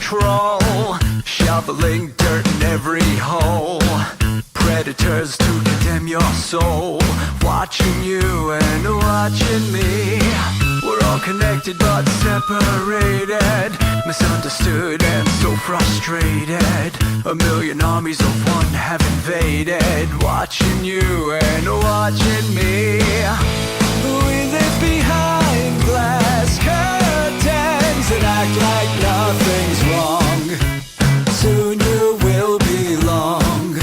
control, shoveling dirt in every hole. Predators to condemn your soul, watching you and watching me. We're all connected but separated, misunderstood and so frustrated. A million armies of one have invaded, watching you and watching me. We live behind glass curtains and act like nothing's wrong. Soon you will belong.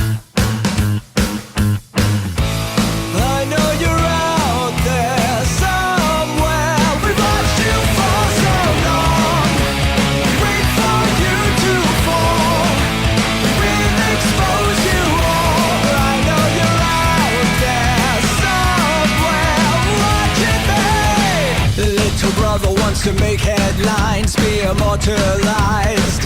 I know you're out there somewhere. We've watched you for so long. Wait for you to fall. We'll expose you all. I know you're out there somewhere. Watching me. The little brother wants to make headlines, be immortalized.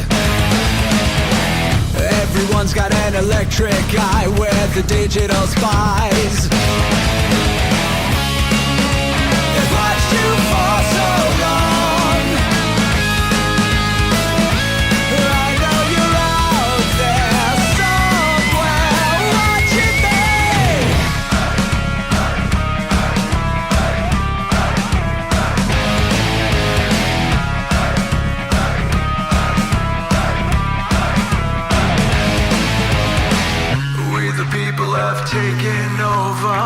Everyone's got an electric eye with the digital spies. They've watched you for so long. I know you're out there somewhere watching me. We the people have taken over.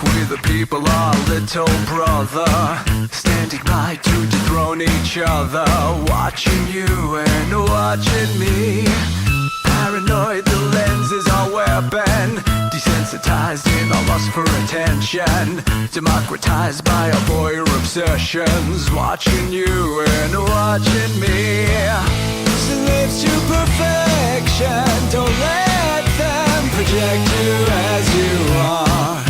We the people are little brother, standing by to dethrone each other, watching you and watching me. Paranoid, the lens is our weapon, desensitized in our lust for attention, democratized by our voyeur obsessions, watching you and watching me. Slaves to perfection, don't let them project you as you are.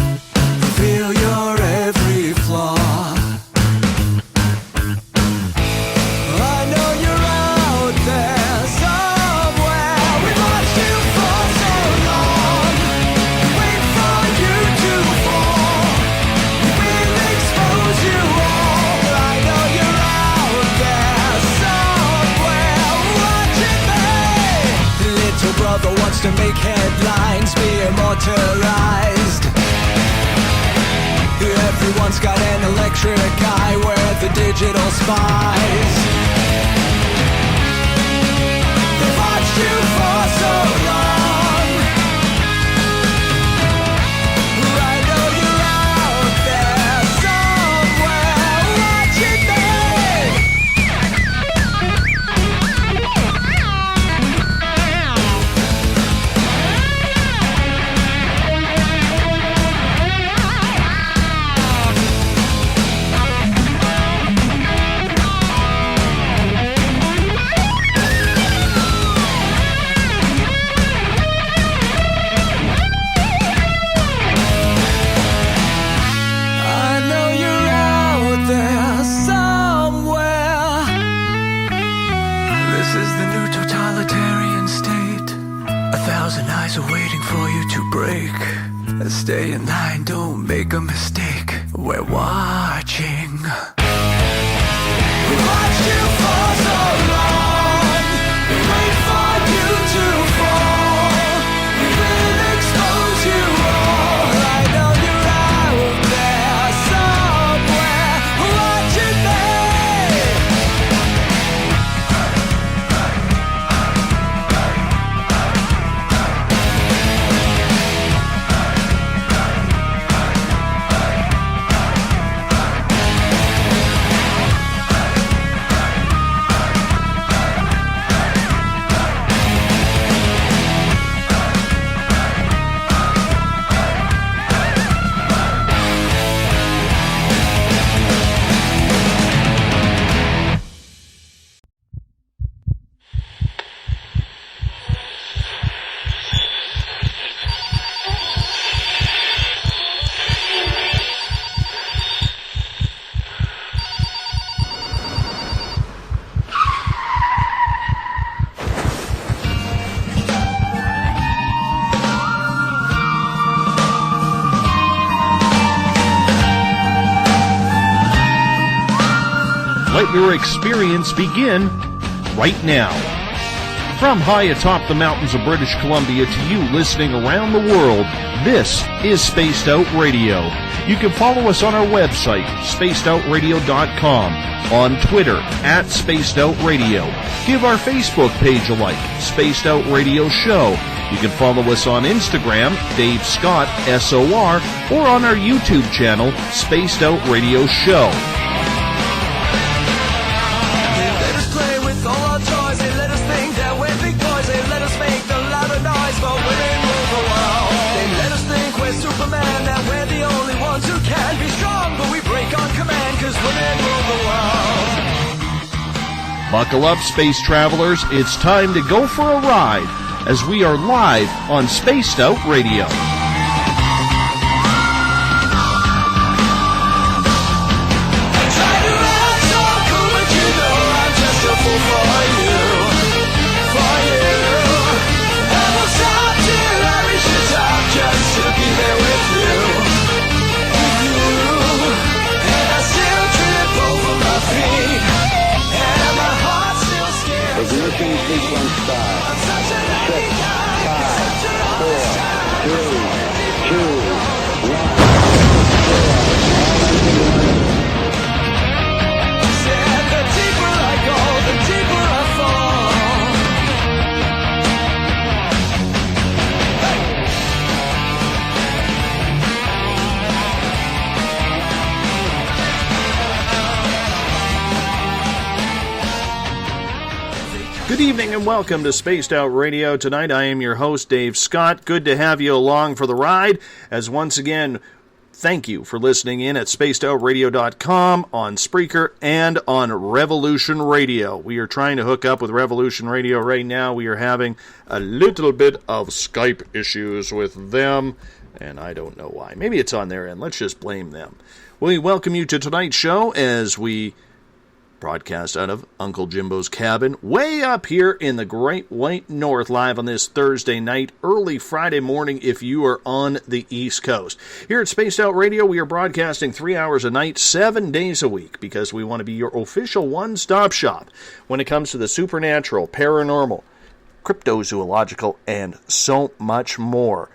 Reveal your every flaw. I know you're out there somewhere. We've watched you for so long. Wait for you to fall. We'll expose you all. I know you're out there somewhere watching me. Little brother wants to make headlines, be immortalized. Everyone's got an electric eye with the digital spies. They've watched you for so long. I know you're out there somewhere watching me. Stay in line, don't make a mistake. We're watching. We watched you for so long. We wait for you to fall. We will expose you all. I know you're out there somewhere watching Let your experience begin right now. From high atop the mountains of British Columbia to you listening around the world, this is Spaced Out Radio. You can follow us on our website, spacedoutradio.com, on Twitter, @SpacedOutRadio. Give our Facebook page a like, Spaced Out Radio Show. You can follow us on Instagram, Dave Scott, SOR, or on our YouTube channel, Spaced Out Radio Show. Superman, that we're the only ones who can be strong, but we break on command, 'cause women rule the world. Buckle up, space travelers. It's time to go for a ride as we are live on Spaced Out Radio. Ignition sequence start. 6, 5, 4, 3, 2, 1. Said the deeper I go, the deeper I fall. Good evening and welcome to Spaced Out Radio. Tonight I am your host, Dave Scott. Good to have you along for the ride. As once again, thank you for listening in at spacedoutradio.com, on Spreaker, and on Revolution Radio. We are trying to hook up with Revolution Radio right now. We are having a little bit of Skype issues with them, and I don't know why. Maybe it's on their end. Let's just blame them. We welcome you to tonight's show as we broadcast out of Uncle Jimbo's cabin, way up here in the Great White North, live on this Thursday night, early Friday morning if you are on the East Coast. Here at Spaced Out Radio, we are broadcasting 3 hours a night, 7 days a week, because we want to be your official one-stop shop when it comes to the supernatural, paranormal, cryptozoological, and so much more.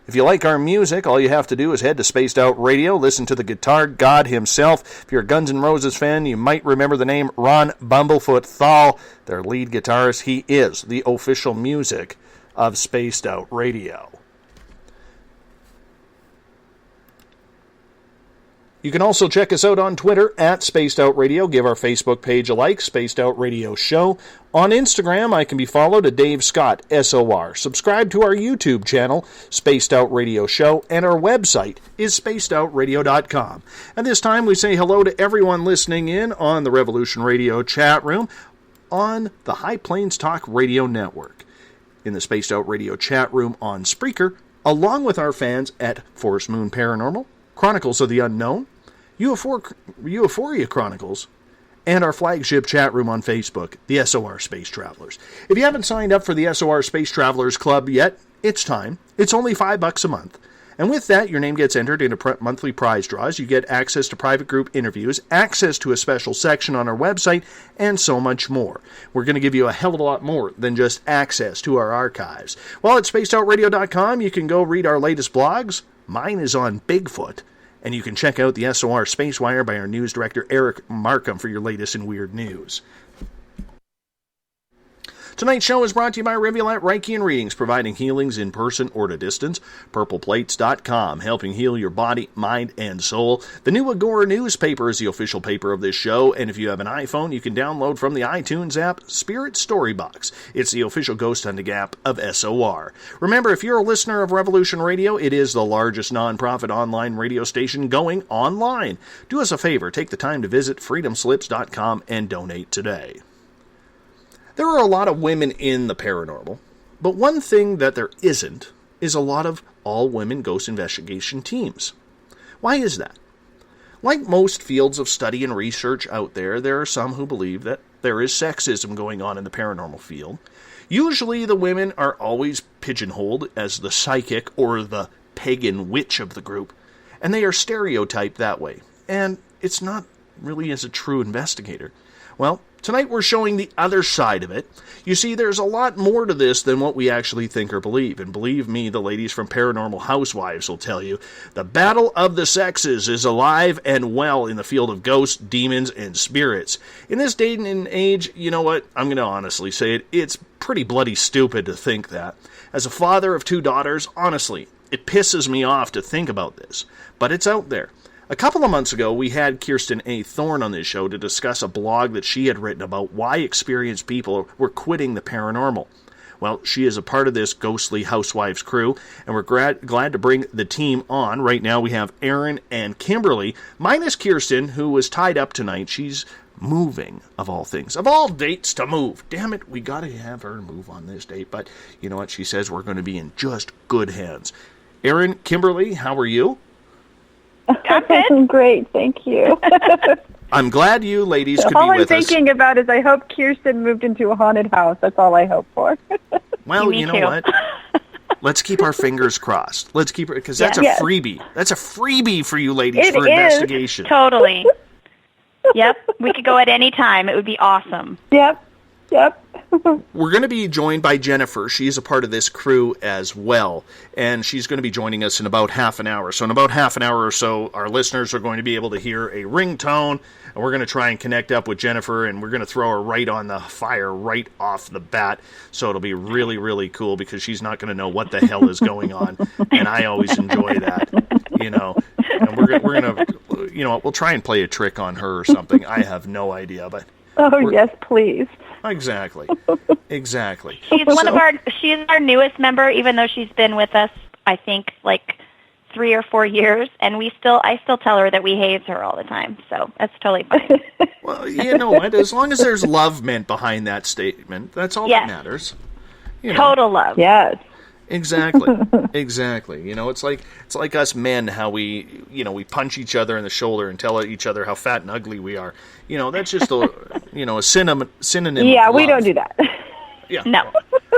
If you like our music, all you have to do is head to Spaced Out Radio, listen to the guitar god himself. If you're a Guns N' Roses fan, you might remember the name Ron Bumblefoot Thal, their lead guitarist. He is the official music of Spaced Out Radio. You can also check us out on Twitter at Spaced Out Radio. Give our Facebook page a like, Spaced Out Radio Show. On Instagram, I can be followed at Dave Scott, SOR. Subscribe to our YouTube channel, Spaced Out Radio Show, and our website is spacedoutradio.com. And this time we say hello to everyone listening in on the Revolution Radio chat room on the High Plains Talk Radio Network, in the Spaced Out Radio chat room on Spreaker, along with our fans at Forest Moon Paranormal, Chronicles of the Unknown, Euphoria Chronicles, and our flagship chat room on Facebook, the SOR Space Travelers. If you haven't signed up for the SOR Space Travelers Club yet, it's time. It's only $5 a month. And with that, your name gets entered into monthly prize draws. You get access to private group interviews, access to a special section on our website, and so much more. We're going to give you a hell of a lot more than just access to our archives. Well, at spacedoutradio.com, you can go read our latest blogs. Mine is on Bigfoot. And you can check out the SOR Space Wire by our news director, Eric Markham, for your latest and weird news. Tonight's show is brought to you by Rivulet Reiki and Readings, providing healings in person or at a distance. PurplePlates.com, helping heal your body, mind, and soul. The New Agora newspaper is the official paper of this show, and if you have an iPhone, you can download from the iTunes app Spirit Storybox. It's the official ghost hunting app of SOR. Remember, if you're a listener of Revolution Radio, it is the largest non-profit online radio station going online. Do us a favor, take the time to visit freedomslips.com and donate today. There are a lot of women in the paranormal, but one thing that there isn't is a lot of all-women ghost investigation teams. Why is that? Like most fields of study and research out there, there are some who believe that there is sexism going on in the paranormal field. Usually the women are always pigeonholed as the psychic or the pagan witch of the group, and they are stereotyped that way. And it's not really as a true investigator. Well, Tonight we're showing the other side of it. You see, there's a lot more to this than what we actually think or believe. And believe me, the ladies from Paranormal Housewives will tell you, the battle of the sexes is alive and well in the field of ghosts, demons, and spirits. In this day and age, you know what? I'm going to honestly say it. It's pretty bloody stupid to think that. As a father of 2 daughters, honestly, it pisses me off to think about this. But it's out there. A couple of months ago, we had Kirsten A. Thorne on this show to discuss a blog that she had written about why experienced people were quitting the paranormal. Well, she is a part of this ghostly housewives crew, and we're glad to bring the team on. Right now we have Erin and Kimberly, minus Kirsten, who was tied up tonight. She's moving, of all things. Of all dates to move. Damn it, we got to have her move on this date. But you know what? She says we're going to be in just good hands. Erin, Kimberly, how are you? I'm great, thank you. I'm glad you ladies could all be with I'm us. thinking about is I hope Kirsten moved into a haunted house. That's all I hope for. Well, Me you know too. what? Let's keep our fingers crossed. Let's keep it, because that's a Yes. freebie. That's a freebie for you ladies It for is. investigation. Totally. Yep. We could go at any time. It would be awesome. Yep. We're going to be joined by Jennifer. She's a part of this crew as well, and she's going to be joining us in about half an hour. So in about half an hour or so, our listeners are going to be able to hear a ringtone, and we're going to try and connect up with Jennifer, and we're going to throw her right on the fire right off the bat. So it'll be really, really cool because she's not going to know what the hell is going on, and I always enjoy that, you know. And we're going to, you know, we'll try and play a trick on her or something. I have no idea, but... Oh, yes, please. Exactly. She's our newest member, even though she's been with us, I think, like 3 or 4 years, and I still tell her that we haze her all the time. So that's totally fine. Well, you know what? As long as there's love meant behind that statement, that's all that Yes. matters. You know. Total love. Yes. Exactly. You know, it's like us men, how we punch each other in the shoulder and tell each other how fat and ugly we are. You know, that's just a synonym. Yeah, of we love. don't do that. Yeah, No.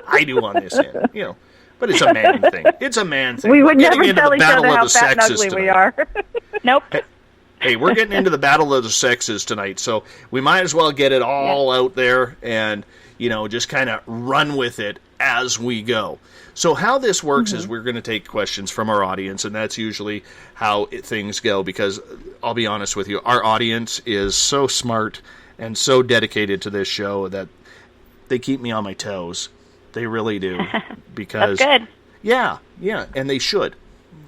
I do on this end. You know, but it's a man thing. It's a man thing. We We're would getting never into tell the each battle other of how the fat and sexes ugly we tonight. are. Nope. Hey, we're getting into the battle of the sexes tonight, so we might as well get it all out there and, you know, just kind of run with it as we go. So how this works is we're going to take questions from our audience, and that's usually how things go, because I'll be honest with you, our audience is so smart and so dedicated to this show that they keep me on my toes. They really do. Because That's good. Yeah, and they should,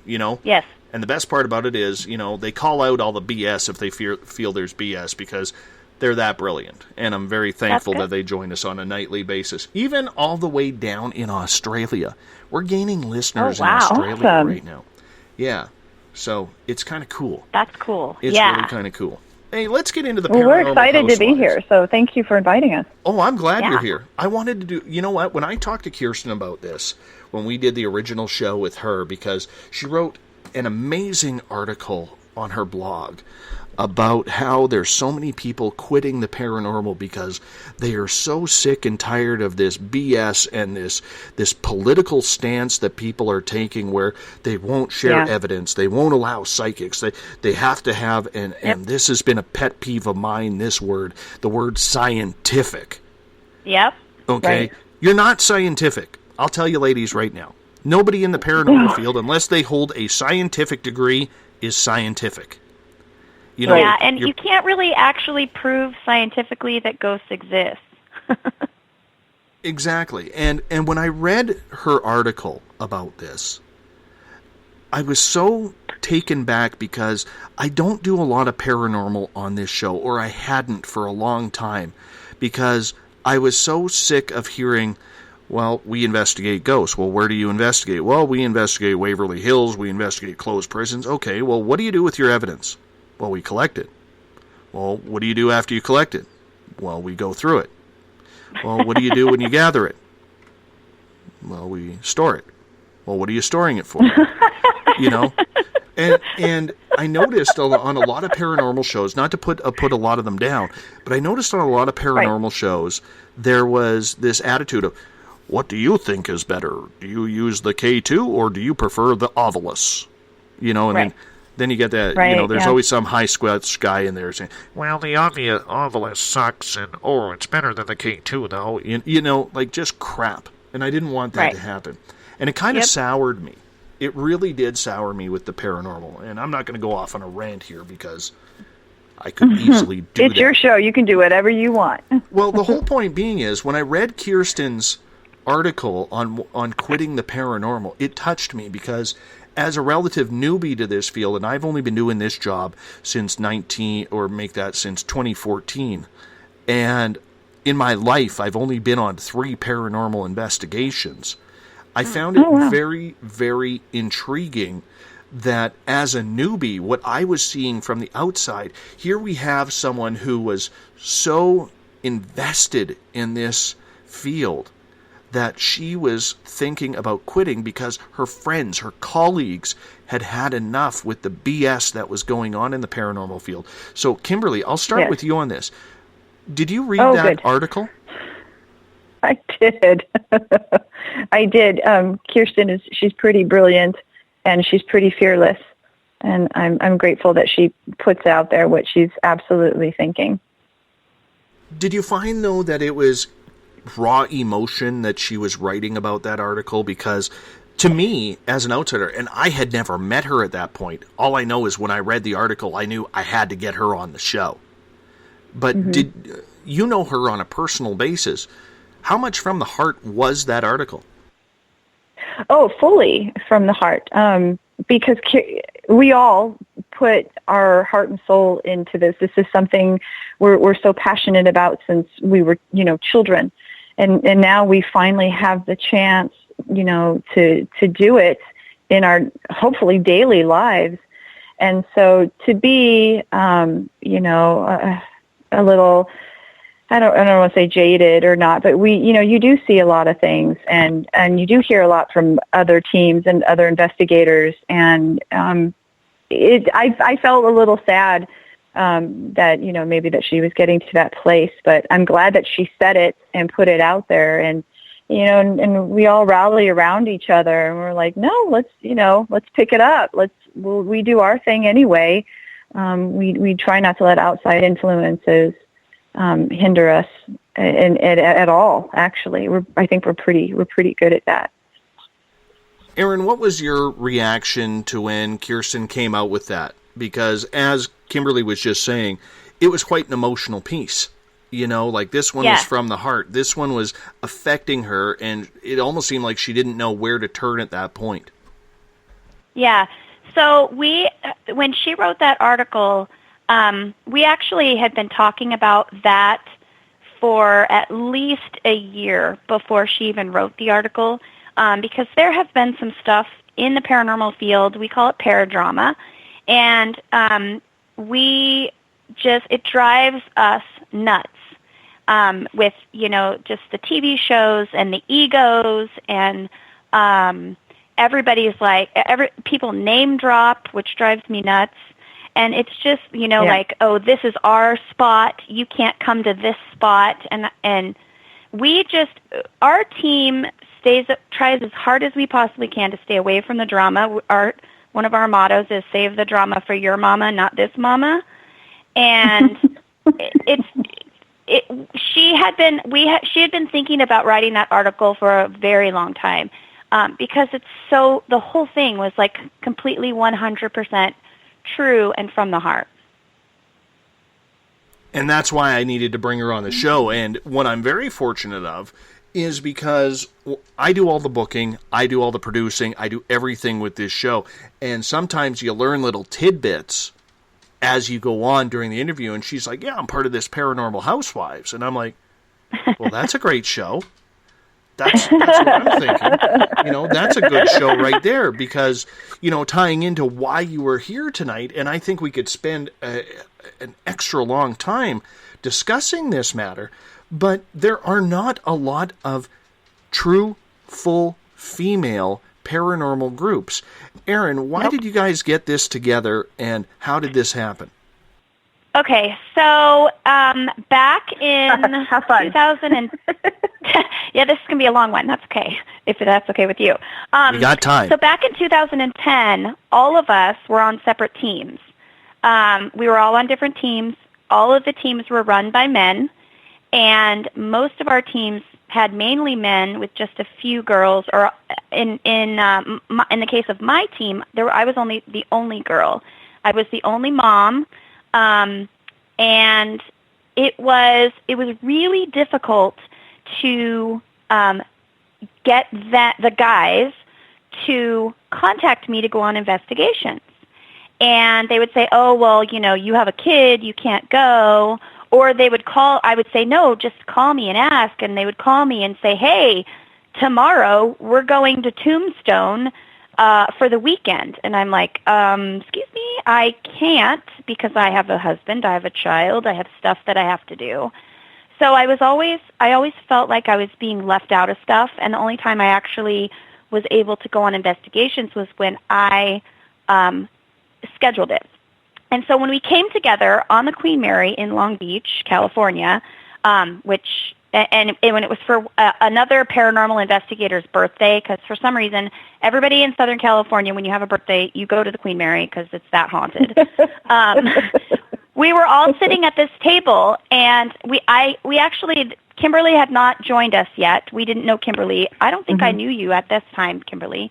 you know. Yes. And the best part about it is, you know, they call out all the BS if they feel there's BS, because they're that brilliant. And I'm very thankful that they join us on a nightly basis. Even all the way down in Australia. We're gaining listeners in Australia Awesome. right now. Yeah. So it's kind of cool. That's cool. It's yeah. really kind of cool. Hey, let's get into the Well, Paranormal we're excited to be Housewives. here, so thank you for inviting us. Oh, I'm glad Yeah. you're here. I wanted to do, you know what, when I talked to Kirsten about this, when we did the original show with her, because she wrote an amazing article on her blog about how there's so many people quitting the paranormal because they are so sick and tired of this BS and this political stance that people are taking, where they won't share evidence, they won't allow psychics, they have to have, and this has been a pet peeve of mine, the word scientific. Yep. Okay? Right. You're not scientific. I'll tell you ladies right now. Nobody in the paranormal field, unless they hold a scientific degree, is scientific. You know, Yeah, and you can't really actually prove scientifically that ghosts exist. Exactly. And when I read her article about this, I was so taken back, because I don't do a lot of paranormal on this show, or I hadn't for a long time, because I was so sick of hearing, well, we investigate ghosts. Well, where do you investigate? Well, we investigate Waverly Hills. We investigate closed prisons. Okay, well, what do you do with your evidence? Well, we collect it. Well, what do you do after you collect it? Well, we go through it. Well, what do you do when you gather it? Well, we store it. Well, what are you storing it for? You know? And I noticed on a lot of paranormal shows, not to put a lot of them down, but I noticed on a lot of paranormal shows, there was this attitude of, what do you think is better? Do you use the K2 or do you prefer the Ovilus? You know, and then Then you get that, Right, there's yeah. always some high squelch guy in there saying, well, the Ovilus sucks, and, it's better than the K2, though. Like just crap. And I didn't want that Right. to happen. And it kind of soured me. It really did sour me with the paranormal. And I'm not going to go off on a rant here because I could easily do It's that. your show. You can do whatever you want. Well, the whole point being is when I read Kirsten's article on quitting the paranormal, it touched me because as a relative newbie to this field, and I've only been doing this job since 2014, and in my life I've only been on 3 paranormal investigations. I found it very, very intriguing that as a newbie, what I was seeing from the outside, here we have someone who was so invested in this field that she was thinking about quitting because her friends, her colleagues had had enough with the BS that was going on in the paranormal field. So, Kimberly, I'll start with you on this. Did you read that good. article? I did. I did. Kirsten she's pretty brilliant and she's pretty fearless. And I'm grateful that she puts out there what she's absolutely thinking. Did you find, though, that it was raw emotion that she was writing about that article? Because to me, as an outsider, and I had never met her at that point, all I know is when I read the article, I knew I had to get her on the show. But did you know her on a personal basis? How much from the heart was that article? Oh, fully from the heart. Because we all put our heart and soul into this. This is something we're so passionate about since we were, children. And now we finally have the chance, to do it in our hopefully daily lives. And so to be, a little, I don't want to say jaded or not, but you do see a lot of things and you do hear a lot from other teams and other investigators. And, I felt a little sad, that, maybe that she was getting to that place, but I'm glad that she said it and put it out there and, and we all rally around each other and we're like, no, let's pick it up. We do our thing anyway. We try not to let outside influences, hinder us at all. Actually, I think we're pretty good at that. Erin, what was your reaction to when Kirsten came out with that? Because as Kimberly was just saying, it was quite an emotional piece. Like this one was from the heart. This one was affecting her, and it almost seemed like she didn't know where to turn at that point. Yeah. So when she wrote that article, we actually had been talking about that for at least a year before she even wrote the article, because there have been some stuff in the paranormal field. We call it paradrama, and it drives us nuts with, just the TV shows and the egos and everybody's like, people name drop, which drives me nuts. And it's just, like, oh, this is our spot. You can't come to this spot. And our team tries as hard as we possibly can to stay away from the drama. One of our mottos is save the drama for your mama, not this mama. And she had been thinking about writing that article for a very long time, because the whole thing was like completely 100% true and from the heart. And that's why I needed to bring her on the show. And what I'm very fortunate of is because I do all the booking, I do all the producing, I do everything with this show. And sometimes you learn little tidbits as you go on during the interview. And she's like, yeah, I'm part of this Paranormal Housewives. And I'm like, well, that's a great show. That's what I'm thinking. That's a good show right there because, tying into why you were here tonight, and I think we could spend an extra long time discussing this matter, but there are not a lot of true, full female paranormal groups. Erin, why did you guys get this together, and how did this happen? Okay, so back in 2000 and yeah, this is gonna be a long one. That's okay. if that's okay with you. We got time. So back in 2010, all of us were on separate teams. We were all on different teams. All of the teams were run by men, and most of our teams had mainly men with just a few girls. Or in the case of my team, I was only the only girl. I was the only mom, and it was really difficult to get the guys to contact me to go on investigations. And they would say, oh, well, you have a kid, you can't go. Or they would call, I would say, no, just call me and ask. And they would call me and say, hey, tomorrow we're going to Tombstone for the weekend. And I'm like, excuse me, I can't because I have a husband, I have a child, I have stuff that I have to do. So I always felt like I was being left out of stuff. And the only time I actually was able to go on investigations was when I scheduled it. And so when we came together on the Queen Mary in Long Beach, California, when it was for another paranormal investigator's birthday, because for some reason, everybody in Southern California, when you have a birthday, you go to the Queen Mary because it's that haunted. We were all sitting at this table, and we actually, Kimberly had not joined us yet. We didn't know Kimberly. I don't think I knew you at this time, Kimberly.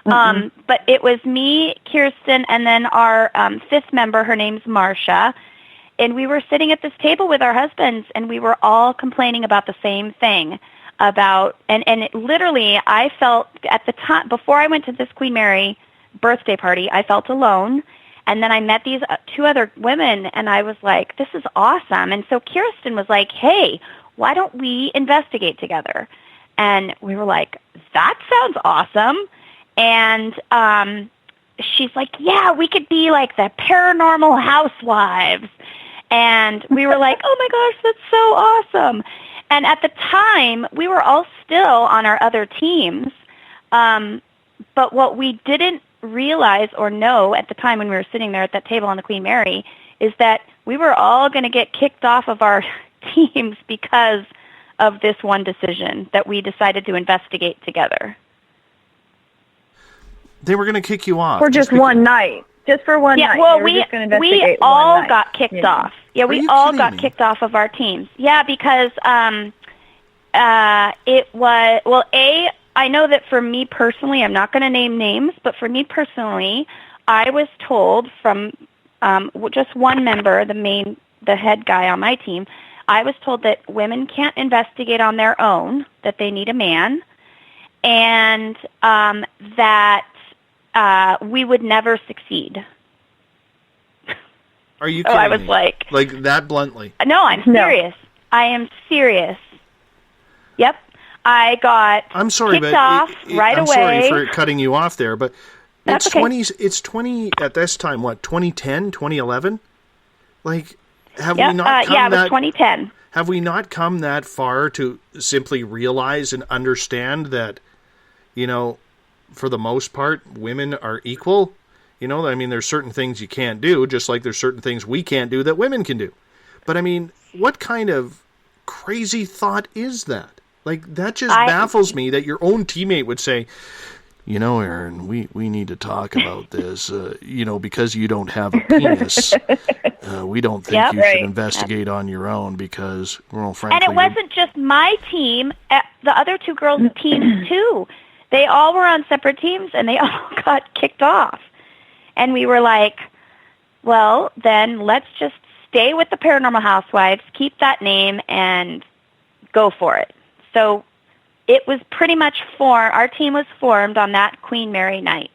But it was me, Kirsten, and then our fifth member, her name's Marcia, and we were sitting at this table with our husbands, and we were all complaining about the same thing, literally, I felt at the time, before I went to this Queen Mary birthday party, I felt alone, and then I met these two other women, and I was like, this is awesome, and so Kirsten was like, hey, why don't we investigate together? And we were like, that sounds awesome. And she's like, yeah, we could be like the Paranormal Housewives. And we were like, oh my gosh, that's so awesome. And at the time, we were all still on our other teams. But what we didn't realize or know at the time when we were sitting there at that table on the Queen Mary is that we were all going to get kicked off of our teams because of this one decision that we decided to investigate together. They were going to kick you off. For just one night. Just for one night. Well, we all got kicked off. Yeah, we all got kicked off of our teams. Yeah, because it was, well, I know that for me personally, I'm not going to name names, but for me personally, I was told from just one member, the head guy on my team, I was told that women can't investigate on their own, that they need a man, and that we would never succeed. Are you kidding I was me? like that bluntly? No, I'm serious. I am serious. Yep. I got I'm sorry, kicked off right I'm away. sorry for cutting you off there, but That's it's okay. It's 20 at this time. What, 2010, 2011? Like, have Yep. we not come yeah, it was that 2010. Have we not come that far to simply realize and understand that, for the most part, women are equal? I mean, there's certain things you can't do, just like there's certain things we can't do that women can do. But I mean, what kind of crazy thought is that? Like, that just baffles me that your own teammate would say, Erin, we need to talk about this, because you don't have a penis. We don't think you should investigate on your own because, well, frankly... And it wasn't just my team. The other two girls' teams, too. They all were on separate teams, and they all got kicked off. And we were like, well, then let's just stay with the Paranormal Housewives, keep that name, and go for it. So it was pretty much our team was formed on that Queen Mary night.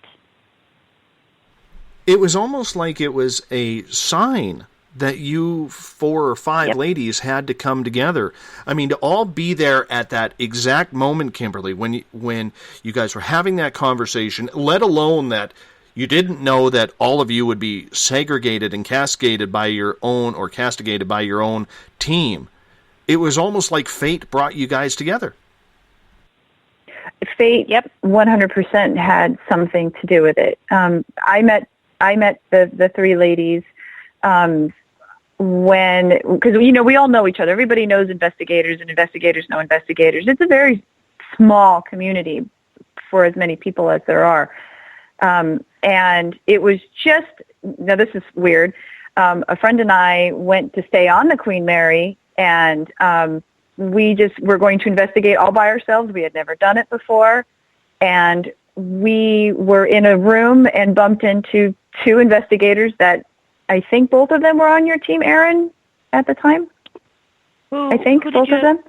It was almost like it was a sign that you 4 or 5 ladies had to come together. I mean, to all be there at that exact moment, Kimberly, when you guys were having that conversation, let alone that you didn't know that all of you would be segregated and castigated by your own team. It was almost like fate brought you guys together. Fate, 100% had something to do with it. I met the 3 ladies because we all know each other. Everybody knows investigators, and investigators know investigators. It's a very small community, for as many people as there are. And it was just, now this is weird. A friend and I went to stay on the Queen Mary, and we just were going to investigate all by ourselves. We had never done it before. And we were in a room and bumped into two investigators that I think both of them were on your team, Erin, at the time. I think both of them.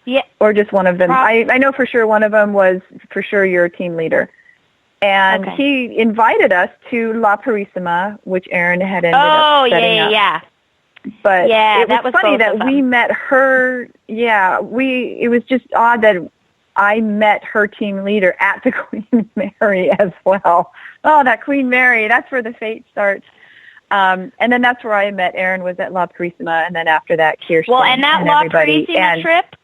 Yeah. Or just one of them. I know for sure one of them was for sure your team leader. And he invited us to La Purísima, which Erin had ended up setting up. Yeah. But it was funny that them. we met her. Yeah, it was just odd that I met her team leader at the Queen Mary as well. Oh, that Queen Mary, that's where the fate starts. And then that's where I met Erin, was at La Purísima, and then after that, Kirsten. Well, and that La Purísima trip,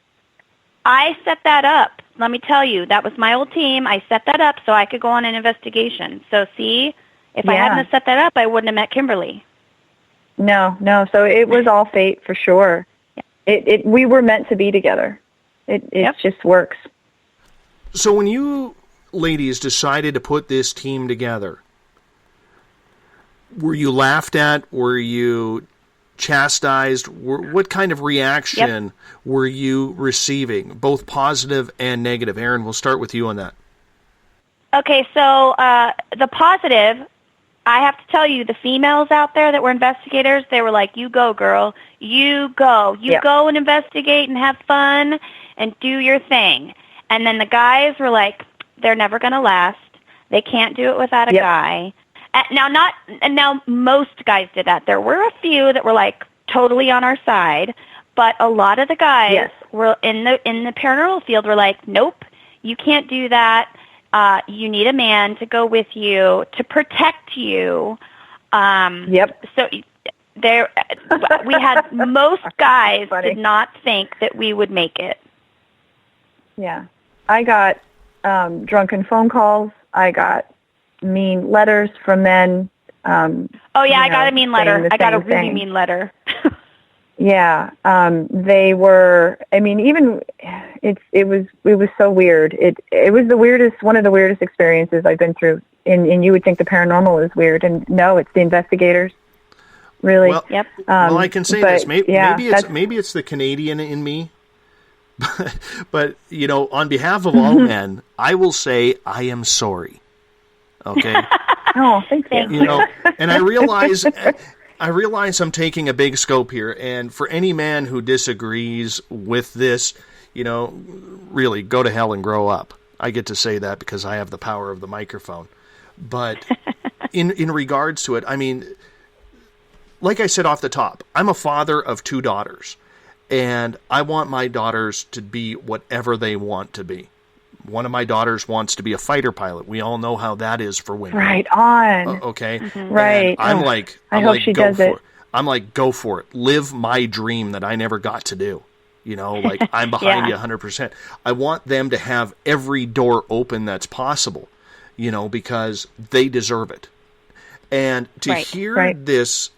I set that up. Let me tell you, that was my old team. I set that up so I could go on an investigation. So see, if I hadn't set that up, I wouldn't have met Kimberly. No. So it was all fate for sure. We were meant to be together. It just works. So when you ladies decided to put this team together, were you laughed at? Were you chastised? What kind of reaction were you receiving, both positive and negative? Erin, we'll start with you on that. Okay, so the positive, I have to tell you, the females out there that were investigators, they were like, you go, girl. You go. You go and investigate and have fun and do your thing. And then the guys were like, they're never going to last. They can't do it without a guy. Now, most guys did that. There were a few that were like totally on our side, but a lot of the guys were in the paranormal field were like, nope, you can't do that. You need a man to go with you to protect you. So there, we had most guys did not think that we would make it. Yeah, I got drunken phone calls. I got mean letters from men. I got a mean letter. I got a really mean letter. They were. I mean, even it was so weird. It was the weirdest, one of the weirdest experiences I've been through. And you would think the paranormal is weird, and no, it's the investigators. Really. Well, well, I can say this. Maybe it's the Canadian in me. But on behalf of all men, I will say I am sorry. Okay. Oh, thank you. And I realize I'm taking a big scope here, and for any man who disagrees with this, really go to hell and grow up. I get to say that because I have the power of the microphone. But in regards to it, I mean, like I said off the top, I'm a father of 2 daughters, and I want my daughters to be whatever they want to be. One of my daughters wants to be a fighter pilot. We all know how that is for women. Right on. Okay. Mm-hmm. Right. And I hope she does it. I'm like, go for it. Live my dream that I never got to do. I'm behind you 100%. I want them to have every door open that's possible, because they deserve it. And to hear this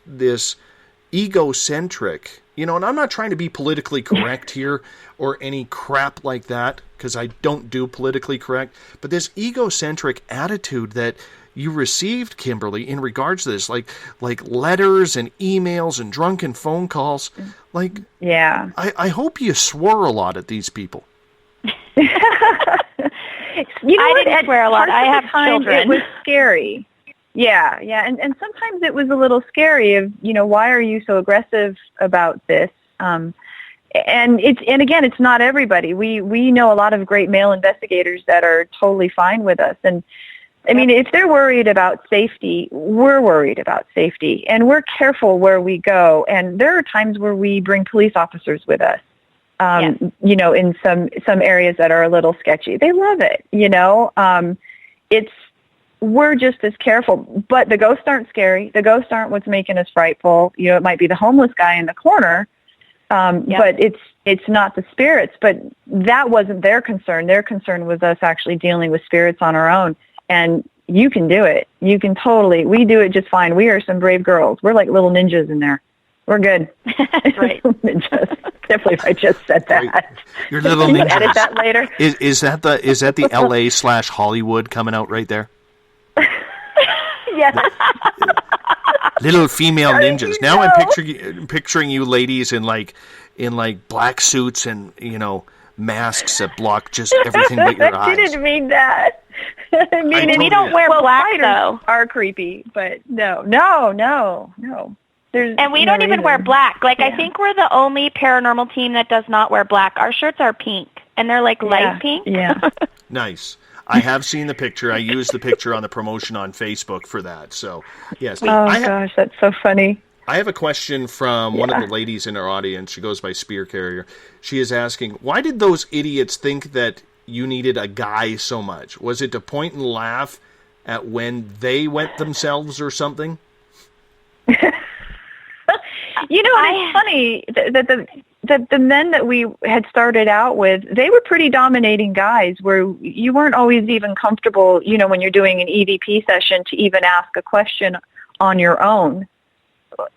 egocentric, and I'm not trying to be politically correct here or any crap like that, because I don't do politically correct, but this egocentric attitude that you received, Kimberly, in regards to this, like letters and emails and drunken phone calls, I hope you swore a lot at these people. I didn't swear a lot. I have children. It was scary. Yeah, and sometimes it was a little scary of, why are you so aggressive about this? And again, it's not everybody. We know a lot of great male investigators that are totally fine with us. And I mean, if they're worried about safety, we're worried about safety, and we're careful where we go. And there are times where we bring police officers with us, in some areas that are a little sketchy. They love it, we're just as careful, but the ghosts aren't scary. The ghosts aren't what's making us frightful. It might be the homeless guy in the corner, but it's not the spirits. But that wasn't their concern. Their concern was us actually dealing with spirits on our own. And you can do it. You can totally. We do it just fine. We are some brave girls. We're like little ninjas in there. We're good. That's right. Definitely if I just said that. Right. Your little Can you ninjas. edit that later? Is that the LA/Hollywood coming out right there? Yes. Little female ninjas. Now know? I'm picturing you ladies in like black suits and masks that block just everything but your eyes. I didn't mean that. I mean, we don't wear black though. Are creepy, but no. And we don't even wear black. Like, I think we're the only paranormal team that does not wear black. Our shirts are pink, and they're like light pink. Yeah. Nice. I have seen the picture. I used the picture on the promotion on Facebook for that. So, yes. Oh, gosh, that's so funny. I have a question from one of the ladies in our audience. She goes by Spear Carrier. She is asking, why did those idiots think that you needed a guy so much? Was it to point and laugh at when they went themselves or something? It's funny that the men that we had started out with, they were pretty dominating guys where you weren't always even comfortable, when you're doing an EVP session to even ask a question on your own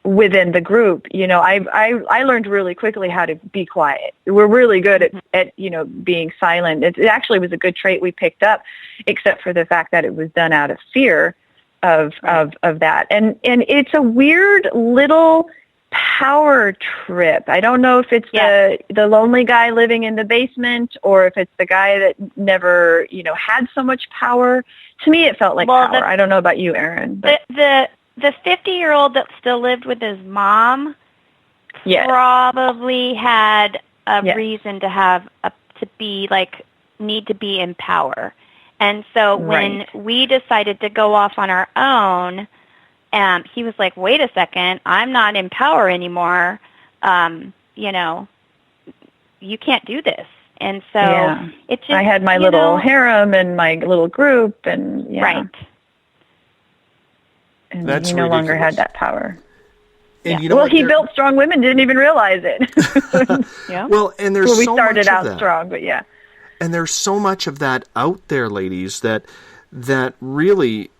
within the group. I learned really quickly how to be quiet. We're really good at being silent. It actually was a good trait we picked up, except for the fact that it was done out of fear of that. And it's a weird little power trip. I don't know if it's the lonely guy living in the basement or if it's the guy that never, had so much power. To me, it felt like power. I don't know about you, Erin. But the 50-year-old that still lived with his mom probably had a reason to need to be in power. And so when we decided to go off on our own, he was like, wait a second, I'm not in power anymore. You can't do this. And so it just, I had my little harem and my little group and Right. And That's he no ridiculous. longer had that power. And he built strong women, didn't even realize it. Well, and there's we so started much out of that. strong, but And there's so much of that out there, ladies, that really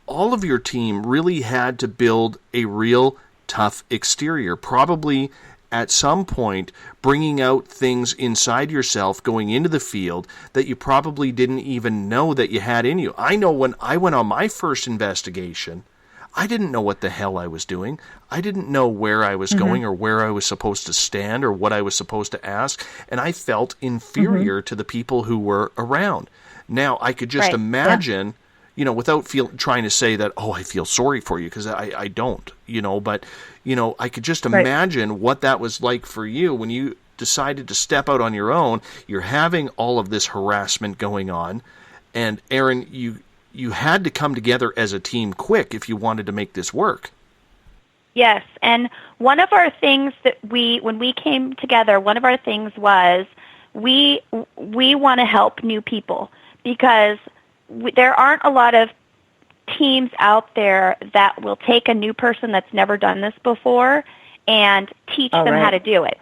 all of your team really had to build a real tough exterior. Probably at some point bringing out things inside yourself going into the field that you probably didn't even know that you had in you. I know when I went on my first investigation, I didn't know what the hell I was doing. I didn't know where I was going or where I was supposed to stand or what I was supposed to ask, and I felt inferior to the people who were around. Now, I could just imagine, without trying to say that, I feel sorry for you, because I don't, but, I could just imagine what that was like for you when you decided to step out on your own. You're having all of this harassment going on, and Erin, you had to come together as a team quick if you wanted to make this work. Yes, and one of our things that when we came together, one of our things was we want to help new people, because there aren't a lot of teams out there that will take a new person that's never done this before and teach them how to do it.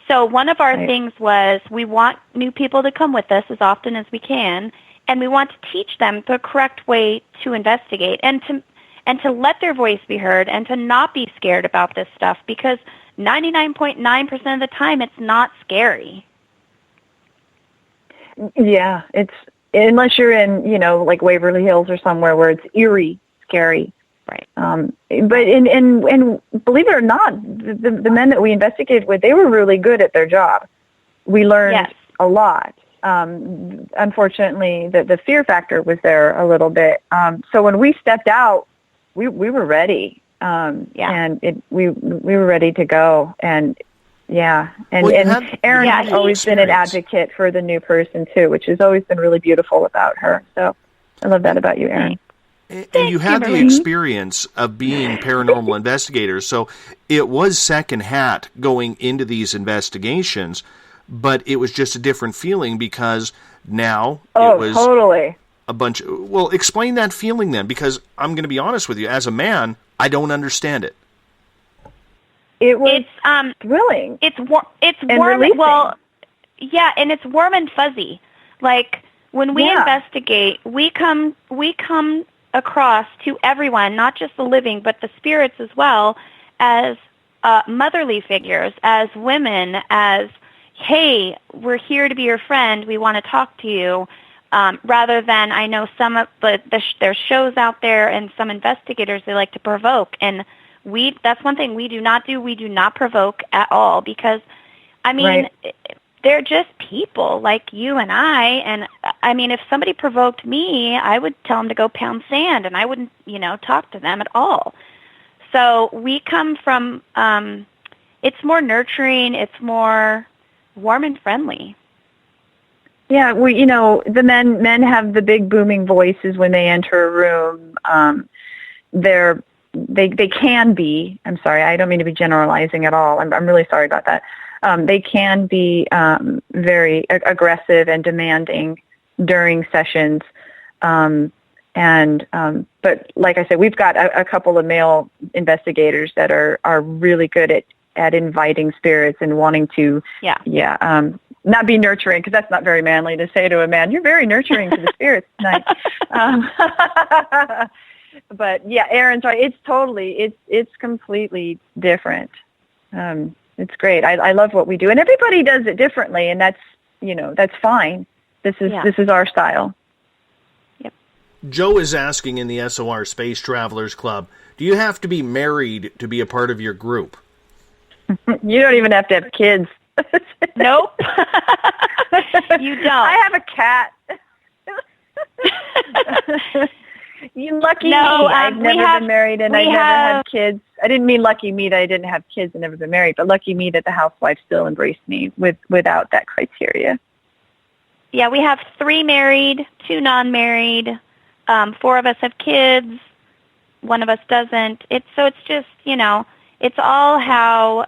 So one of our things was we want new people to come with us as often as we can, and we want to teach them the correct way to investigate and to let their voice be heard and to not be scared about this stuff, because 99.9% of the time it's not scary. Yeah, it's unless you're in, like Waverly Hills or somewhere where it's eerie, scary. Right. But and believe it or not, the men that we investigated with, they were really good at their job. We learned a lot. Unfortunately, the fear factor was there a little bit. So when we stepped out, we were ready. And we were ready to go. And Erin has always been an advocate for the new person too, which has always been really beautiful about her. So I love that about you, Erin. And you had the experience of being paranormal investigators, so it was second hat going into these investigations, but it was just a different feeling because now it was totally a bunch of, well, explain that feeling then, because I'm going to be honest with you, as a man, I don't understand it. It was thrilling. It's warm. Releasing. Well, and it's warm and fuzzy. Like when we investigate, we come across to everyone, not just the living, but the spirits as well, as motherly figures, as women, as, hey, we're here to be your friend, we want to talk to you, rather than, I know some of there's shows out there and some investigators, they like to provoke, and that's one thing we do not do. We do not provoke at all, because, I mean, they're just people like you and I mean, if somebody provoked me, I would tell them to go pound sand, and I wouldn't, talk to them at all. So we come from, it's more nurturing, it's more warm and friendly. Yeah, the men have the big booming voices when they enter a room. They can be, I'm sorry, I don't mean to be generalizing at all. I'm really sorry about that. They can be very aggressive and demanding during sessions. But like I said, we've got a couple of male investigators that are really good at inviting spirits and wanting to, not be nurturing, because that's not very manly to say to a man, you're very nurturing to the spirits tonight. But yeah, Erin's right. It's completely different. It's great. I love what we do, and everybody does it differently, and that's fine. This is our style. Yep. Joe is asking in the SOR Space Travelers Club, do you have to be married to be a part of your group? You don't even have to have kids. Nope. You don't. I have a cat. You lucky me. I've never been married and I've never had kids. I didn't mean lucky me that I didn't have kids and never been married, but lucky me that the housewife still embraced me without that criteria. Yeah, we have 3 married, 2 non-married, 4 of us have kids, 1 of us doesn't. It's just, it's all how,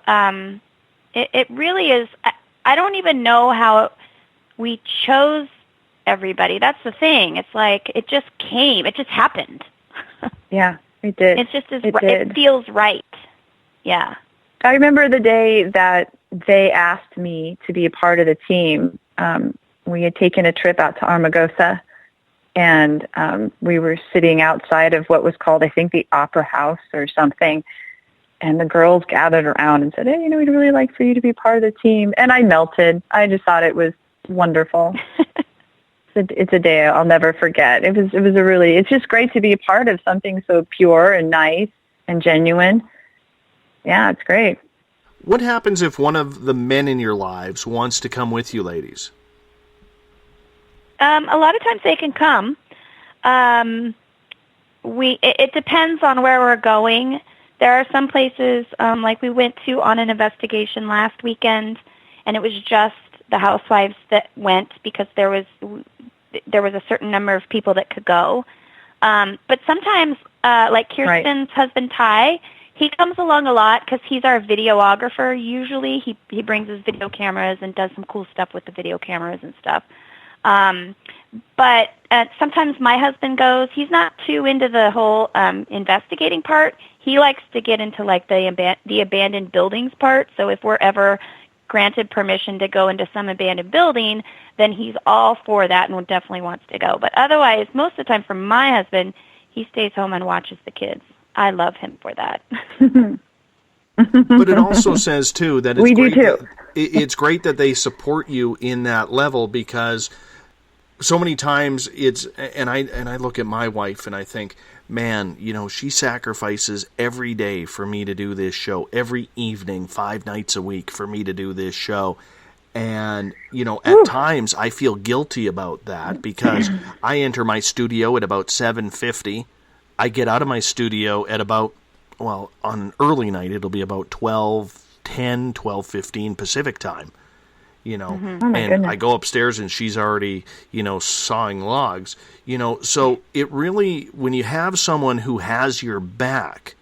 it really is. I don't even know how we chose everybody. That's the thing. It's like it just came. It just happened. Yeah, it did. It's just it feels right. Yeah. I remember the day that they asked me to be a part of the team. We had taken a trip out to Armagosa, and we were sitting outside of what was called, I think, the Opera House or something. And the girls gathered around and said, hey, we'd really like for you to be part of the team. And I melted. I just thought it was wonderful. It's a day I'll never forget. It's just great to be a part of something so pure and nice and genuine. Yeah, it's great. What happens if one of the men in your lives wants to come with you, ladies? A lot of times they can come. It depends on where we're going. There are some places, like we went to on an investigation last weekend, and it was just the housewives that went because there was a certain number of people that could go. But sometimes, like Kirsten's husband Ty, he comes along a lot because he's our videographer. Usually, he brings his video cameras and does some cool stuff with the video cameras and stuff. But sometimes my husband goes. He's not too into the whole investigating part. He likes to get into like the abandoned buildings part. So if we're ever granted permission to go into some abandoned building, then he's all for that and definitely wants to go. But otherwise, most of the time for my husband, he stays home and watches the kids. I love him for that. But it also says, too, that it's great that they support you in that level, because so many times and I look at my wife and I think, man, she sacrifices every day for me to do this show, every evening, 5 nights a week for me to do this show. And, at times I feel guilty about that because I enter my studio at about 7:50. I get out of my studio at about, on an early night, it'll be about 12:10, 12:15 Pacific time. And I go upstairs and she's already, sawing logs, so it really, when you have someone who has your back,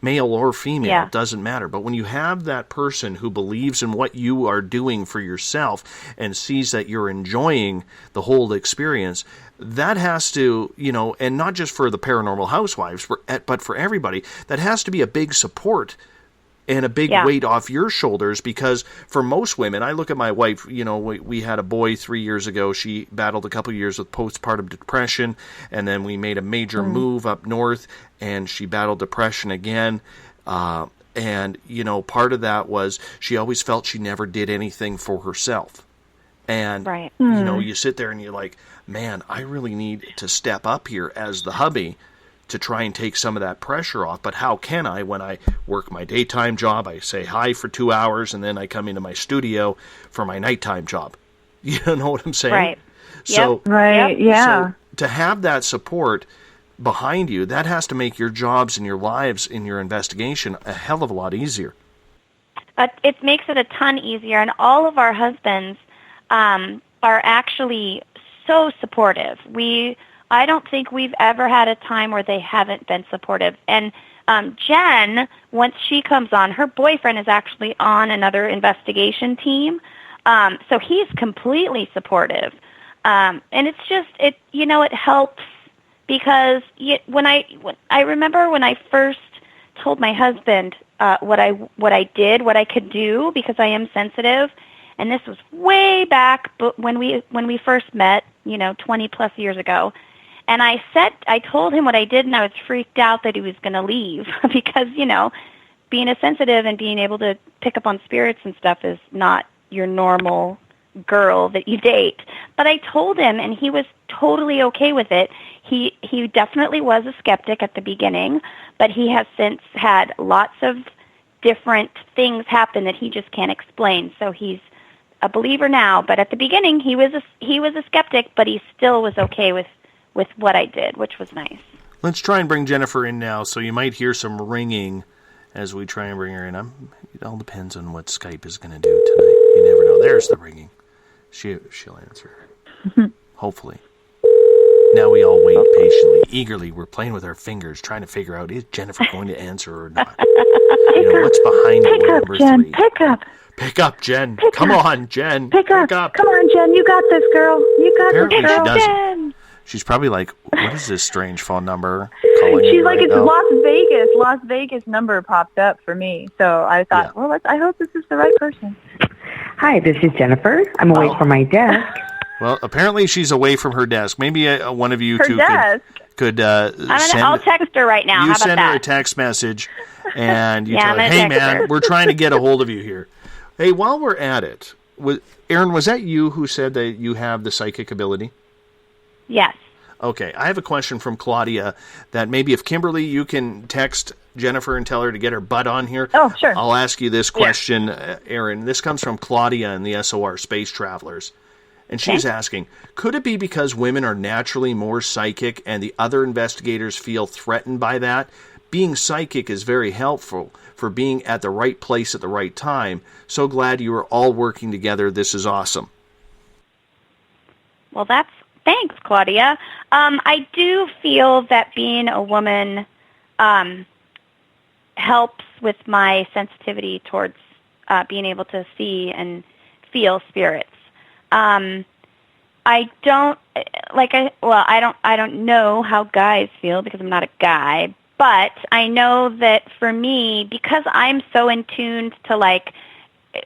male or female, it doesn't matter. But when you have that person who believes in what you are doing for yourself and sees that you're enjoying the whole experience, that has to, and not just for the Paranormal Housewives, but for everybody, that has to be a big support and a big weight off your shoulders, because for most women, I look at my wife, we had a boy 3 years ago. She battled a couple of years with postpartum depression, and then we made a major move up north, and she battled depression again. And, part of that was she always felt she never did anything for herself. And, right. You sit there and you're like, man, I really need to step up here as the hubby to try and take some of that pressure off. But how can I when I work my daytime job? I say hi for 2 hours, and then I come into my studio for my nighttime job. You know what I'm saying? Right. So, Right, yeah. So to have that support behind you, that has to make your jobs and your lives in your investigation a hell of a lot easier. It makes it a ton easier, and all of our husbands are actually so supportive. I don't think we've ever had a time where they haven't been supportive. And Jen, once she comes on, her boyfriend is actually on another investigation team, so he's completely supportive. And it's just it helps because when I remember when I first told my husband what I could do because I am sensitive, and this was way back when we first met, 20 plus years ago. And I told him what I did, and I was freaked out that he was going to leave because, being a sensitive and being able to pick up on spirits and stuff is not your normal girl that you date. But I told him, and he was totally okay with it. He definitely was a skeptic at the beginning, but he has since had lots of different things happen that he just can't explain. So he's a believer now, but at the beginning he was a skeptic, but he still was okay with what I did, which was nice. Let's try and bring Jennifer in now, so you might hear some ringing as we try and bring her in. It all depends on what Skype is going to do tonight. You never know. There's the ringing. She'll answer. Hopefully. Now we all wait patiently, eagerly. We're playing with our fingers, trying to figure out, is Jennifer going to answer or not? What's behind door number 3? Pick up, Jen. Come on, Jen. Pick up. Come on, Jen. You got this, girl. You got Apparently this, girl. she doesn't. Jen. She's probably like, what is this strange phone number calling She's me like, right it's now? Las Vegas number popped up for me. So I thought, well, I hope this is the right person. Hi, this is Jennifer. I'm away from my desk. Well, apparently she's away from her desk. Maybe one of you two could I'll text her right now. You How about send her that? a text message, and you Yeah, tell her, I'm hey, gonna text man, her. we're trying to get a hold of you here. Hey, while we're at it, Erin, was that you who said that you have the psychic ability? Yes. Okay, I have a question from Claudia that maybe if Kimberly, you can text Jennifer and tell her to get her butt on here. Oh, sure. I'll ask you this question, Erin. This comes from Claudia and the SOR Space Travelers. And she's asking, could it be because women are naturally more psychic and the other investigators feel threatened by that? Being psychic is very helpful for being at the right place at the right time. So glad you are all working together. This is awesome. Well, thanks, Claudia. I do feel that being a woman helps with my sensitivity towards being able to see and feel spirits. I don't know how guys feel because I'm not a guy, but I know that for me, because I'm so in tune to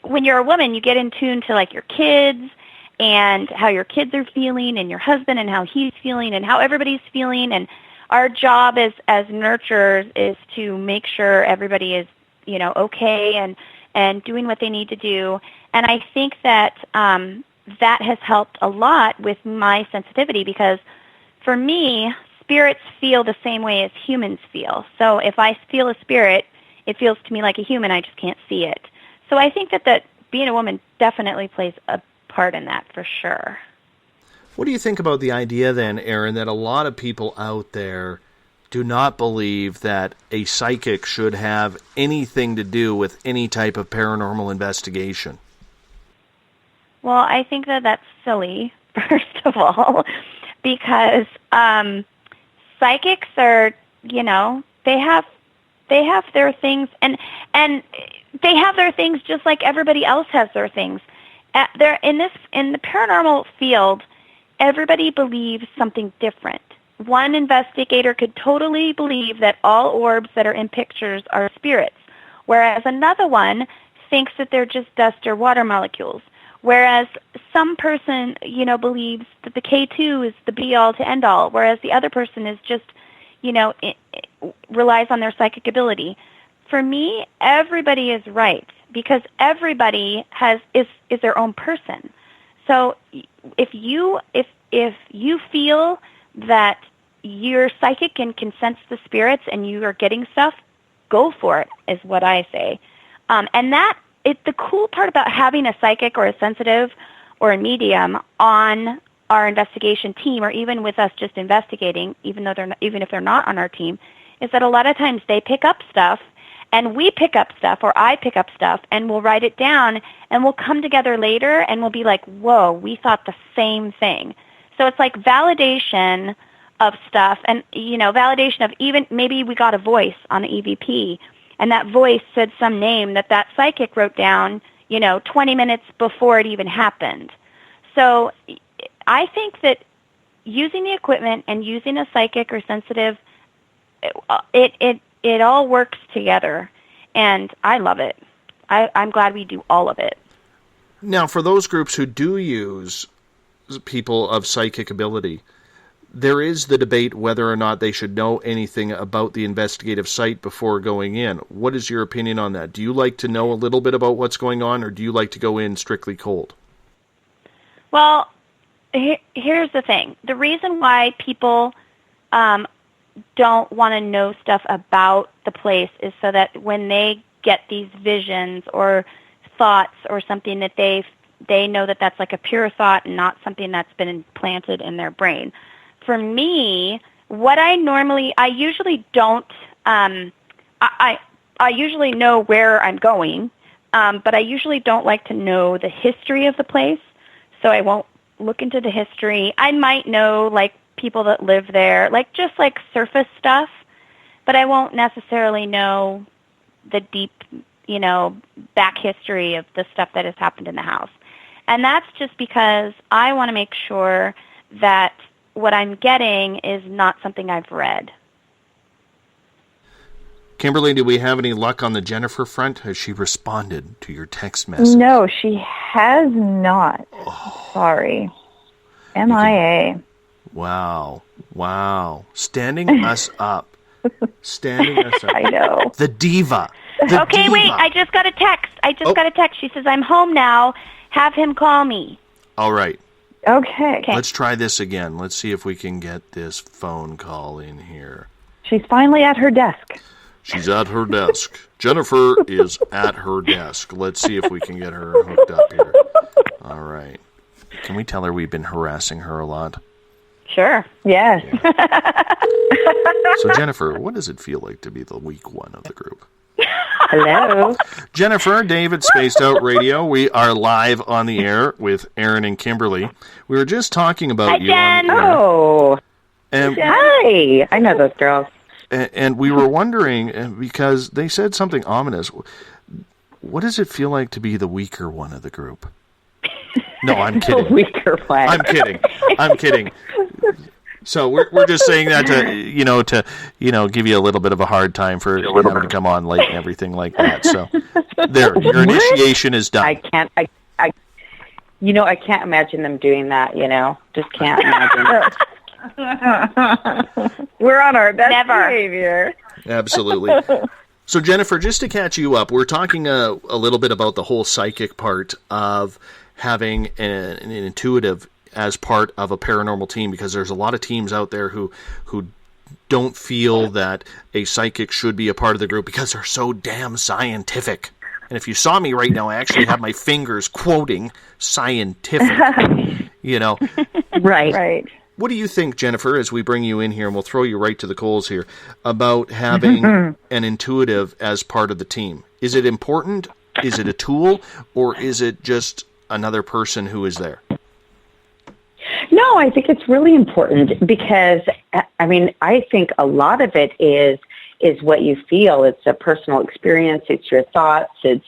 when you're a woman, you get in tune to your kids and how your kids are feeling and your husband and how he's feeling and how everybody's feeling. And our job as nurturers is to make sure everybody is, okay and doing what they need to do. And I think that that has helped a lot with my sensitivity because for me, spirits feel the same way as humans feel. So if I feel a spirit, it feels to me like a human. I just can't see it. So I think that being a woman definitely plays a part in that for sure. What do you think about the idea then, Erin, that a lot of people out there do not believe that a psychic should have anything to do with any type of paranormal investigation? Well, I think that that's silly, first of all, because psychics are, they have their things, and they have their things just like everybody else has their things. In the paranormal field, everybody believes something different. One investigator could totally believe that all orbs that are in pictures are spirits, whereas another one thinks that they're just dust or water molecules. Whereas some person, believes that the K2 is the be-all to end-all, whereas the other person is just, relies on their psychic ability. for me, everybody is right because everybody is their own person. So if you feel that you're psychic and can sense the spirits and you are getting stuff, go for it, is what I say. And the cool part about having a psychic or a sensitive or a medium on our investigation team, or even with us just investigating, even if they're not on our team, is that a lot of times they pick up stuff, and we pick up stuff, or I pick up stuff, and we'll write it down, and we'll come together later, and we'll be like, whoa, we thought the same thing. So it's like validation of stuff, and, validation of even maybe we got a voice on the EVP, and that voice said some name that psychic wrote down, 20 minutes before it even happened. So I think that using the equipment and using a psychic or sensitive, it all works together, and I love it. I'm glad we do all of it. Now, for those groups who do use people of psychic ability, there is the debate whether or not they should know anything about the investigative site before going in. What is your opinion on that? Do you like to know a little bit about what's going on, or do you like to go in strictly cold? Well, here's the thing. The reason why people don't want to know stuff about the place is so that when they get these visions or thoughts or something, that they know that that's like a pure thought and not something that's been implanted in their brain. For me, I usually don't, I usually know where I'm going, but I usually don't like to know the history of the place, so I won't look into the history. I might know, like, people that live there, just surface stuff, but I won't necessarily know the deep, back history of the stuff that has happened in the house. And that's just because I want to make sure that what I'm getting is not something I've read. Kimberly, do we have any luck on the Jennifer front? Has she responded to your text message? No, she has not. Oh. Sorry. MIA. Wow. Standing us up. I know. The diva. Okay, wait, I just got a text. Got a text. She says, I'm home now. Have him call me. All right. Okay. Let's try this again. Let's see if we can get this phone call in here. She's finally at her desk. She's at her desk. Jennifer is at her desk. Let's see if we can get her hooked up here. All right. Can we tell her we've been harassing her a lot? Sure. Yes. Yeah. So, Jennifer, what does it feel like to be the weak one of the group? Hello. Jennifer, David, Spaced Out Radio. We are live on the air with Erin and Kimberly. We were just talking about you on the air. Oh. And, hi. I know those girls. And we were wondering, because they said something ominous, what does it feel like to be the weaker one of the group? No, I'm kidding. The weaker one. I'm kidding. So we're just saying that to give you a little bit of a hard time for having to come on late and everything like that. So there, your initiation is done. I can't imagine them doing that. Just can't imagine. We're on our best Never. behavior. Absolutely. So Jennifer, just to catch you up, we're talking a little bit about the whole psychic part of having an intuitive as part of a paranormal team, because there's a lot of teams out there who don't feel that a psychic should be a part of the group because they're so damn scientific. And if you saw me right now, I actually have my fingers quoting scientific. Right. What do you think, Jennifer, as we bring you in here, and we'll throw you right to the coals here, about having an intuitive as part of the team? Is it important? Is it a tool? Or is it just another person who is there? No, I think it's really important because, I think a lot of it is what you feel. It's a personal experience. It's your thoughts. And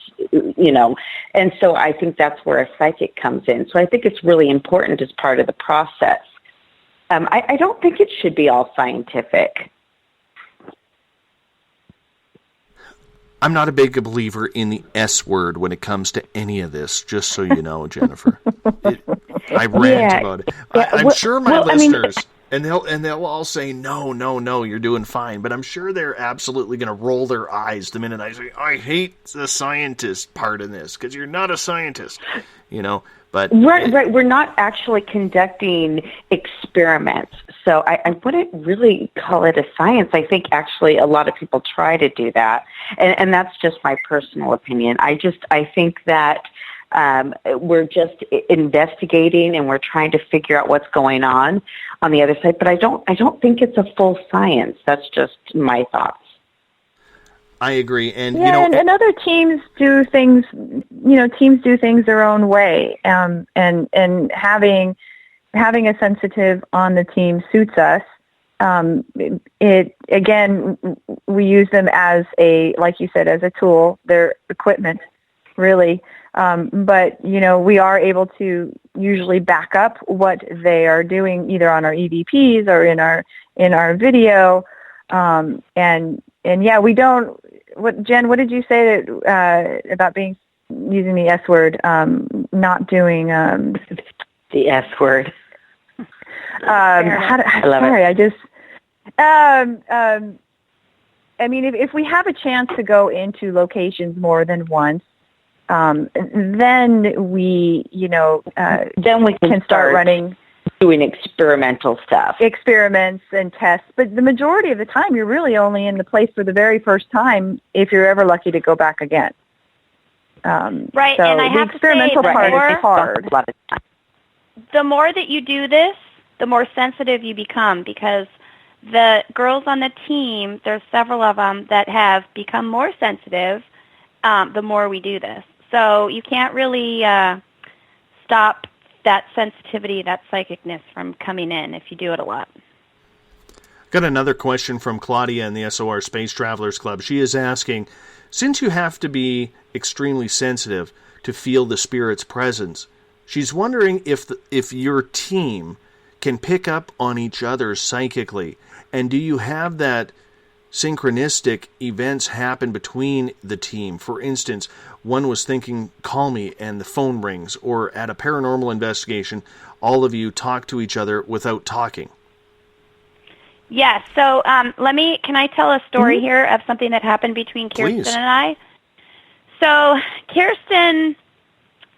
so I think that's where a psychic comes in. So I think it's really important as part of the process. I don't think it should be all scientific. I'm not a big believer in the S word when it comes to any of this, just so you know, Jennifer. I rant about it. I'm sure my listeners And they'll all say, no, you're doing fine. But I'm sure they're absolutely going to roll their eyes the minute I say, I hate the scientist part in this, because you're not a scientist, But right. We're not actually conducting experiments, so I wouldn't really call it a science. I think actually a lot of people try to do that, and that's just my personal opinion. I think that we're just investigating and we're trying to figure out what's going on the other side. But I don't think it's a full science. That's just my thoughts. I agree, and and other teams do things. Teams do things their own way, and having a sensitive on the team suits us. We use them as like you said, as a tool. They're equipment, really. But we are able to usually back up what they are doing, either on our EVPs or in our video. We don't. Jen, what did you say about using the S word? Not doing the S word. I love it. If we have a chance to go into locations more than once, then we can start running. Doing experimental stuff. Experiments and tests. But the majority of the time, you're really only in the place for the very first time if you're ever lucky to go back again. Right, so and I have the experimental part is hard. The more that you do this, the more sensitive you become, because the girls on the team, there's several of them that have become more sensitive the more we do this. So you can't really stop that sensitivity, that psychicness from coming in if you do it a lot. Got another question from Claudia in the SOR Space Travelers Club. She is asking, since you have to be extremely sensitive to feel the spirit's presence, she's wondering if your team can pick up on each other psychically, and do you have that synchronistic events happen between the team? For instance, one was thinking, call me, and the phone rings, or at a paranormal investigation, all of you talk to each other without talking. Yes. So can I tell a story here of something that happened between Kirsten and I? So Kirsten,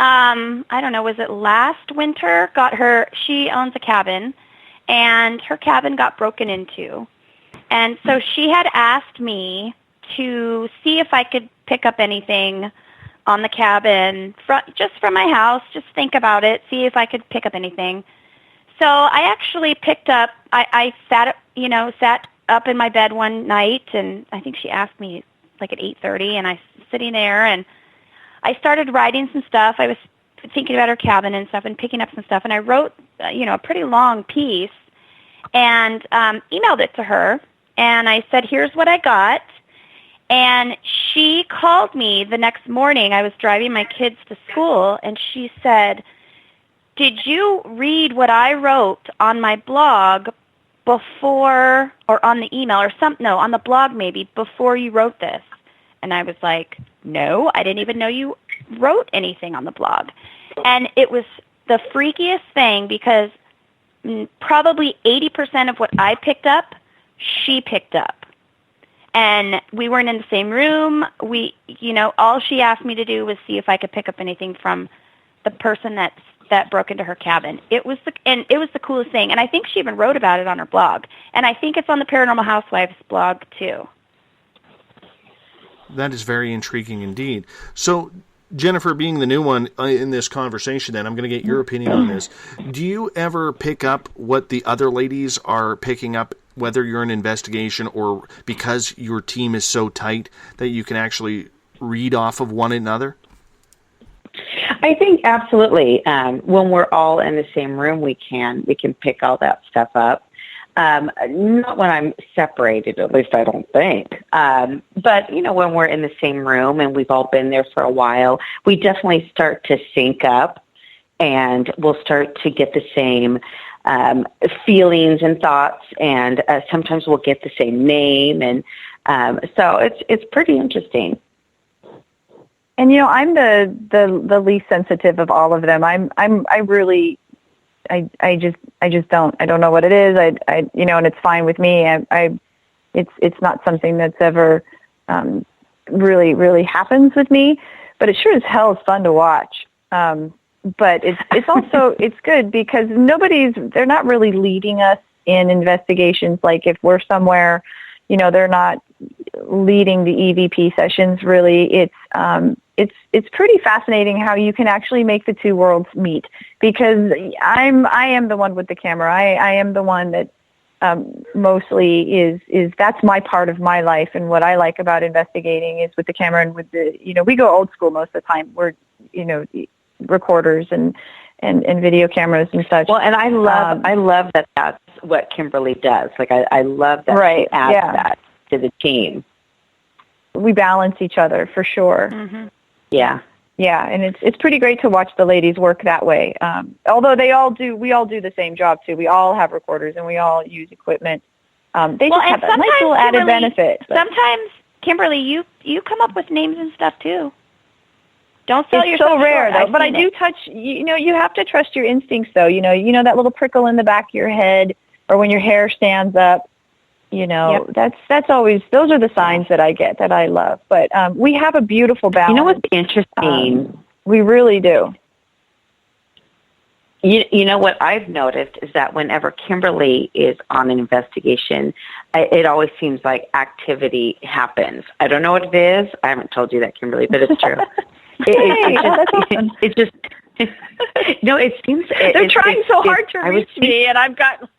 I don't know, was it last winter, she owns a cabin, and her cabin got broken into. And so she had asked me to see if I could pick up anything on the cabin, just from my house, just think about it, see if I could pick up anything. So I actually picked up, I sat up in my bed one night, and I think she asked me like at 8:30, and I was sitting there, and I started writing some stuff. I was thinking about her cabin and stuff and picking up some stuff, and I wrote, a pretty long piece and emailed it to her. And I said, here's what I got. And she called me the next morning. I was driving my kids to school, and she said, did you read what I wrote on my blog before, or on the email, or on the blog maybe, before you wrote this? And I was like, no, I didn't even know you wrote anything on the blog. And it was the freakiest thing, because probably 80% of what I picked up, she picked up. And we weren't in the same room. All she asked me to do was see if I could pick up anything from the person that broke into her cabin. It was the coolest thing. And I think she even wrote about it on her blog. And I think it's on the Paranormal Housewives blog too. That is very intriguing indeed. So, Jennifer, being the new one in this conversation, then I'm going to get your opinion on this. Do you ever pick up what the other ladies are picking up, whether you're in investigation or because your team is so tight that you can actually read off of one another? I think absolutely. When we're all in the same room, we can pick all that stuff up. Not when I'm separated, at least I don't think. But, when we're in the same room and we've all been there for a while, we definitely start to sync up, and we'll start to get the same feelings and thoughts, and sometimes we'll get the same name. And so it's pretty interesting. And I'm the least sensitive of all of them. I really I just don't. I don't know what it is. And it's fine with me. It's not something that's ever really happens with me. But it sure as hell is fun to watch. But it's also it's good because they're not really leading us in investigations. Like if we're somewhere, they're not leading the EVP sessions. Really, it's pretty fascinating how you can actually make the two worlds meet. Because I am the one with the camera. I am the one that mostly is that's my part of my life, and what I like about investigating is with the camera and with the we go old school most of the time. We're recorders and video cameras and such. Well, and I love that that's what Kimberly does. Like I love that she adds that to the team. We balance each other for sure. Mm-hmm. Yeah. Yeah, and it's pretty great to watch the ladies work that way. Although we all do the same job too. We all have recorders and we all use equipment. They just have a nice little added benefit. But sometimes, Kimberly, you come up with names and stuff too. Don't sell yourself so rare short. though. But I do touch. You have to trust your instincts though. You know that little prickle in the back of your head, or when your hair stands up. Yep. That's always, those are the signs that I get that I love. But we have a beautiful balance. You know what's interesting? We really do. You know what I've noticed is that whenever Kimberly is on an investigation, it always seems like activity happens. I don't know what it is. I haven't told you that, Kimberly, but it's true. It just it seems... They're trying so hard to reach me, and I've got...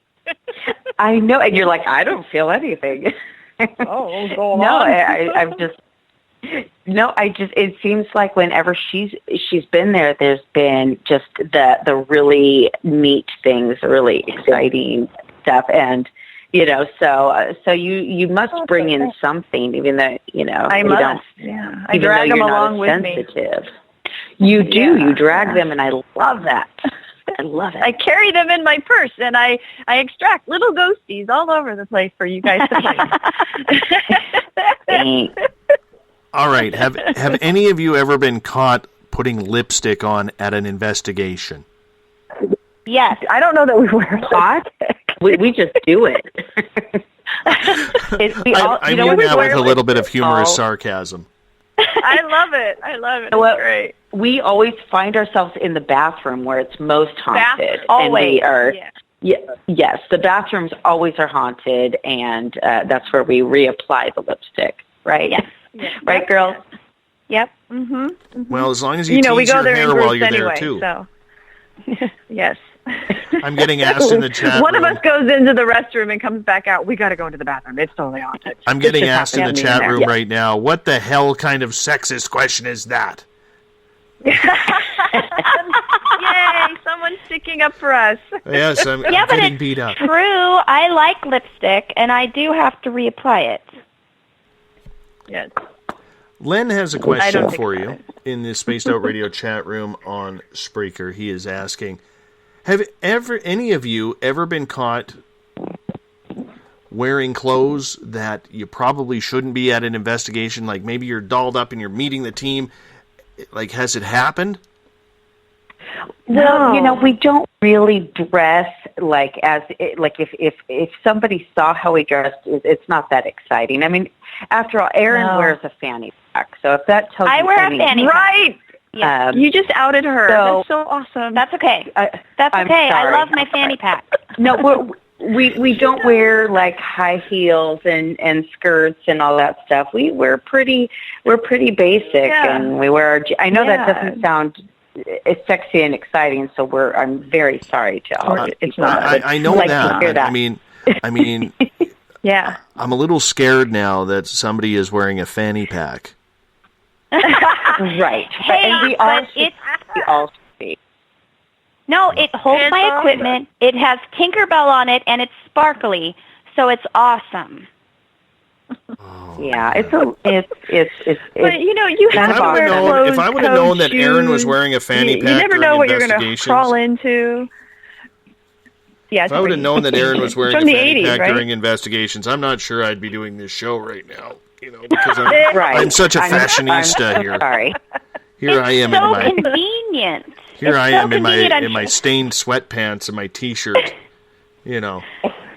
I know, and you're like, I don't feel anything. Oh, go on. It seems like whenever she's been there, there's been just the really neat things, the really exciting stuff, and so you must bring in something, even though I must. Yeah, I drag them along with sensitive. Me. You do. You drag them, and I love that. I love it. I carry them in my purse, and I extract little ghosties all over the place for you guys to find. All right. Have any of you ever been caught putting lipstick on at an investigation? Yes. I don't know that we wear lipstick. We just do it. I mean that with a little bit of humorous sarcasm. I love it. It's great. We always find ourselves in the bathroom where it's most haunted. Always. And we are, yes, the bathrooms always are haunted, and that's where we reapply the lipstick, right? Yes. Right, girls? Yep. Mm-hmm. Mm-hmm. Well, as long as you tease your hair while you're anyway, there, too. So. Yes. I'm getting asked in the chat One room. of us goes into the restroom and comes back out. We got to go into the bathroom. It's totally haunted. I'm getting asked in the chat room right now, what the hell kind of sexist question is that? Yay, someone's sticking up for us. Yes, I'm getting beat up. True, I like lipstick, and I do have to reapply it. Yes. Len has a question for you in the Spaced Out Radio chat room on Spreaker. He is asking, have any of you ever been caught wearing clothes that you probably shouldn't be at an investigation? Like maybe you're dolled up and you're meeting the team. Like, has it happened? Well, we don't really dress like if somebody saw how we dressed, it's not that exciting. I mean, after all, Erin wears a fanny pack, so if that tells you I wear a fanny pack. Right. Yeah. You just outed her. That's so awesome. That's okay. That's okay. I love my fanny pack. No, we don't wear like high heels and skirts and all that stuff. We're pretty basic, and we wear. I know that doesn't sound sexy and exciting, so I'm very sorry to all. It's not. I know that. I mean. Yeah. I'm a little scared now that somebody is wearing a fanny pack. Right. Hey, and we all see. No, it holds my equipment. It has Tinkerbell on it, and it's sparkly, so it's awesome. Yeah, it's. But you have to wear clothes. If I would have known that Erin was wearing a fanny pack, you never know what you're going to investigations. crawl into. Yeah, If I would have known that Erin was wearing a from the fanny 80s, pack right? during investigations, I'm not sure I'd be doing this show right now. Because I'm such a fashionista here. Sorry. Here I am so in my. convenient. Here It's I so am in convenient. my stained sweatpants and my T-shirt. Looking like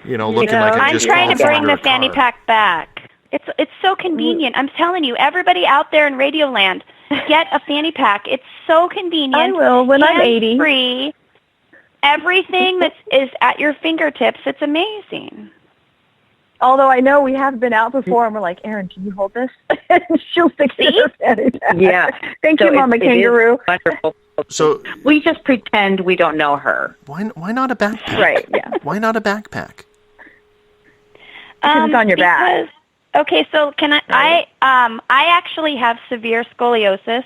I I'm just trying crawled to from bring under the a fanny car. pack back. It's so convenient. I'm telling you, everybody out there in Radioland, get a fanny pack. It's so convenient. I will when I'm 80. Free. Everything that is at your fingertips. It's amazing. Although I know we have been out before, and we're like, Erin, can you hold this? And she'll stick it in her fanny pack. Yeah. Thank you, Mama it Kangaroo. is wonderful. So We just pretend we don't know her. why not a backpack? Right, yeah. Why not a backpack? Because it's on your back. Okay, so can I actually have severe scoliosis.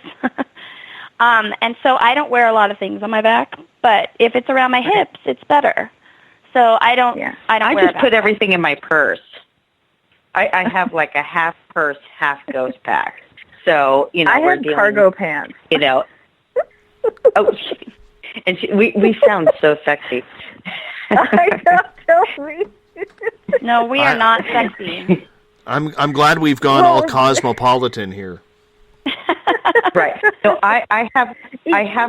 And so I don't wear a lot of things on my back, but if it's around my hips, it's better. So I don't wear I just a put backpack. everything in my purse. I have like a half purse, half ghost pack. So, I we're have dealing, cargo pants. And we sound so sexy. I know, tell me. No, we are not sexy. I'm glad we've gone all cosmopolitan here. Right. So I have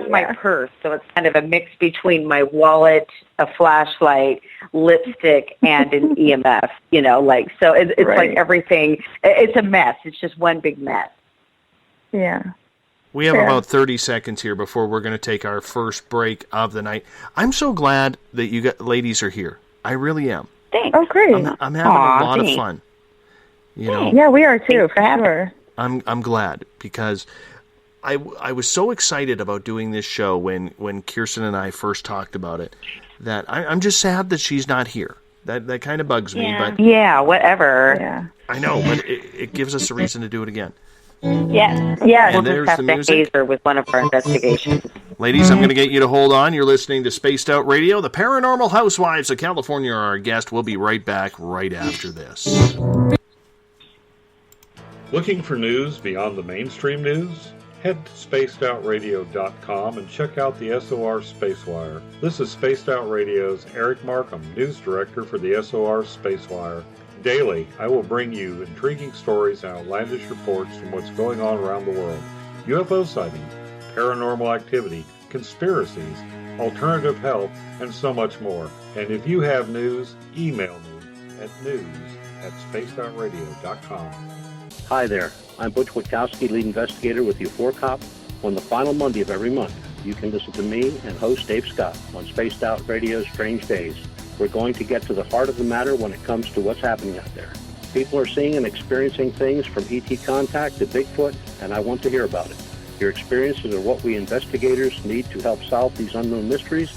my purse, so it's kind of a mix between my wallet, a flashlight, lipstick, and an EMF. So it's like everything. It's a mess. It's just one big mess. Yeah. We have about 30 seconds here before we're going to take our first break of the night. I'm so glad that you ladies are here. I really am. Thanks. Oh, great. I'm having a lot of fun. Yeah, we are too, for sure. I'm glad because I was so excited about doing this show when Kirsten and I first talked about it that I'm just sad that she's not here. That kind of bugs me. But yeah, whatever. Yeah. I know, but it gives us a reason to do it again. Yes. Yes. And We'll there's just the have to music. haze her with one of our investigations. Ladies, I'm going to get you to hold on. You're listening to Spaced Out Radio. The Paranormal Housewives of California are our guest. We'll be right back right after this. Looking for news beyond the mainstream news? Head to spacedoutradio.com and check out the SOR Spacewire. This is Spaced Out Radio's Eric Markham, news director for the SOR Spacewire. Daily, I will bring you intriguing stories and outlandish reports from what's going on around the world. UFO sightings, paranormal activity, conspiracies, alternative health, and so much more. And if you have news, email me at news@spacedoutradio.com. Hi there, I'm Butch Witkowski, lead investigator with U4COP. On the final Monday of every month, you can listen to me and host Dave Scott on Spaced Out Radio's Strange Days. We're going to get to the heart of the matter when it comes to what's happening out there. People are seeing and experiencing things from ET contact to Bigfoot, and I want to hear about it. Your experiences are what we investigators need to help solve these unknown mysteries.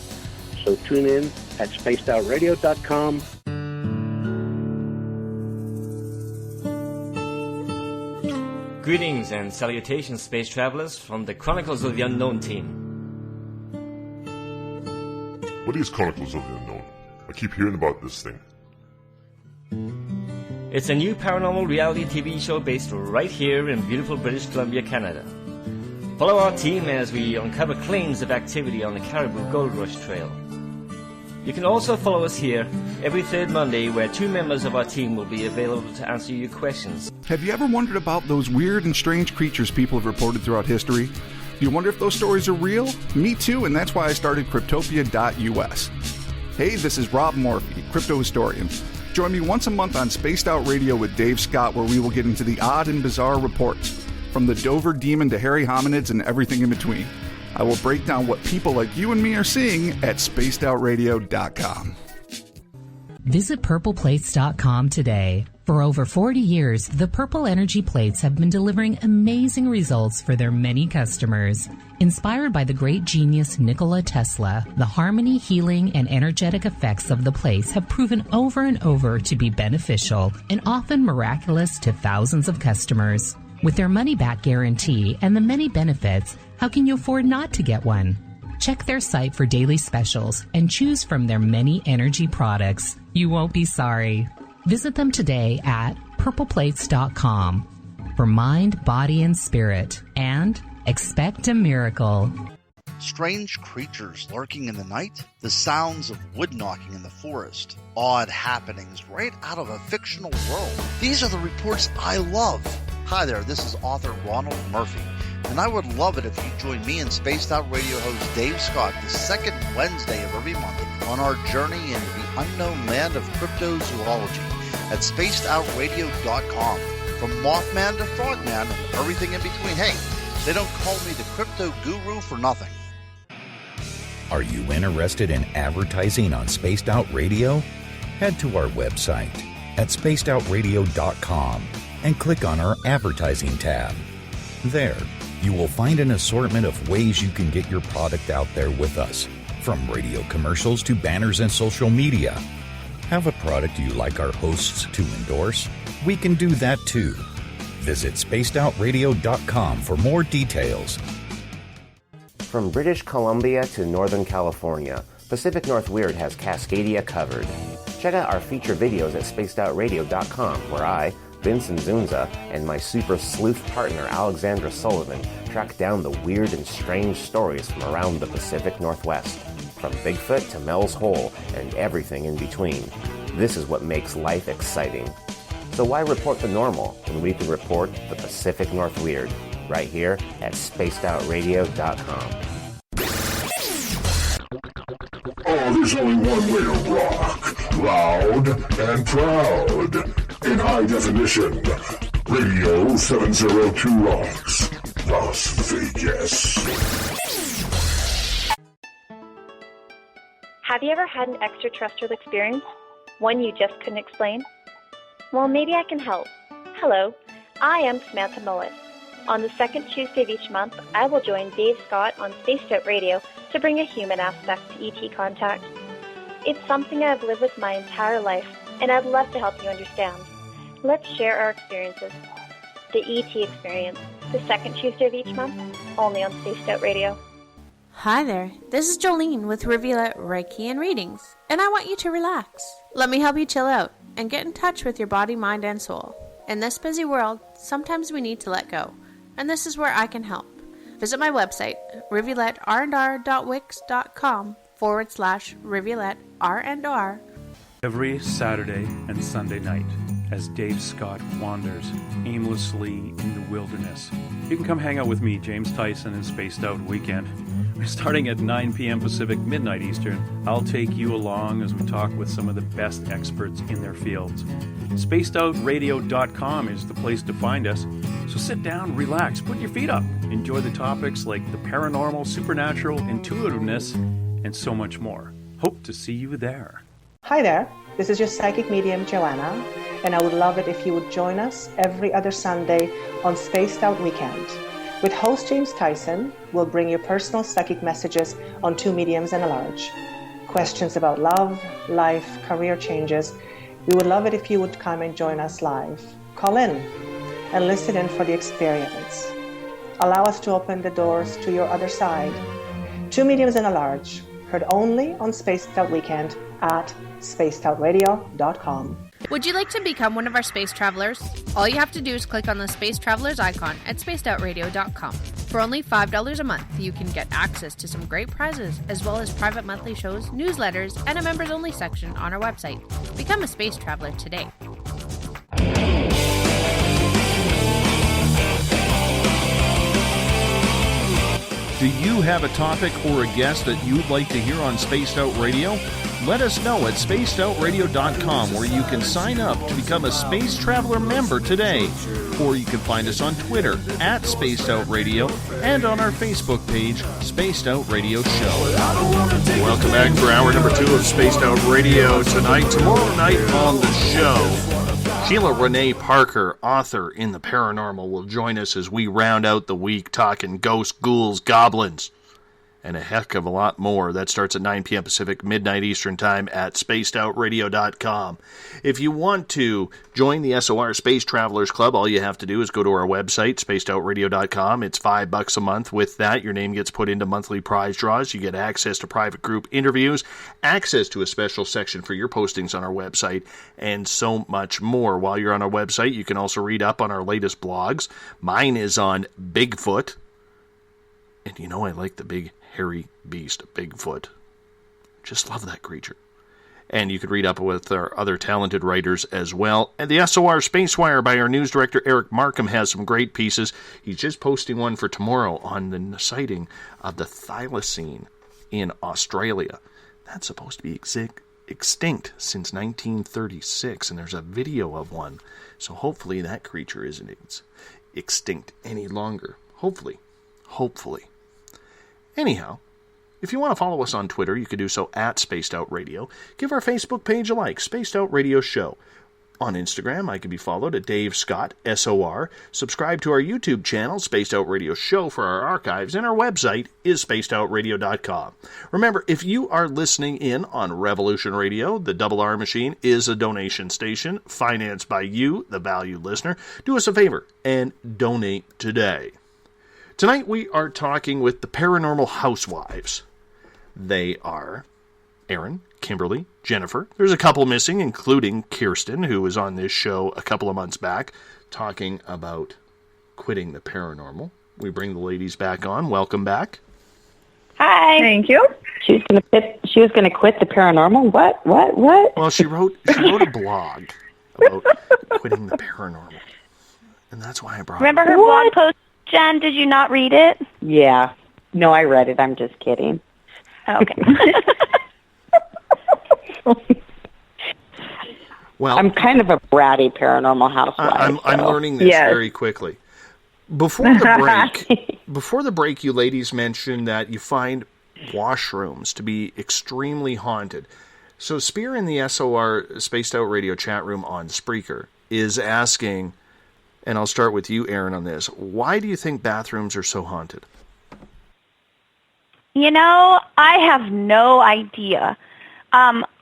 So tune in at spacedoutradio.com. Greetings and salutations, space travelers, from the Chronicles of the Unknown team. What is Chronicles of the Unknown? I keep hearing about this thing. It's a new paranormal reality TV show based right here in beautiful British Columbia, Canada. Follow our team as we uncover claims of activity on the Caribou Gold Rush Trail. You can also follow us here every third Monday, where two members of our team will be available to answer your questions. Have you ever wondered about those weird and strange creatures people have reported throughout history? Do you wonder if those stories are real? Me too, and that's why I started Cryptopia.us. Hey, this is Rob Morphy, crypto historian. Join me once a month on Spaced Out Radio with Dave Scott, where we will get into the odd and bizarre reports, from the Dover Demon to hairy hominids and everything in between. I will break down what people like you and me are seeing at spacedoutradio.com. Visit purpleplates.com today. For over 40 years, the Purple Energy Plates have been delivering amazing results for their many customers. Inspired by the great genius Nikola Tesla, the harmony, healing, and energetic effects of the plates have proven over and over to be beneficial and often miraculous to thousands of customers. With their money-back guarantee and the many benefits, how can you afford not to get one? Check their site for daily specials and choose from their many energy products. You won't be sorry. Visit them today at purpleplates.com for mind, body, and spirit, and expect a miracle. Strange creatures lurking in the night, the sounds of wood knocking in the forest, odd happenings right out of a fictional world. These are the reports I love. Hi there, this is author Ronald Murphy, and And I would love it if you join me and Spaced Out Radio host Dave Scott the second Wednesday of every month on our journey into the unknown land of cryptozoology at spacedoutradio.com. From Mothman to Frogman and everything in between. Hey, they don't call me the crypto guru for nothing. Are you interested in advertising on Spaced Out Radio? Head to our website at spacedoutradio.com and click on our advertising tab. There, you will find an assortment of ways you can get your product out there with us, from radio commercials to banners and social media. Have a product you like our hosts to endorse? We can do that too. Visit spacedoutradio.com for more details. From British Columbia to Northern California, Pacific North Weird has Cascadia covered. Check out our feature videos at spacedoutradio.com, where I, Vincent Zunza, and my super sleuth partner Alexandra Sullivan track down the weird and strange stories from around the Pacific Northwest, from Bigfoot to Mel's Hole and everything in between. This is what makes life exciting. So why report the normal when we can report the Pacific North Weird right here at spacedoutradio.com. Oh, there's only one way to rock. Loud and proud. In high definition. Radio 702 rocks. Las Vegas. Have you ever had an extraterrestrial experience? One you just couldn't explain? Well, maybe I can help. Hello, I am Samantha Mullet. On the second Tuesday of each month, I will join Dave Scott on Spaced Out Radio to bring a human aspect to ET contact. It's something I've lived with my entire life, and I'd love to help you understand. Let's share our experiences. The ET Experience, the second Tuesday of each month, only on Spaced Out Radio. Hi there, this is Jolene with Rivulet Reiki and Readings, and I want you to relax. Let me help you chill out and get in touch with your body, mind, and soul. In this busy world, sometimes we need to let go, and this is where I can help. Visit my website, rivuletrndr.wix.com/rivuletrndr. Every Saturday and Sunday night, as Dave Scott wanders aimlessly in the wilderness, you can come hang out with me, James Tyson, in Spaced Out Weekend. Starting at 9 p.m. Pacific, midnight Eastern, I'll take you along as we talk with some of the best experts in their fields. SpacedOutRadio.com is the place to find us. So sit down, relax, put your feet up. Enjoy the topics like the paranormal, supernatural, intuitiveness, and so much more. Hope to see you there. Hi there, this is your psychic medium, Joanna, and I would love it if you would join us every other Sunday on Spaced Out Weekend. With host James Tyson, we'll bring you personal psychic messages on two mediums and a large. Questions about love, life, career changes. We would love it if you would come and join us live. Call in and listen in for the experience. Allow us to open the doors to your other side. Two mediums and a large, heard only on Spaced Out Weekend at spacedoutradio.com. Would you like to become one of our space travelers? All you have to do is click on the Space Travelers icon at spacedoutradio.com. For only $5 a month, you can get access to some great prizes, as well as private monthly shows, newsletters, and a members-only section on our website. Become a space traveler today. Do you have a topic or a guest that you'd like to hear on Spaced Out Radio? Let us know at spacedoutradio.com, where you can sign up to become a Space Traveler member today. Or you can find us on Twitter at Spaced Out Radio and on our Facebook page, Spaced Out Radio Show. Welcome back for hour number 2 of Spaced Out Radio tonight. Tomorrow night on the show, Sheila Renee Parker, author in the paranormal, will join us as we round out the week talking ghosts, ghouls, goblins, and a heck of a lot more. That starts at 9 p.m. Pacific, midnight Eastern Time at spacedoutradio.com. If you want to join the SOR Space Travelers Club, all you have to do is go to our website, spacedoutradio.com. It's $5 a month. With that, your name gets put into monthly prize draws. You get access to private group interviews, access to a special section for your postings on our website, and so much more. While you're on our website, you can also read up on our latest blogs. Mine is on Bigfoot. And you know I like the big hairy beast, Bigfoot. Just love that creature. And you could read up with our other talented writers as well. And the SOR Spacewire by our news director, Eric Markham, has some great pieces. He's just posting one for tomorrow on the sighting of the thylacine in Australia. That's supposed to be extinct since 1936, and there's a video of one. So hopefully that creature isn't extinct any longer. Hopefully. Anyhow, if you want to follow us on Twitter, you can do so at Spaced Out Radio. Give our Facebook page a like, Spaced Out Radio Show. On Instagram, I can be followed at Dave Scott, SOR. Subscribe to our YouTube channel, Spaced Out Radio Show, for our archives, and our website is spacedoutradio.com. Remember, if you are listening in on Revolution Radio, the Double R Machine is a donation station financed by you, the valued listener. Do us a favor and donate today. Tonight we are talking with the Paranormal Housewives. They are Erin, Kimberly, Jennifer. There's a couple missing, including Kirsten, who was on this show a couple of months back, talking about quitting the paranormal. We bring the ladies back on. Welcome back. Hi. Thank you. She was going to quit the paranormal? What? Well, she wrote a blog about quitting the paranormal. And that's why I brought Remember her blog post, Jen? Did you not read it? Yeah. No, I read it. I'm just kidding. Oh, okay. Well, I'm kind of a bratty paranormal housewife. I'm learning this very quickly. Before the break, you ladies mentioned that you find washrooms to be extremely haunted. So Spear in the SOR Spaced Out Radio chat room on Spreaker is asking, and I'll start with you, Erin, on this. Why do you think bathrooms are so haunted? You know, I have no idea.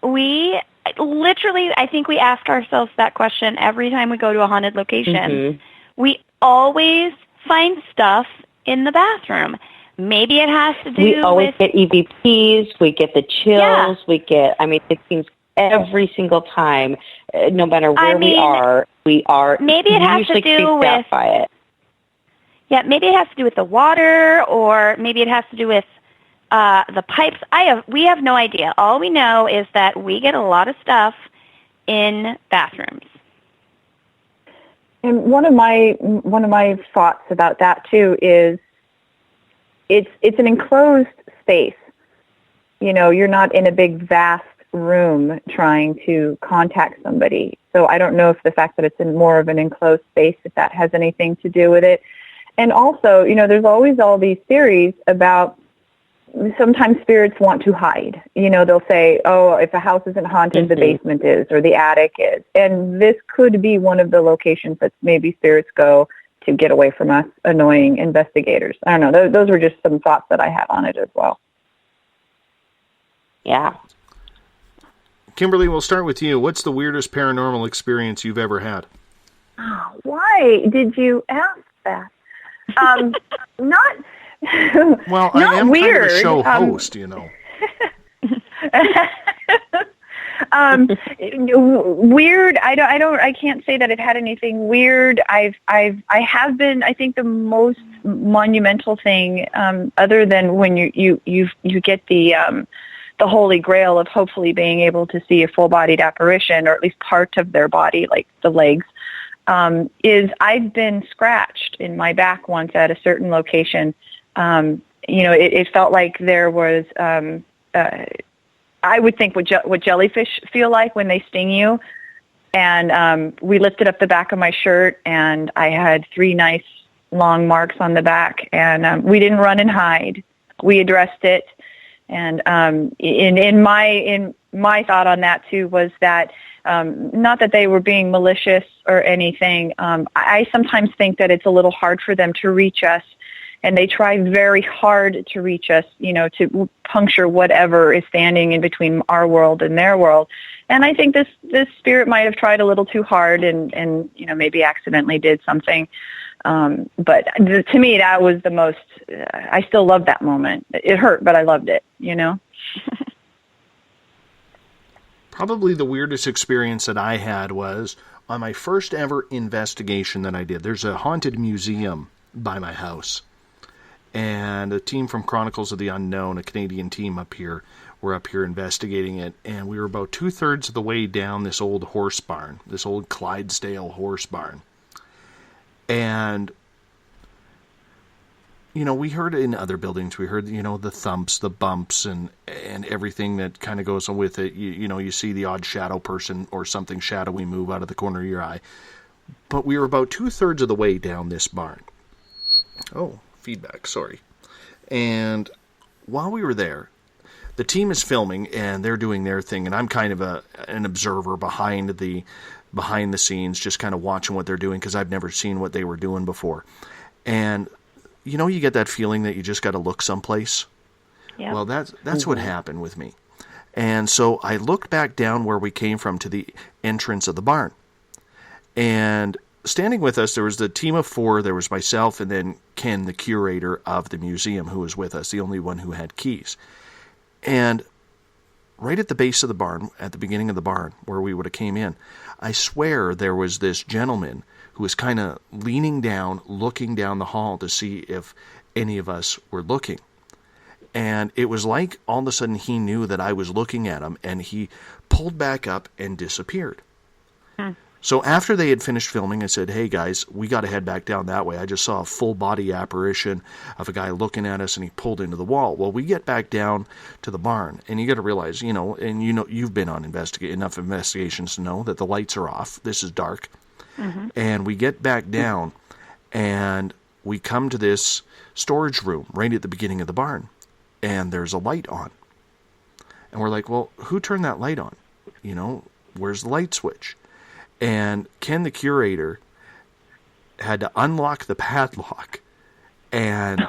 We literally, I think we ask ourselves that question every time we go to a haunted location. Mm-hmm. We always find stuff in the bathroom. Maybe it has to do with... We always get EVPs, we get the chills, it seems every single time, no matter where we are maybe it has to do with... out by it. Yeah, maybe it has to do with the water, or maybe it has to do with the pipes. We have no idea. All we know is that we get a lot of stuff in bathrooms. And one of my thoughts about that too is it's an enclosed space. You know, you're not in a big vast room trying to contact somebody. So I don't know if the fact that it's in more of an enclosed space, if that has anything to do with it. And also, you know, there's always all these theories about sometimes spirits want to hide. You know, they'll say, oh, if a house isn't haunted, the basement is, or the attic is. And this could be one of the locations that maybe spirits go to get away from us annoying investigators. I don't know. Those were just some thoughts that I had on it as well. Yeah. Kimberly, we'll start with you. What's the weirdest paranormal experience you've ever had? Why did you ask that? Not... Well, not I am weird. kind of a show host, you know. Weird. I can't say that I've had anything weird. I have been. I think the most monumental thing, other than when you get the holy grail of hopefully being able to see a full-bodied apparition, or at least part of their body, like the legs, is I've been scratched in my back once at a certain location. You know, it felt like there was, I would think what jellyfish feel like when they sting you. And we lifted up the back of my shirt, and I had 3 nice long marks on the back. And we didn't run and hide. We addressed it. And in my thought on that too was that not that they were being malicious or anything. I sometimes think that it's a little hard for them to reach us. And they try very hard to reach us, you know, to puncture whatever is standing in between our world and their world. And I think this spirit might have tried a little too hard and you know, maybe accidentally did something. But to me, that was the most, I still love that moment. It hurt, but I loved it, you know. Probably the weirdest experience that I had was on my first ever investigation that I did. There's a haunted museum by my house. And a team from Chronicles of the Unknown, a Canadian team up here, were up here investigating it, and we were about 2/3 of the way down this old horse barn, this old Clydesdale horse barn. And, we heard in other buildings, we heard, the thumps, the bumps, and everything that kind of goes on with it. You see the odd shadow person or something shadowy move out of the corner of your eye. But we were about 2/3 of the way down this barn. Oh, feedback, sorry. And while we were there, the team is filming, and they're doing their thing, and I'm kind of an observer behind the scenes, just kind of watching what they're doing, because I've never seen what they were doing before. And, you get that feeling that you just got to look someplace? Yeah. Well, that's what happened with me. And so I looked back down where we came from to the entrance of the barn. And standing with us, there was the team of 4. There was myself and then Ken, the curator of the museum, who was with us, the only one who had keys. And right at the base of the barn, at the beginning of the barn, where we would have came in, I swear there was this gentleman who was kind of leaning down, looking down the hall to see if any of us were looking. And it was like all of a sudden he knew that I was looking at him, and he pulled back up and disappeared. So after they had finished filming, I said, hey guys, we got to head back down that way. I just saw a full body apparition of a guy looking at us, and he pulled into the wall. Well, we get back down to the barn, and you got to realize, you've been on enough investigations to know that the lights are off. This is dark. Mm-hmm. And we get back down, and we come to this storage room right at the beginning of the barn, and there's a light on. And we're like, well, who turned that light on? Where's the light switch? And Ken, the curator, had to unlock the padlock, and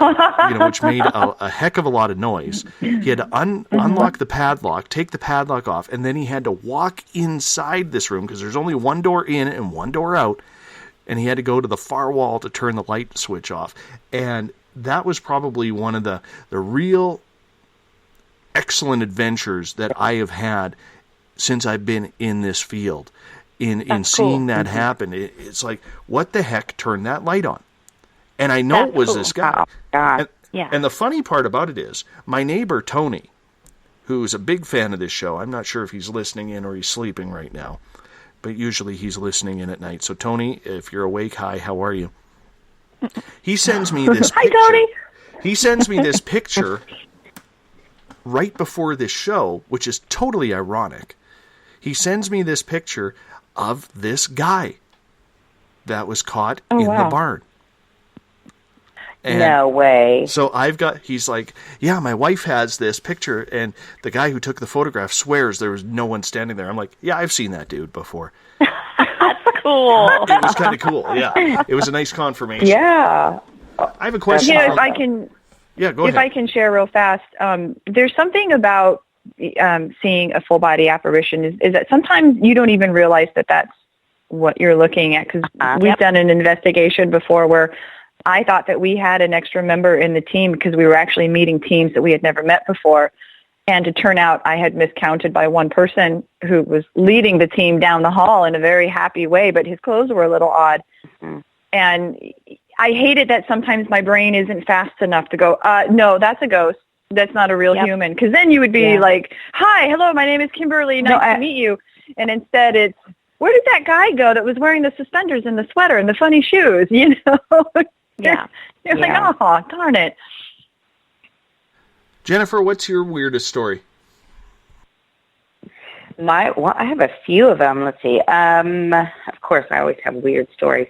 which made a heck of a lot of noise. He had to unlock the padlock, take the padlock off, and then he had to walk inside this room, because there's only one door in and one door out, and he had to go to the far wall to turn the light switch off. And that was probably one of the real excellent adventures that I have had since I've been in this field. In seeing that happen, it's like, what the heck turned that light on? And I know it was this guy. And the funny part about it is, my neighbor Tony, who's a big fan of this show, I'm not sure if he's listening in or he's sleeping right now, but usually he's listening in at night. So Tony, if you're awake, hi, how are you? He sends me this picture. Hi, Tony. He sends me this picture right before this show, which is totally ironic. He sends me this picture of this guy that was caught in the barn. And no way. So he's like, yeah, my wife has this picture, and the guy who took the photograph swears there was no one standing there. I'm like, yeah, I've seen that dude before. That's cool. It was kind of cool, yeah. It was a nice confirmation. Yeah. I have a question. If I can... Yeah, go ahead. If I can share real fast, there's something about seeing a full body apparition is that sometimes you don't even realize that that's what you're looking at, because we've done an investigation before where I thought that we had an extra member in the team because we were actually meeting teams that we had never met before, and to turn out I had miscounted by one person who was leading the team down the hall in a very happy way, but his clothes were a little odd. Mm-hmm. And I hate it that sometimes my brain isn't fast enough to go, no, that's a ghost. That's not a real human. Because then you would be like, hi, hello, my name is Kimberly. Nice to meet you. And instead it's, where did that guy go that was wearing the suspenders and the sweater and the funny shoes? You're like, oh, darn it. Jennifer, what's your weirdest story? I have a few of them. Let's see. Of course, I always have weird stories.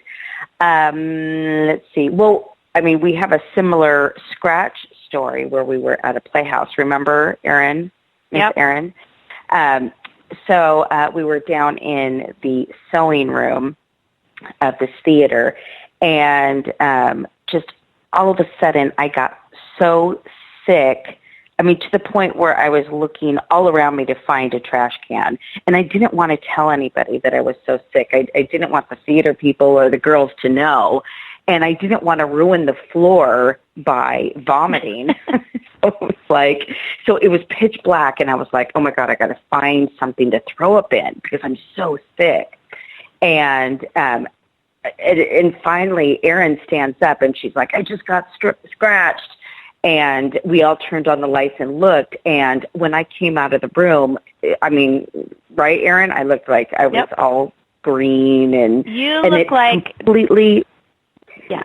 Let's see. Well, we have a similar scratch story where we were at a playhouse. Remember, Erin? Miss Erin? So we were down in the sewing room of this theater, and just all of a sudden I got so sick. To the point where I was looking all around me to find a trash can. And I didn't want to tell anybody that I was so sick. I didn't want the theater people or the girls to know. And I didn't want to ruin the floor by vomiting. So it was pitch black, and I was like, oh my God, I got to find something to throw up in because I'm so sick. And finally Erin stands up and she's like, I just got scratched. And we all turned on the lights and looked. And when I came out of the room, I mean, right, Erin? I looked like I was all green and you and look it like completely. Yeah.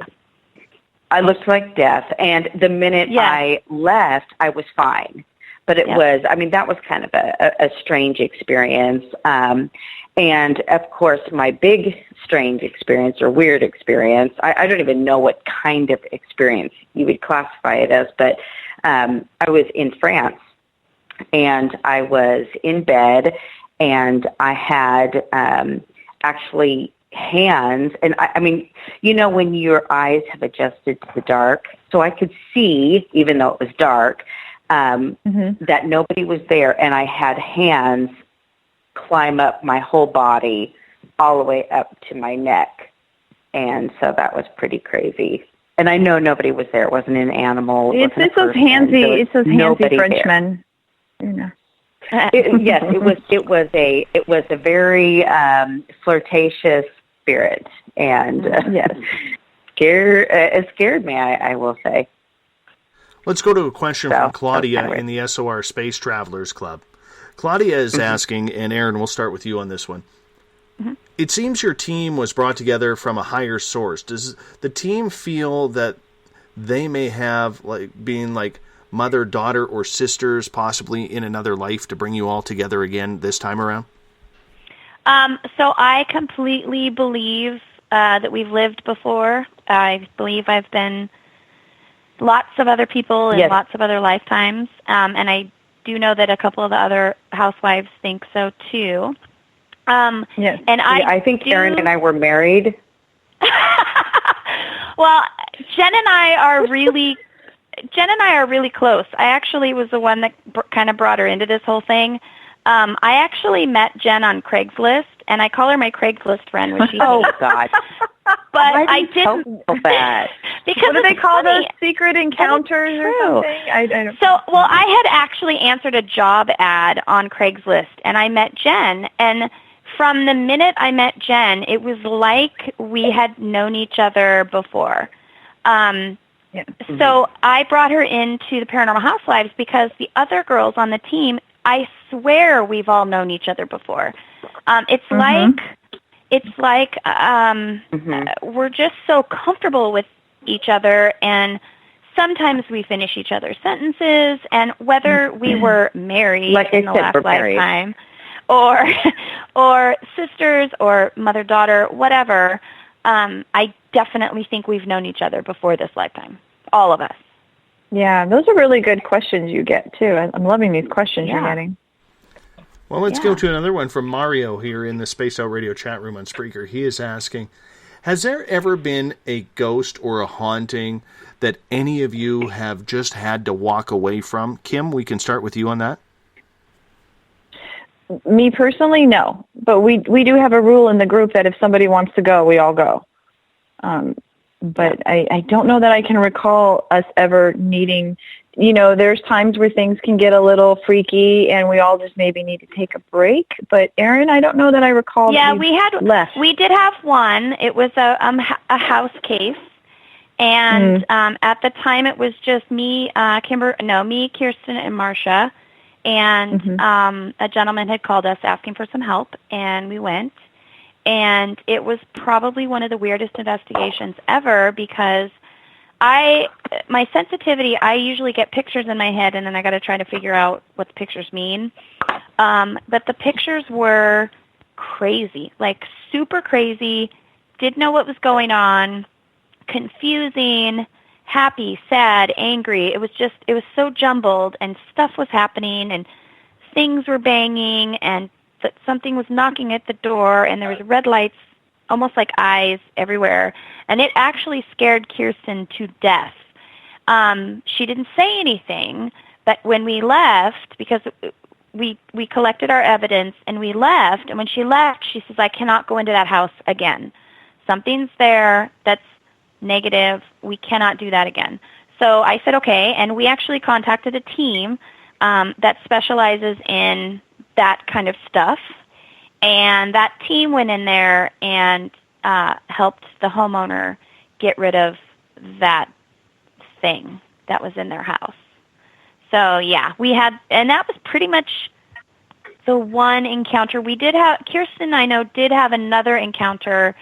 I looked like death. And the minute I left, I was fine. But it was, I mean, that was kind of a strange experience. And, of course, my big strange experience or weird experience, I don't even know what kind of experience you would classify it as, but I was in France, and I was in bed, and I had actually hands, and I mean, you know when your eyes have adjusted to the dark? So I could see, even though it was dark, that nobody was there, and I had hands climb up my whole body all the way up to my neck. And so that was pretty crazy. And I know nobody was there. It wasn't an animal. It's those handsy Frenchmen. You know. Yes, it was a very flirtatious spirit, and it scared me. I will say. Let's go to a question from Claudia in the SOR Space Travelers Club. Claudia is asking, and Erin, we'll start with you on this one. It seems your team was brought together from a higher source. Does the team feel that they may have being mother, daughter, or sisters possibly in another life to bring you all together again this time around? So I completely believe that we've lived before. I believe I've been lots of other people in lots of other lifetimes, and I do know that a couple of the other housewives think so too. Yes, and I think Erin and I were married. Well, Jen and I are really close. I actually was the one that kind of brought her into this whole thing. I actually met Jen on Craigslist, and I call her my Craigslist friend when she God. But I didn't know that. Because what do they call funny. those secret encounters or something? I don't. Well, I had actually answered a job ad on Craigslist, and I met Jen. And from the minute I met Jen, it was like we had known each other before. So I brought her into the Paranormal Housewives because the other girls on the team, I swear we've all known each other before. It's like we're just so comfortable with each other, and sometimes we finish each other's sentences, and whether we were married in the last lifetime or sisters or mother-daughter, whatever, I definitely think we've known each other before this lifetime, all of us. Yeah, those are really good questions you get, too. I'm loving these questions you're getting. Well, let's go to another one from Mario here in the Spaced Out Radio chat room on Spreaker. He is asking, has there ever been a ghost or a haunting that any of you have just had to walk away from? Kim, we can start with you on that. Me personally, no. But we do have a rule in the group that if somebody wants to go, we all go. But I don't know that I can recall us ever needing, there's times where things can get a little freaky and we all just maybe need to take a break. But Erin, I don't know that I recall. Yeah, left. We did have one. It was a house case. And at the time it was just me, Kirsten, and Marcia. And a gentleman had called us asking for some help, and we went. And it was probably one of the weirdest investigations ever because my sensitivity, I usually get pictures in my head and then I got to try to figure out what the pictures mean. But the pictures were crazy, like super crazy, didn't know what was going on, confusing, happy, sad, angry. It was so jumbled and stuff was happening and things were banging and that something was knocking at the door and there was red lights, almost like eyes everywhere. And it actually scared Kirsten to death. She didn't say anything, but when we left, because we collected our evidence and we left, and when she left, she says, I cannot go into that house again. Something's there that's negative. We cannot do that again. So I said, okay, and we actually contacted a team that specializes in that kind of stuff, and that team went in there and helped the homeowner get rid of that thing that was in their house. So, yeah, we had, and that was pretty much the one encounter. We did have, Kirsten, I know, did have another encounter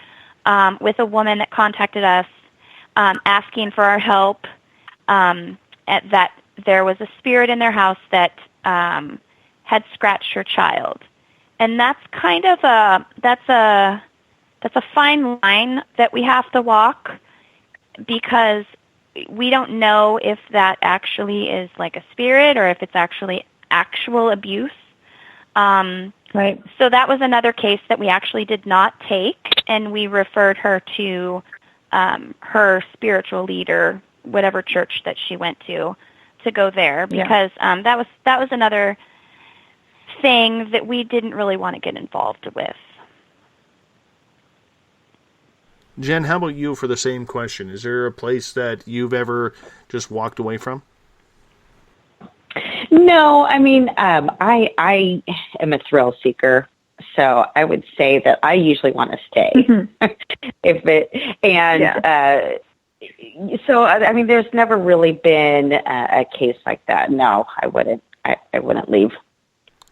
with a woman that contacted us asking for our help, that there was a spirit in their house that had scratched her child. And that's kind of that's a fine line that we have to walk, because we don't know if that actually is like a spirit or if it's actually actual abuse. Right. So that was another case that we actually did not take, and we referred her to her spiritual leader, whatever church that she went to go there, because that was another thing that we didn't really want to get involved with. Jen, how about you for the same question? Is there a place that you've ever just walked away from? No, I mean, I am a thrill seeker, so I would say that I usually want to stay. So I mean, there's never really been a case like that. No, I wouldn't. I wouldn't leave.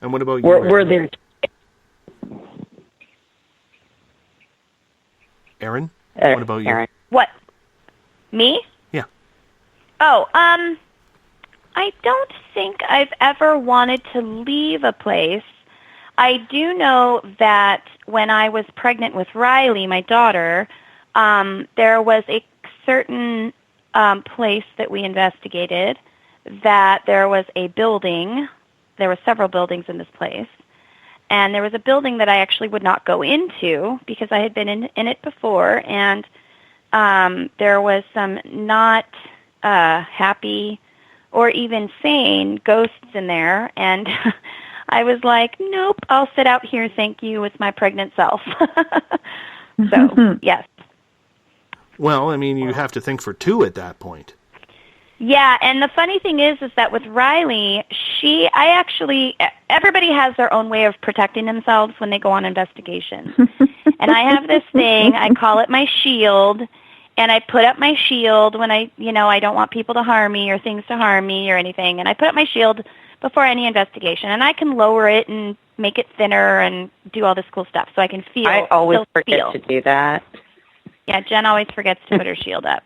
And what about you? We're there. Erin, what about you? Erin. What? Me? Yeah. Oh, I don't think I've ever wanted to leave a place. I do know that when I was pregnant with Riley, my daughter, there was a certain place that we investigated that there was a building. There were several buildings in this place. And there was a building that I actually would not go into because I had been in it before, and there was some not happy or even sane ghosts in there, and I was like, nope, I'll sit out here, thank you, with my pregnant self. So, yes. Well, I mean, you have to think for two at that point. Yeah, and the funny thing is that with Riley, everybody has their own way of protecting themselves when they go on investigations. And I have this thing, I call it my shield, and I put up my shield when I don't want people to harm me or things to harm me or anything, and I put up my shield before any investigation, and I can lower it and make it thinner and do all this cool stuff so I can feel. I always forget to do that. Yeah, Jen always forgets to put her shield up.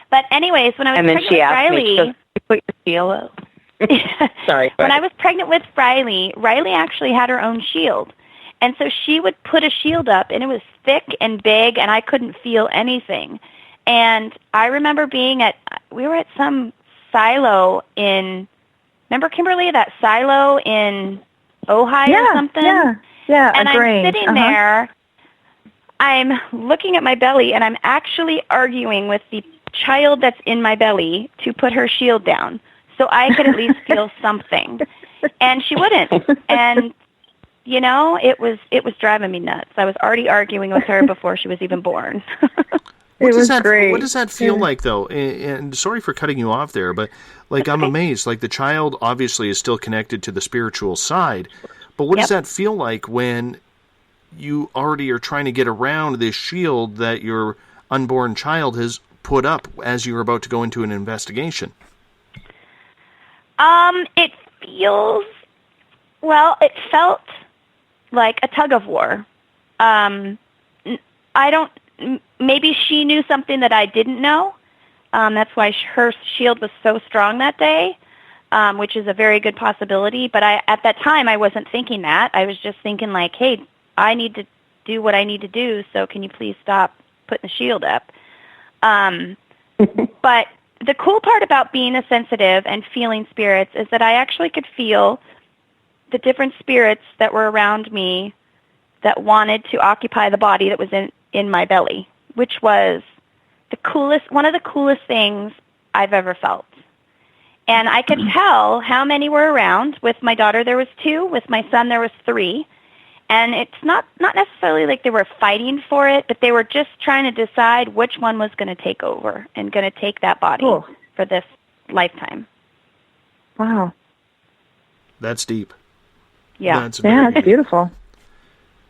But anyways, when I was pregnant with Riley, me, so put your shield up. Sorry. When I was pregnant with Riley actually had her own shield. And so she would put a shield up, and it was thick and big, and I couldn't feel anything. And I remember we were at some silo remember, Kimberly, that silo in Ojai or something? Yeah, and I'm Grange. sitting there, I'm looking at my belly, and I'm actually arguing with the child that's in my belly to put her shield down so I could at least feel something. And she wouldn't. And, it was driving me nuts. I was already arguing with her before she was even born. What does that feel like, though? And sorry for cutting you off there, but I'm amazed. Like, the child obviously is still connected to the spiritual side, but what does that feel like when you already are trying to get around this shield that your unborn child has put up as you were about to go into an investigation? It felt like a tug of war. Maybe she knew something that I didn't know. That's why her shield was so strong that day, which is a very good possibility. But at that time, I wasn't thinking that. I was just thinking like, hey, I need to do what I need to do, so can you please stop putting the shield up? But the cool part about being a sensitive and feeling spirits is that I actually could feel the different spirits that were around me that wanted to occupy the body that was in my belly, which was one of the coolest things I've ever felt. And I could tell how many were around. With my daughter, there was 2. With my son, there was 3. And it's not necessarily like they were fighting for it, but they were just trying to decide which one was going to take over and going to take that body for this lifetime. Wow. That's deep. Yeah. That's beautiful.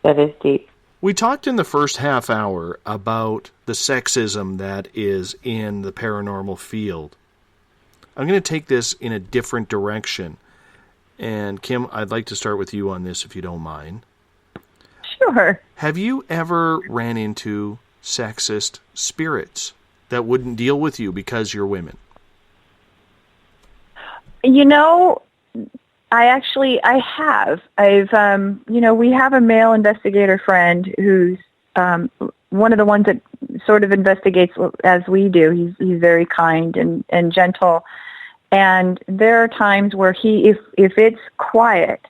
That is deep. We talked in the first half hour about the sexism that is in the paranormal field. I'm going to take this in a different direction. And Kim, I'd like to start with you on this, if you don't mind. Sure. Have you ever ran into sexist spirits that wouldn't deal with you because you're women? I have. We have a male investigator friend who's one of the ones that sort of investigates as we do. He's very kind and gentle. And there are times where if it's quiet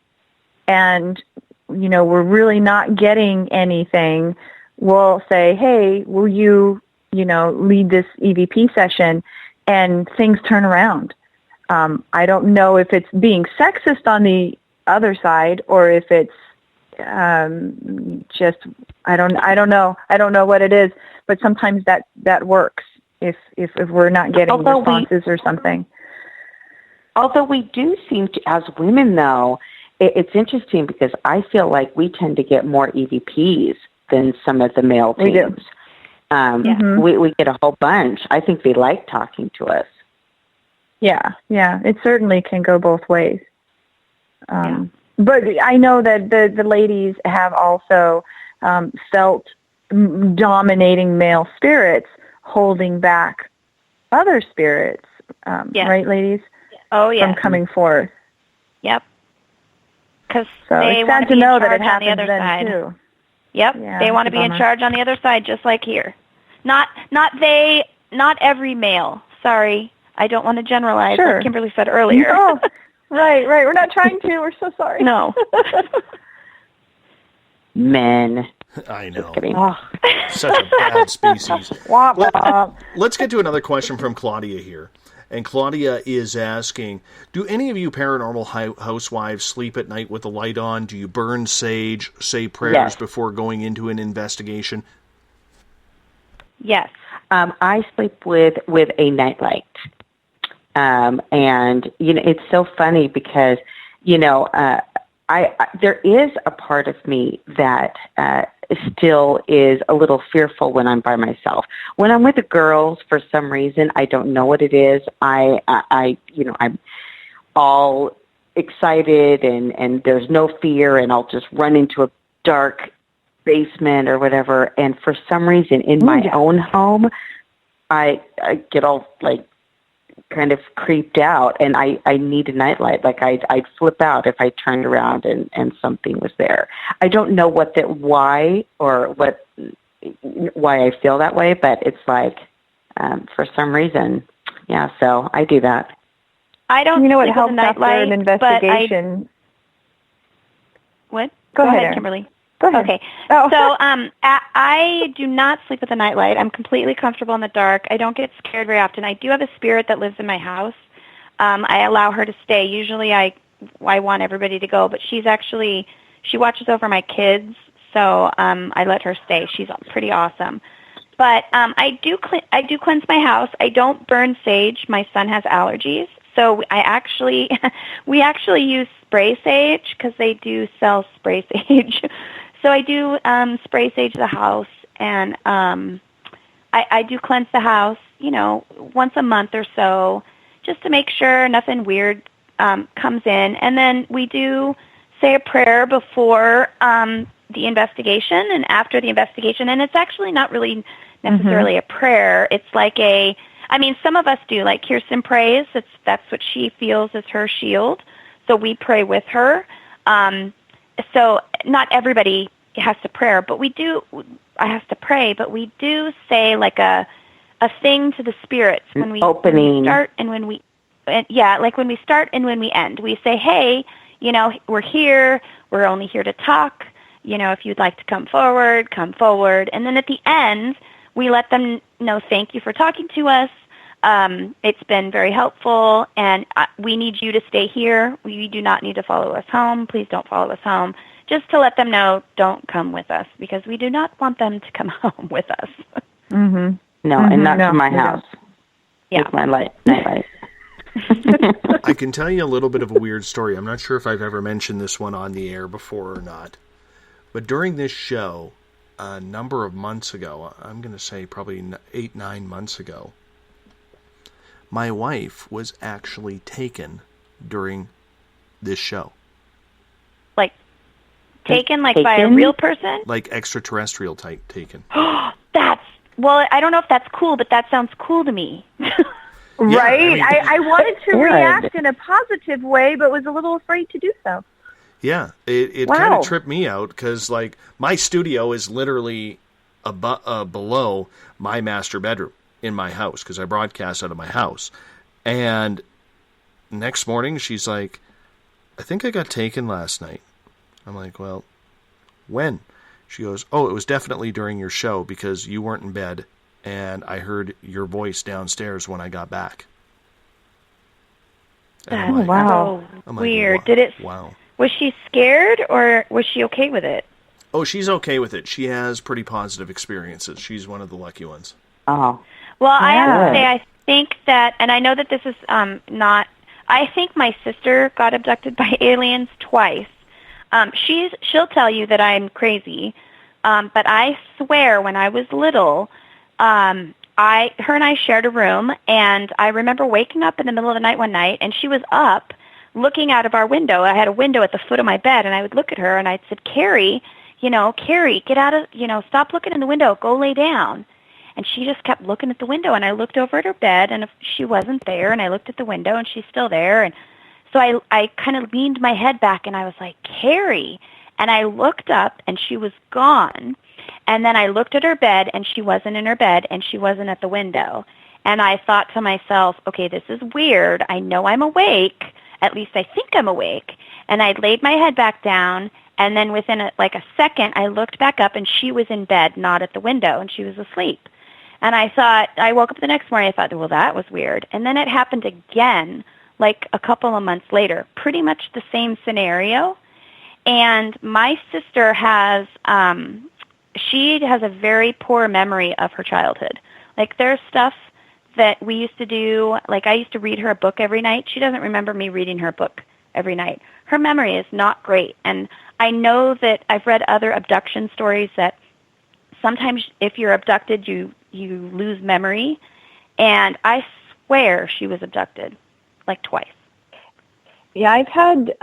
and, we're really not getting anything, we'll say, hey, will you, lead this EVP session? And things turn around. I don't know if it's being sexist on the other side or if it's just I don't know. I don't know what it is, but sometimes that works if we're not getting responses or something. Although we do seem to, as women though, it's interesting because I feel like we tend to get more EVPs than some of the male teams. We do. We get a whole bunch. I think they like talking to us. Yeah, it certainly can go both ways. But I know that the ladies have also felt dominating male spirits holding back other spirits, right, ladies? Oh, yeah. From coming forth. Yep. Because so they it's want sad to to be know in that it charge on the happens other then side. too. Yep. Yeah, They want to be in bummer. charge on the other side, just like here. Not every male. Sorry. I don't want to generalize, Sure. like Kimberly said earlier. Oh, right. We're not trying to. We're so sorry. No. Men. I know. Oh. Such a bad species. Womp womp. Let's get to another question from Claudia here. And Claudia is asking, do any of you paranormal housewives sleep at night with the light on? Do you burn sage, say prayers Yes. before going into an investigation? Yes. I sleep with a nightlight. And, it's so funny because, there is a part of me that still is a little fearful when I'm by myself. When I'm with the girls, for some reason, I don't know what it is. I'm all excited and there's no fear, and I'll just run into a dark basement or whatever. And for some reason, in my own home, I get all kind of creeped out, and I need a nightlight. I'd flip out if I turned around and something was there. I don't know why I feel that way, but it's for some reason, yeah. So I do that. I don't. What sleep helps with a after nightlight, an investigation? What? Go ahead, Erin. Kimberly. Go ahead. Okay. Oh. So I do not sleep with a nightlight. I'm completely comfortable in the dark. I don't get scared very often. I do have a spirit that lives in my house. I allow her to stay. Usually I want everybody to go, but she watches over my kids, so I let her stay. She's pretty awesome. But I do cleanse my house. I don't burn sage. My son has allergies. So we actually use spray sage because they do sell spray sage. So I do spray sage the house, and I do cleanse the house, once a month or so, just to make sure nothing weird comes in. And then we do say a prayer before the investigation and after the investigation. And it's actually not really necessarily a prayer. It's some of us do, like Kirsten prays. That's what she feels is her shield. So we pray with her. So not everybody has to pray, but we do. I have to pray, but we do say a thing to the spirits when we start and when we when we start and when we end. We say, hey, we're here. We're only here to talk. If you'd like to come forward, come forward. And then at the end, we let them know, thank you for talking to us. It's been very helpful, and we need you to stay here. We do not need to follow us home. Please don't follow us home. Just to let them know, don't come with us, because we do not want them to come home with us. Mm-hmm. No, and not to my house. Yeah. With my nightlight. I can tell you a little bit of a weird story. I'm not sure if I've ever mentioned this one on the air before or not. But during this show, a number of months ago, I'm going to say probably 8-9 months ago, my wife was actually taken during this show. Like, taken like by a real person? Like extraterrestrial type taken. Well, I don't know if that's cool, but that sounds cool to me. Right? I wanted to react in a positive way, but was a little afraid to do so. Yeah, it kind of tripped me out because, like, my studio is literally below my master bedroom in my house because I broadcast out of my house. And next morning, she's like, I think I got taken last night. I'm like, well, when? She goes, oh, it was definitely during your show because you weren't in bed and I heard your voice downstairs when I got back. That's so weird. Did it? Wow. Was she scared or was she okay with it? Oh, she's okay with it. She has pretty positive experiences. She's one of the lucky ones. Oh. Well, I have to say, I think that, and I know that this is not, I think my sister got abducted by aliens twice. She'll tell you that I'm crazy, but I swear when I was little, her and I shared a room, and I remember waking up in the middle of the night one night, and she was up looking out of our window. I had a window at the foot of my bed, and I would look at her, and I'd said, Carrie, get out of, stop looking in the window, go lay down. And she just kept looking at the window, and I looked over at her bed, and she wasn't there, and I looked at the window, and she's still there, and so I kind of leaned my head back, and I was like, Carrie. And I looked up, and she was gone. And then I looked at her bed, and she wasn't in her bed, and she wasn't at the window. And I thought to myself, okay, this is weird. I know I'm awake. At least I think I'm awake. And I laid my head back down, and then within a second, I looked back up, and she was in bed, not at the window, and she was asleep. And I woke up the next morning, I thought, well, that was weird. And then it happened again, like a couple of months later, pretty much the same scenario. And my sister has a very poor memory of her childhood. Like, there's stuff that we used to do, like I used to read her a book every night. She doesn't remember me reading her a book every night. Her memory is not great. And I know that I've read other abduction stories that sometimes if you're abducted, you lose memory. And I swear she was abducted. Like twice. Yeah, I've had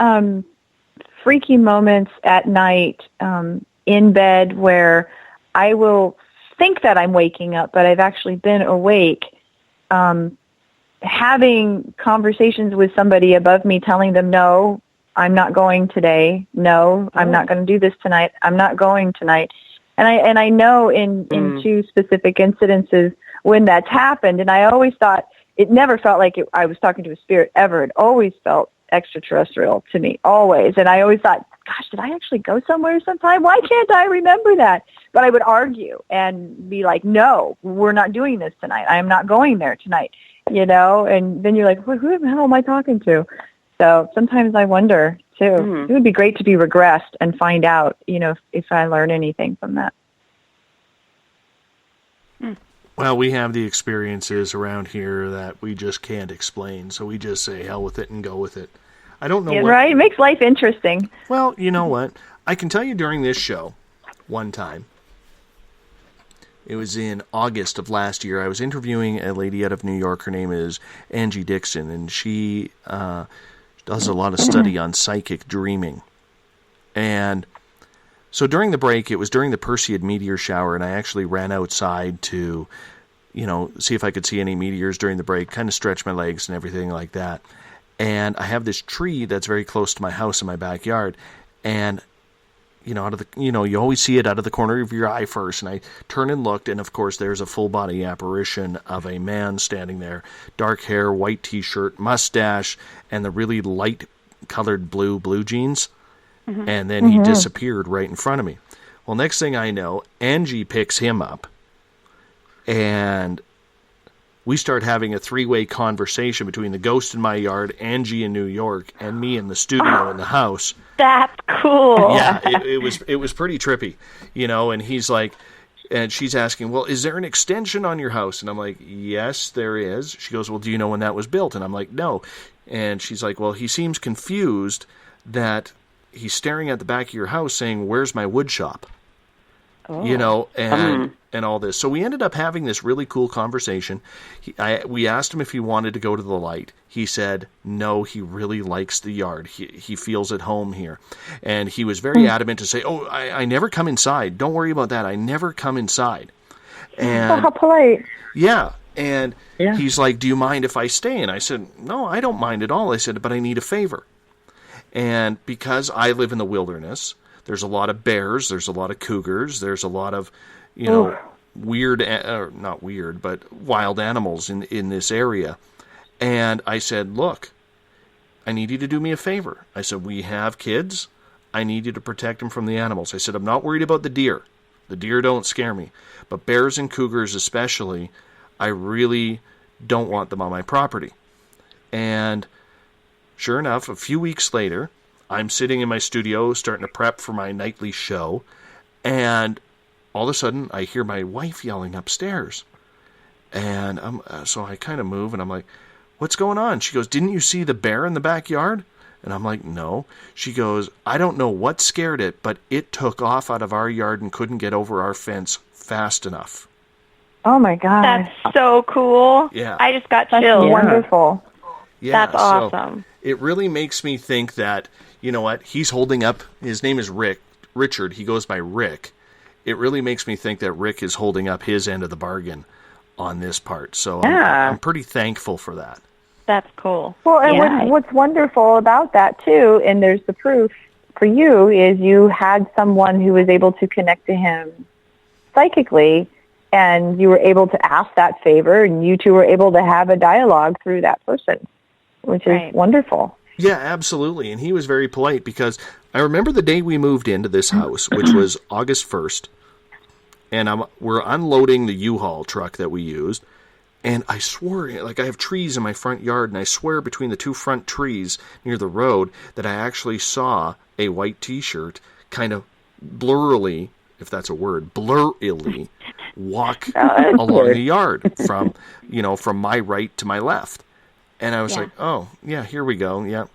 freaky moments at night in bed where I will think that I'm waking up, but I've actually been awake, having conversations with somebody above me, telling them, no, I'm not going today. No, I'm not going to do this tonight. I'm not going tonight. And I know in two specific incidences when that's happened, and I always thought, it never felt like I was talking to a spirit ever. It always felt extraterrestrial to me, always. And I always thought, gosh, did I actually go somewhere sometime? Why can't I remember that? But I would argue and be like, no, we're not doing this tonight. I am not going there tonight, And then you're like, well, who the hell am I talking to? So sometimes I wonder, too. Mm-hmm. It would be great to be regressed and find out, if I learn anything from that. Well, we have the experiences around here that we just can't explain, so we just say hell with it and go with it. I don't know right? It makes life interesting. Well, you know what? I can tell you during this show, one time, it was in August of last year, I was interviewing a lady out of New York. Her name is Angie Dixon, and she does a lot of study on psychic dreaming. And so during the break, it was during the Perseid meteor shower, and I actually ran outside to, see if I could see any meteors during the break, kind of stretch my legs and everything like that. And I have this tree that's very close to my house in my backyard, and, out of the, you always see it out of the corner of your eye first, and I turned and looked, and of course there's a full-body apparition of a man standing there, dark hair, white t-shirt, mustache, and the really light-colored blue jeans. Mm-hmm. And then he disappeared right in front of me. Well, next thing I know, Angie picks him up, and we start having a three-way conversation between the ghost in my yard, Angie in New York, and me in the studio in the house. That's cool. Yeah, it was pretty trippy, and he's like, and she's asking, well, is there an extension on your house? And I'm like, yes, there is. She goes, well, do you know when that was built? And I'm like, no. And she's like, well, he seems confused that he's staring at the back of your house saying, where's my wood shop? Oh. and all this. So we ended up having this really cool conversation. We asked him if he wanted to go to the light. He said no, he really likes the yard. He feels at home here. And he was very adamant to say, oh, I never come inside. Don't worry about that. I never come inside. And how polite. Yeah. And he's like, do you mind if I stay? And I said, no, I don't mind at all. I said, but I need a favor. And because I live in the wilderness, there's a lot of bears, there's a lot of cougars, there's a lot of, weird, not weird, but wild animals in this area. And I said, look, I need you to do me a favor. I said, we have kids. I need you to protect them from the animals. I said, I'm not worried about the deer. The deer don't scare me. But bears and cougars especially, I really don't want them on my property. And sure enough, a few weeks later, I'm sitting in my studio starting to prep for my nightly show, and all of a sudden I hear my wife yelling upstairs. And so I kind of move, and I'm like, what's going on? She goes, didn't you see the bear in the backyard? And I'm like, no. She goes, I don't know what scared it, but it took off out of our yard and couldn't get over our fence fast enough. Oh, my God. That's so cool. Yeah. I just got That's chills. wonderful. Yeah, That's awesome. So it really makes me think that, you know what, he's holding up, his name is Richard, he goes by Rick. It really makes me think that Rick is holding up his end of the bargain on this part. So I'm pretty thankful for that. That's cool. Well, and what's wonderful about that, too, and there's the proof for you, is you had someone who was able to connect to him psychically, and you were able to ask that favor, and you two were able to have a dialogue through that person, which is wonderful. Yeah, absolutely. And he was very polite, because I remember the day we moved into this house, which was August 1st, and we're unloading the U-Haul truck that we used, and I swore, like I have trees in my front yard, and I swear between the two front trees near the road that I actually saw a white T-shirt kind of blurrily, if that's a word, blurrily walk along the yard from my right to my left. And I was like, oh, yeah, here we go. Yeah,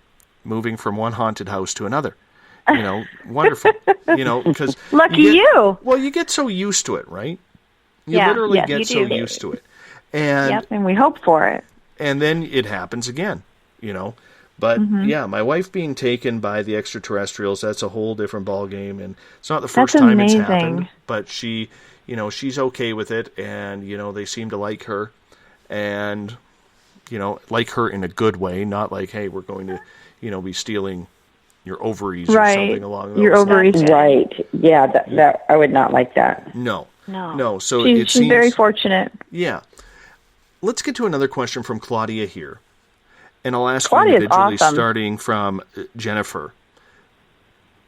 moving from one haunted house to another. Wonderful. Because lucky you. Well, you get so used to it, right? You literally get so used to it. And and we hope for it. And then it happens again, But yeah, my wife being taken by the extraterrestrials, that's a whole different ballgame. And it's not the first time it's happened, but she, she's okay with it. And, they seem to like her, and, like her in a good way, not like, hey, we're going to, be stealing your ovaries or something along those lines. Your ovaries. Right. Yeah, that I would not like that. No. So she's very fortunate. Yeah. Let's get to another question from Claudia here. And I'll ask Claudia's you individually, awesome. starting from Jennifer.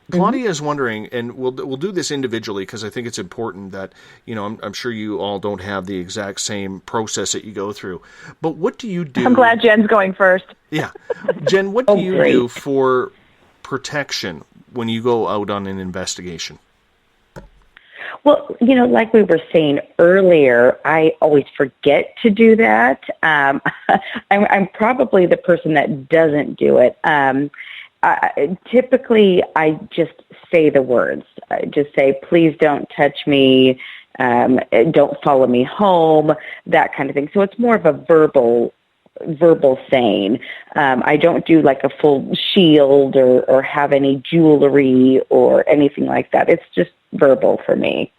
Claudia is wondering, and we'll do this individually because I think it's important that, I'm sure you all don't have the exact same process that you go through. But what do you do? I'm glad Jen's going first. Yeah. Jen, what do you do for protection when you go out on an investigation? Well, like we were saying earlier, I always forget to do that. I'm probably the person that doesn't do it. Typically, I just say the words. I just say, please don't touch me, don't follow me home, that kind of thing. So it's more of a verbal saying. I don't do like a full shield or have any jewelry or anything like that. It's just verbal for me.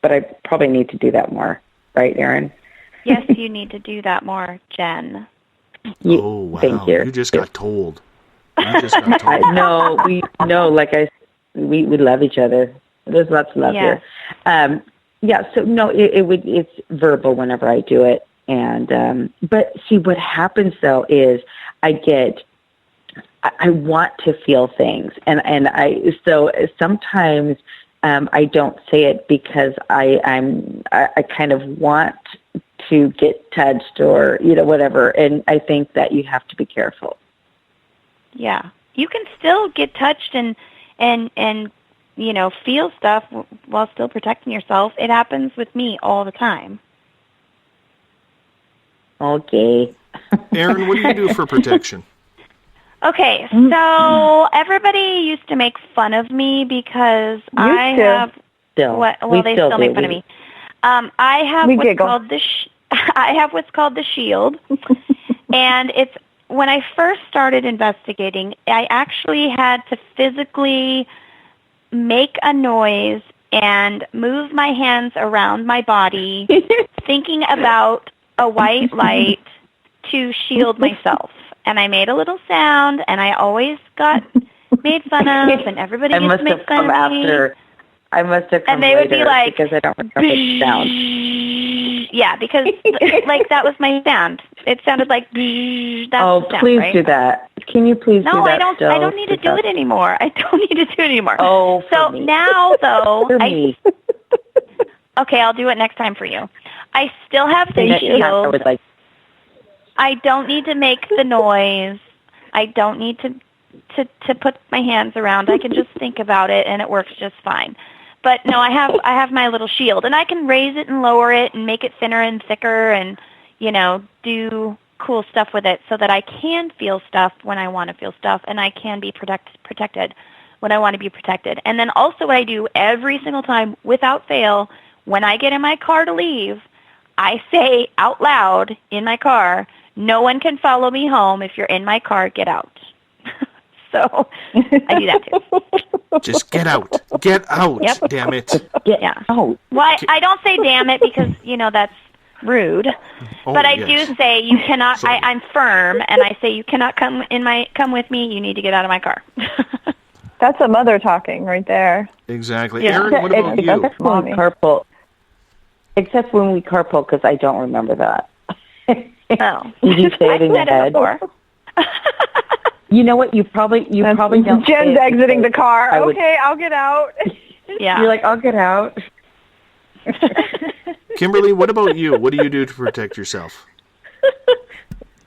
But I probably need to do that more. Right, Erin? Yes, you need to do that more, Jen. Oh, wow. Thank you. You just got told. No, we love each other. There's lots of love here. So no, it's verbal whenever I do it. And but see, what happens though is I want to feel things, and so sometimes I don't say it because I kind of want to get touched or whatever, and I think that you have to be careful. Yeah, you can still get touched and feel stuff while still protecting yourself. It happens with me all the time. Okay. Erin, what do you do for protection? Okay, so everybody used to make fun of me because They still make fun of me. I have We what's giggle. called I have what's called the shield, and it's when I first started investigating, I actually had to physically make a noise and move my hands around my body, thinking about a white light to shield myself. And I made a little sound, and I always got made fun of, and everybody used to make fun of me. I must have come And they would be later like, because I don't remember the sound. Yeah, because like that was my sound. It sounded like that's the sound, Please right? do that. Can you please do No, that? I don't. still? I don't need to do it anymore. I don't need to do it anymore. Oh, for so me. now though, For me. Okay, I'll do it next time for you. I still have the Next time I shield. would like. I don't need to make the noise. I don't need to put my hands around. I can just think about it, and it works just fine. But no, I have my little shield, and I can raise it and lower it and make it thinner and thicker, and do cool stuff with it so that I can feel stuff when I want to feel stuff, and I can be protected when I want to be protected. And then also what I do every single time, without fail, when I get in my car to leave, I say out loud in my car, "No one can follow me home. If you're in my car, get out." So I do that too. Just get out. Get out, Yep. damn it. Yeah. Oh. Well, I don't say "damn it" because that's rude. Oh, but I yes. do say you cannot. I'm firm, and I say you cannot come with me. You need to get out of my car. That's a mother talking right there. Exactly. Yeah. Aaron, what about you? Except when we carpool. Except when we carpool, because I don't remember that. Oh. You just say it in your I've said head. it before. You know what? You probably don't. Jen's exiting the car. I would- Okay, I'll get out. Yeah. You're like, I'll get out. Kimberly, what about you? What do you do to protect yourself?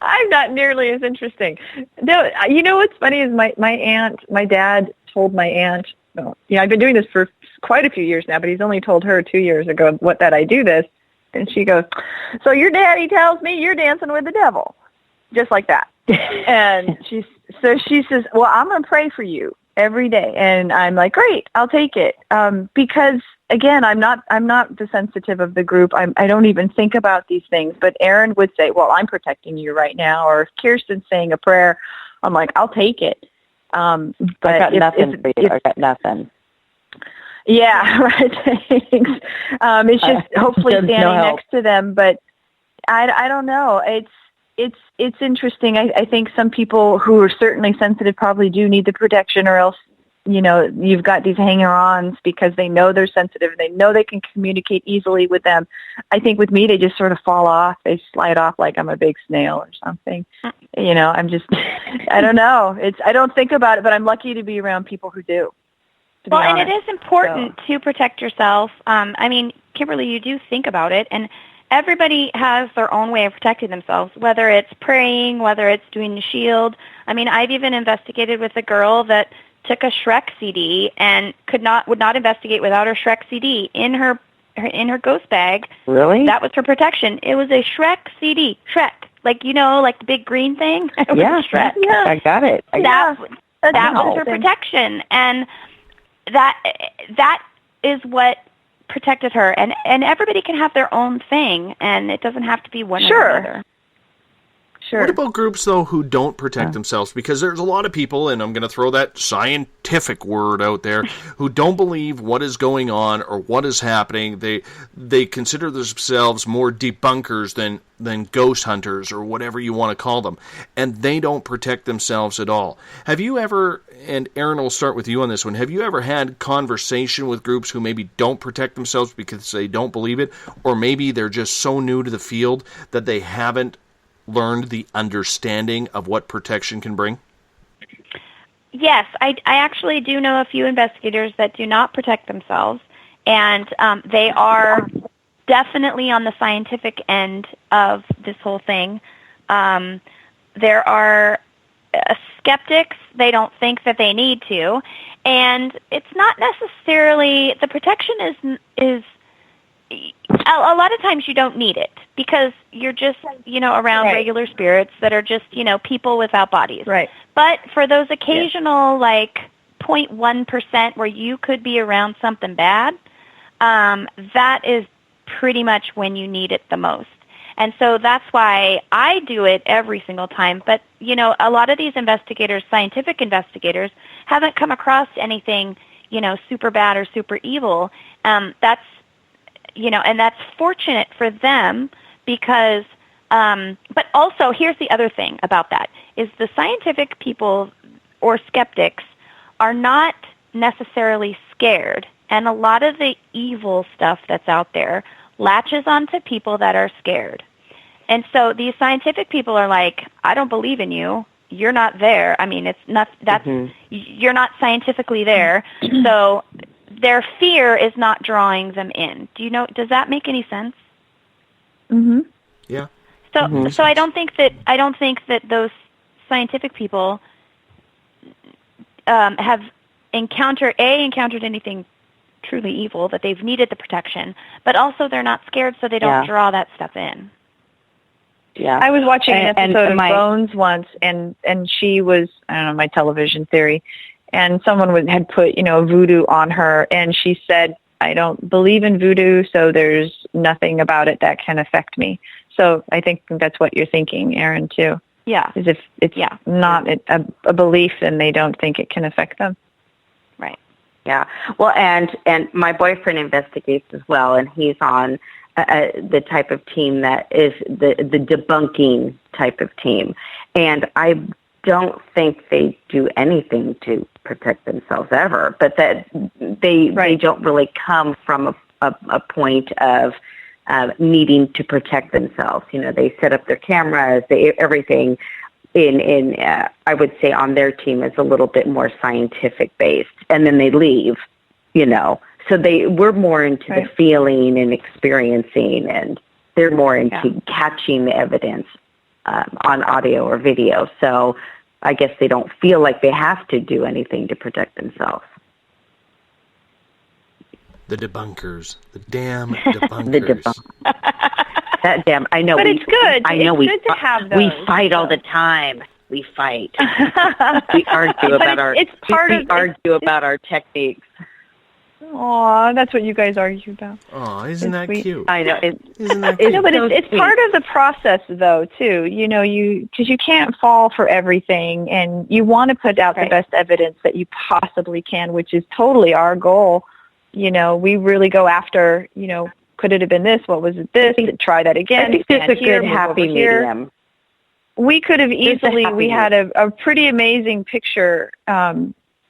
I'm not nearly as interesting. No, you know what's funny is my dad told my aunt, I've been doing this for quite a few years now, but he's only told her 2 years ago that I do this. And she goes, "So your daddy tells me you're dancing with the devil." Just like that. And she says, "Well, I'm going to pray for you every day." And I'm like, "Great, I'll take it." Because again, I'm not the sensitive of the group. I don't even think about these things. But Erin would say, "Well, I'm protecting you right now." Or if Kirsten's saying a prayer, I'm like, "I'll take it." But I got nothing for you. I got nothing. Yeah, right. Thanks. It's just hopefully There's no standing help. next to them. But I don't know. It's interesting. I think some people who are certainly sensitive probably do need the protection, or else, you've got these hanger-ons because they know they're sensitive and they know they can communicate easily with them. I think with me, they just sort of fall off. They slide off like I'm a big snail or something. I'm just, I don't know. I don't think about it, but I'm lucky to be around people who do. Well, and it is important to protect yourself. Kimberly, you do think about it, and everybody has their own way of protecting themselves, whether it's praying, whether it's doing the shield. I've even investigated with a girl that took a Shrek CD and would not investigate without her Shrek CD in her ghost bag. Really? That was her protection. It was a Shrek CD. Shrek. Like the big green thing? It was Yeah, Shrek. yeah, I got it. That was her protection. And that is what protected her. And everybody can have their own thing, and it doesn't have to be one or another. Sure. What about groups, though, who don't protect themselves? Because there's a lot of people, and I'm going to throw that scientific word out there, who don't believe what is going on or what is happening. They consider themselves more debunkers than ghost hunters or whatever you want to call them, and they don't protect themselves at all. Have you ever, and Erin, will start with you on this one, have you ever had conversation with groups who maybe don't protect themselves because they don't believe it, or maybe they're just so new to the field that they haven't learned the understanding of what protection can bring? Yes, I actually do know a few investigators that do not protect themselves, and they are definitely on the scientific end of this whole thing. There are skeptics. They don't think that they need to, and it's not necessarily, the protection is a lot of times you don't need it because you're just, around regular spirits that are just, people without bodies. Right. But for those occasional, 0.1% where you could be around something bad, that is pretty much when you need it the most. And so that's why I do it every single time. But, a lot of these investigators, scientific investigators, haven't come across anything, super bad or super evil. That's, and that's fortunate for them because, but also here's the other thing about that, is the scientific people or skeptics are not necessarily scared. And a lot of the evil stuff that's out there latches onto people that are scared. And so these scientific people are like, I don't believe in you. You're not there. I mean, it's not, that's, you're not scientifically there. So their fear is not drawing them in. Does that make any sense? Mm-hmm. Yeah. So I don't think that those scientific people have encountered anything truly evil, that they've needed the protection, but also they're not scared, so they don't draw that stuff in. Yeah. I was watching an episode of my Bones once, and she was, I don't know, my television theory, and someone had put, voodoo on her, and she said, I don't believe in voodoo, so there's nothing about it that can affect me. So I think that's what you're thinking, Erin, too. Yeah. Is if it's not a belief, then they don't think it can affect them. Right. Yeah. Well, and my boyfriend investigates as well, and he's on the type of team that is the debunking type of team. And I don't think they do anything to protect themselves ever, but that they don't really come from a point of needing to protect themselves. They set up their cameras, everything in I would say on their team is a little bit more scientific based, and then they leave, so we're more into the feeling and experiencing, and they're more into catching the evidence on audio or video. So I guess they don't feel like they have to do anything to protect themselves. The debunkers. The damn debunkers. That damn, I know. But it's good. It's good to have those. We fight all the time. We fight. We argue about our techniques. Aw, that's what you guys argue about. Aw, isn't that cute? I know. Isn't that cute? No, but it's part of the process, though, too. Because you can't fall for everything, and you want to put out the best evidence that you possibly can, which is totally our goal. We really go after, could it have been this? What was it this? Try that again. I think it's a good happy medium. We could have easily, we had a pretty amazing picture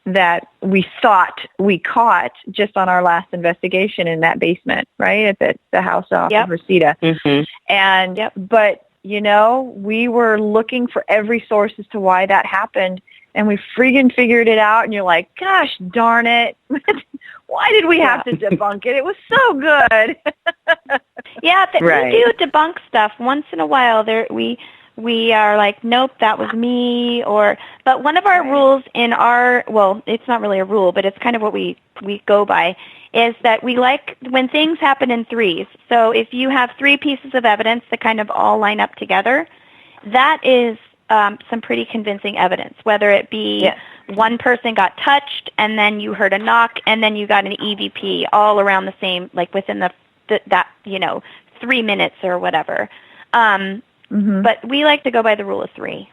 that we thought we caught just on our last investigation in that basement, right, at the house off of Reseda. Mm-hmm. And, but, we were looking for every source as to why that happened, and we freaking figured it out, and you're like, gosh darn it. Why did we have to debunk it? It was so good. We do debunk stuff. Once in a while, we are like, nope, that was me. But one of our rules in it's not really a rule, but it's kind of what we go by, is that we like when things happen in threes. So if you have three pieces of evidence that kind of all line up together, that is some pretty convincing evidence, whether it be one person got touched and then you heard a knock and then you got an EVP all around the same, like within that 3 minutes or whatever. But we like to go by the rule of three.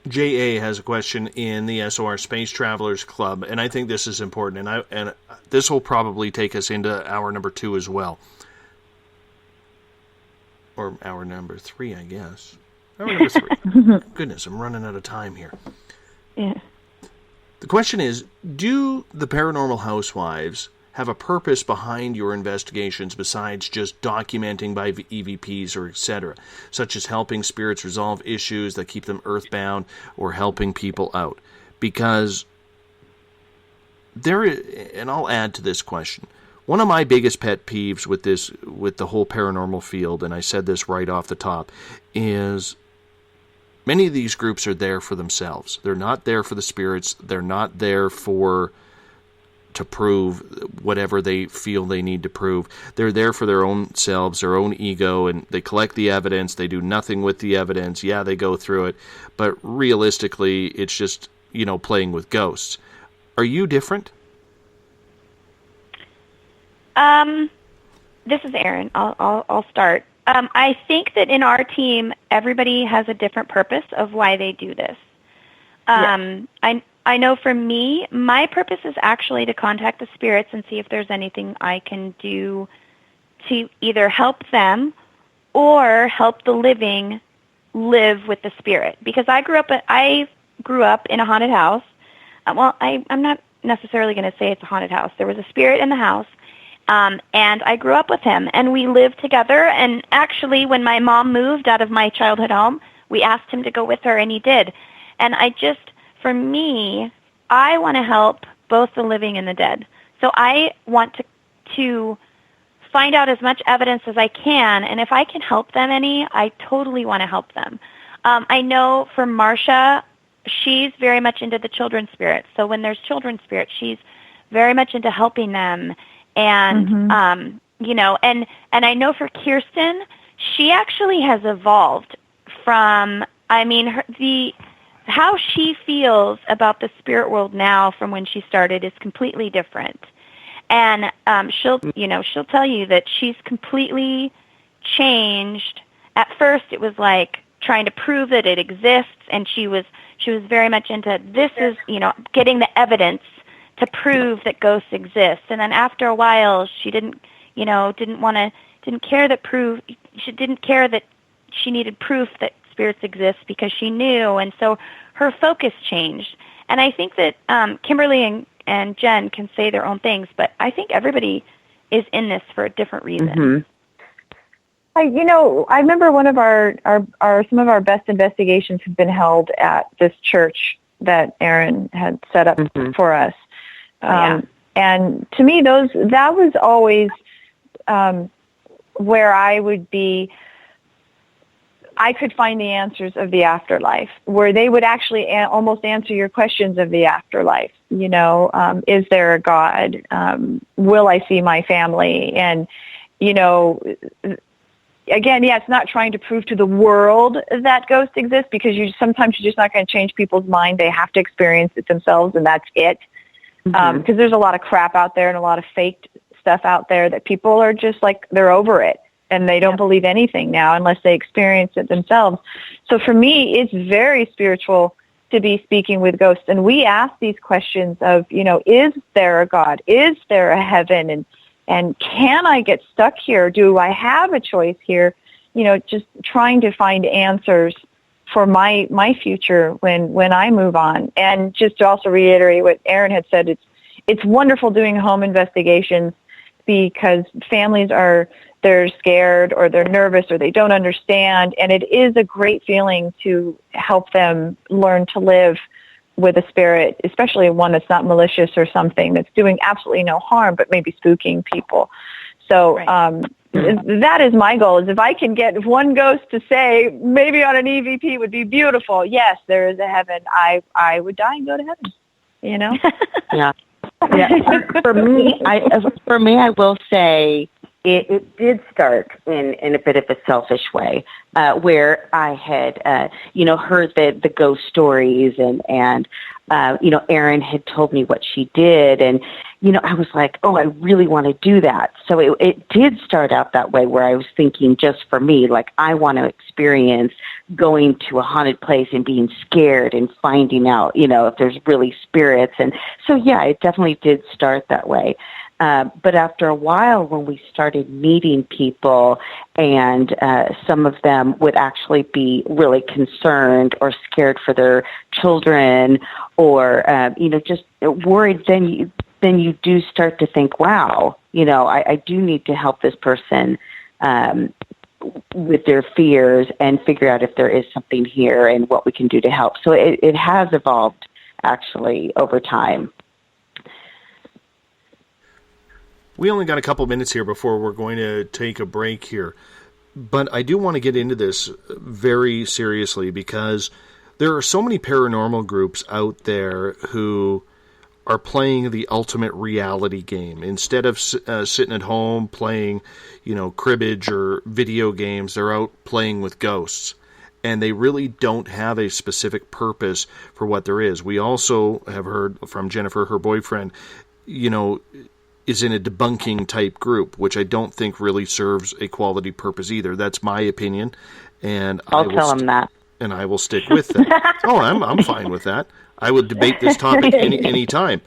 J.A. has a question in the SOR Space Travelers Club, and I think this is important, and this will probably take us into hour number 2 as well. Or hour number 3, I guess. Hour number 3. Goodness, I'm running out of time here. Yeah. The question is, do the Paranormal Housewives have a purpose behind your investigations besides just documenting by EVPs or etc., such as helping spirits resolve issues that keep them earthbound or helping people out? Because and I'll add to this question, one of my biggest pet peeves with the whole paranormal field, and I said this right off the top, is many of these groups are there for themselves. They're not there for the spirits. They're not there to prove whatever they feel they need to prove. They're there for their own selves, their own ego, and they collect the evidence. They do nothing with the evidence. Yeah, they go through it, but realistically, it's just, playing with ghosts. Are you different? This is Erin. I'll start. I think that in our team, everybody has a different purpose of why they do this. I know for me, my purpose is actually to contact the spirits and see if there's anything I can do to either help them or help the living live with the spirit. Because I grew up in a haunted house. Well, I'm not necessarily going to say it's a haunted house. There was a spirit in the house, and I grew up with him, and we lived together. And actually, when my mom moved out of my childhood home, we asked him to go with her, and he did. And for me, I want to help both the living and the dead. So I want to find out as much evidence as I can, and if I can help them any, I totally want to help them. I know for Marcia, she's very much into the children's spirits. So when there's children's spirits, she's very much into helping them. And, and I know for Kirsten, she actually has evolved from, how she feels about the spirit world now from when she started is completely different. And she'll tell you that she's completely changed. At first, it was like trying to prove that it exists, and she was very much into this is getting the evidence to prove that ghosts exist. And then after a while, she didn't care that she needed proof that spirits exist because she knew, and so her focus changed. And I think that Kimberly and Jen can say their own things, but I think everybody is in this for a different reason. I remember one of some of our best investigations have been held at this church that Erin had set up for us. And to me, that was always where I could find the answers of the afterlife, where they would actually almost answer your questions of the afterlife. Is there a God? Will I see my family? And, again, it's not trying to prove to the world that ghosts exist, because sometimes you're just not going to change people's mind. They have to experience it themselves, and that's it. Because there's a lot of crap out there and a lot of fake stuff out there that people are just like, they're over it. And they don't believe anything now unless they experience it themselves. So for me, it's very spiritual to be speaking with ghosts. And we ask these questions of, is there a God? Is there a heaven? And can I get stuck here? Do I have a choice here? Just trying to find answers for my future when I move on. And just to also reiterate what Erin had said, it's wonderful doing home investigations because families they're scared or they're nervous or they don't understand. And it is a great feeling to help them learn to live with a spirit, especially one that's not malicious or something that's doing absolutely no harm, but maybe spooking people. So that is my goal, is if I can get one ghost to say, maybe on an EVP would be beautiful. Yes, there is a heaven. I would die and go to heaven, Yeah. For me, I will say it did start in a bit of a selfish way, where I had, heard the ghost stories and Erin had told me what she did, and, I was like, oh, I really want to do that. So it did start out that way, where I was thinking just for me, like, I want to experience going to a haunted place and being scared and finding out, if there's really spirits. And so, it definitely did start that way. But after a while, when we started meeting people, and some of them would actually be really concerned or scared for their children, or just worried, then you do start to think, wow, I do need to help this person with their fears and figure out if there is something here and what we can do to help. So it has evolved actually over time. We only got a couple minutes here before we're going to take a break here. But I do want to get into this very seriously, because there are so many paranormal groups out there who are playing the ultimate reality game. Instead of sitting at home playing, cribbage or video games, they're out playing with ghosts. and they really don't have a specific purpose for what there is. We also have heard from Jennifer, her boyfriend, is in a debunking type group, which I don't think really serves a quality purpose either. That's my opinion, and I'll tell him that. And I will stick with that. Oh, I'm fine with that. I would debate this topic any time,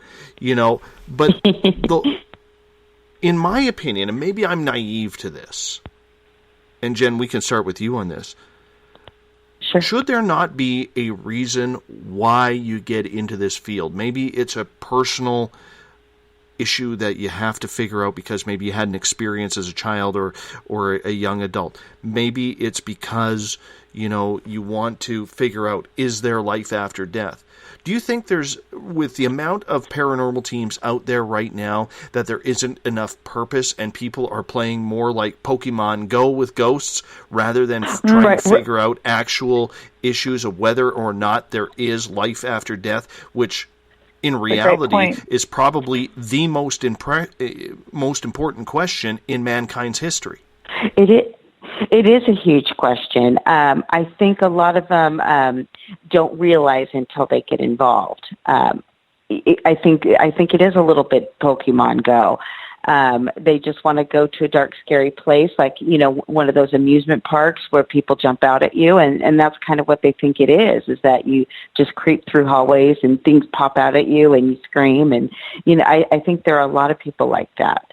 But in my opinion, and maybe I'm naive to this, and Jen, we can start with you on this. Sure. Should there not be a reason why you get into this field? Maybe it's a personal issue that you have to figure out because maybe you had an experience as a child or a young adult. Maybe it's because, you want to figure out, is there life after death? Do you think with the amount of paranormal teams out there right now, that there isn't enough purpose and people are playing more like Pokemon Go with ghosts rather than trying to figure out actual issues of whether or not there is life after death, which in reality is probably the most important question in mankind's history? It is a huge question. I think a lot of them don't realize until they get involved. I think it is a little bit Pokemon Go. They just want to go to a dark, scary place, like, one of those amusement parks where people jump out at you, and that's kind of what they think it is that you just creep through hallways and things pop out at you and you scream, and, I think there are a lot of people like that.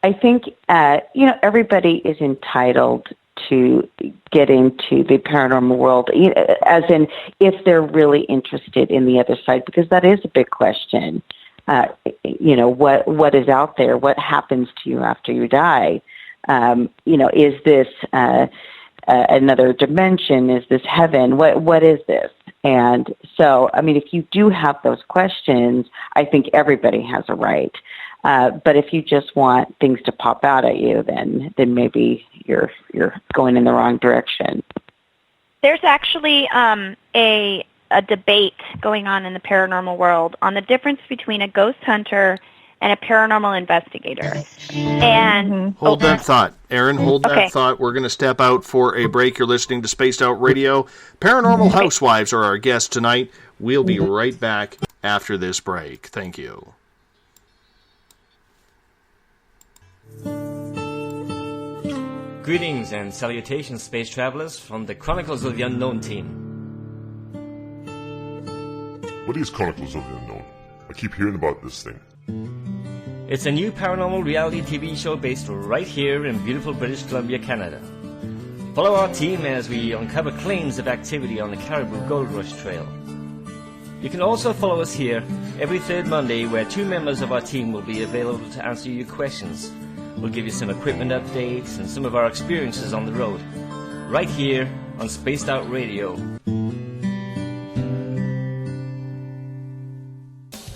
I think, everybody is entitled to get into the paranormal world, as in if they're really interested in the other side, because that is a big question. What is out there? What happens to you after you die? Is this another dimension? Is this heaven? What is this? And so, if you do have those questions, I think everybody has a right. But if you just want things to pop out at you, then maybe you're going in the wrong direction. There's actually a debate going on in the paranormal world on the difference between a ghost hunter and a paranormal investigator. And hold that thought, Erin. Hold that thought. We're going to step out for a break. You're listening to Spaced Out Radio. Paranormal Housewives are our guests tonight. We'll be right back after this break. Thank you. Greetings and salutations, space travelers, from the Chronicles of the Unknown team. What is Chronicles of the Unknown? I keep hearing about this thing. It's a new paranormal reality TV show based right here in beautiful British Columbia, Canada. Follow our team as we uncover claims of activity on the Caribou Gold Rush Trail. You can also follow us here every third Monday, where 2 members of our team will be available to answer your questions. We'll give you some equipment updates and some of our experiences on the road, right here on Spaced Out Radio.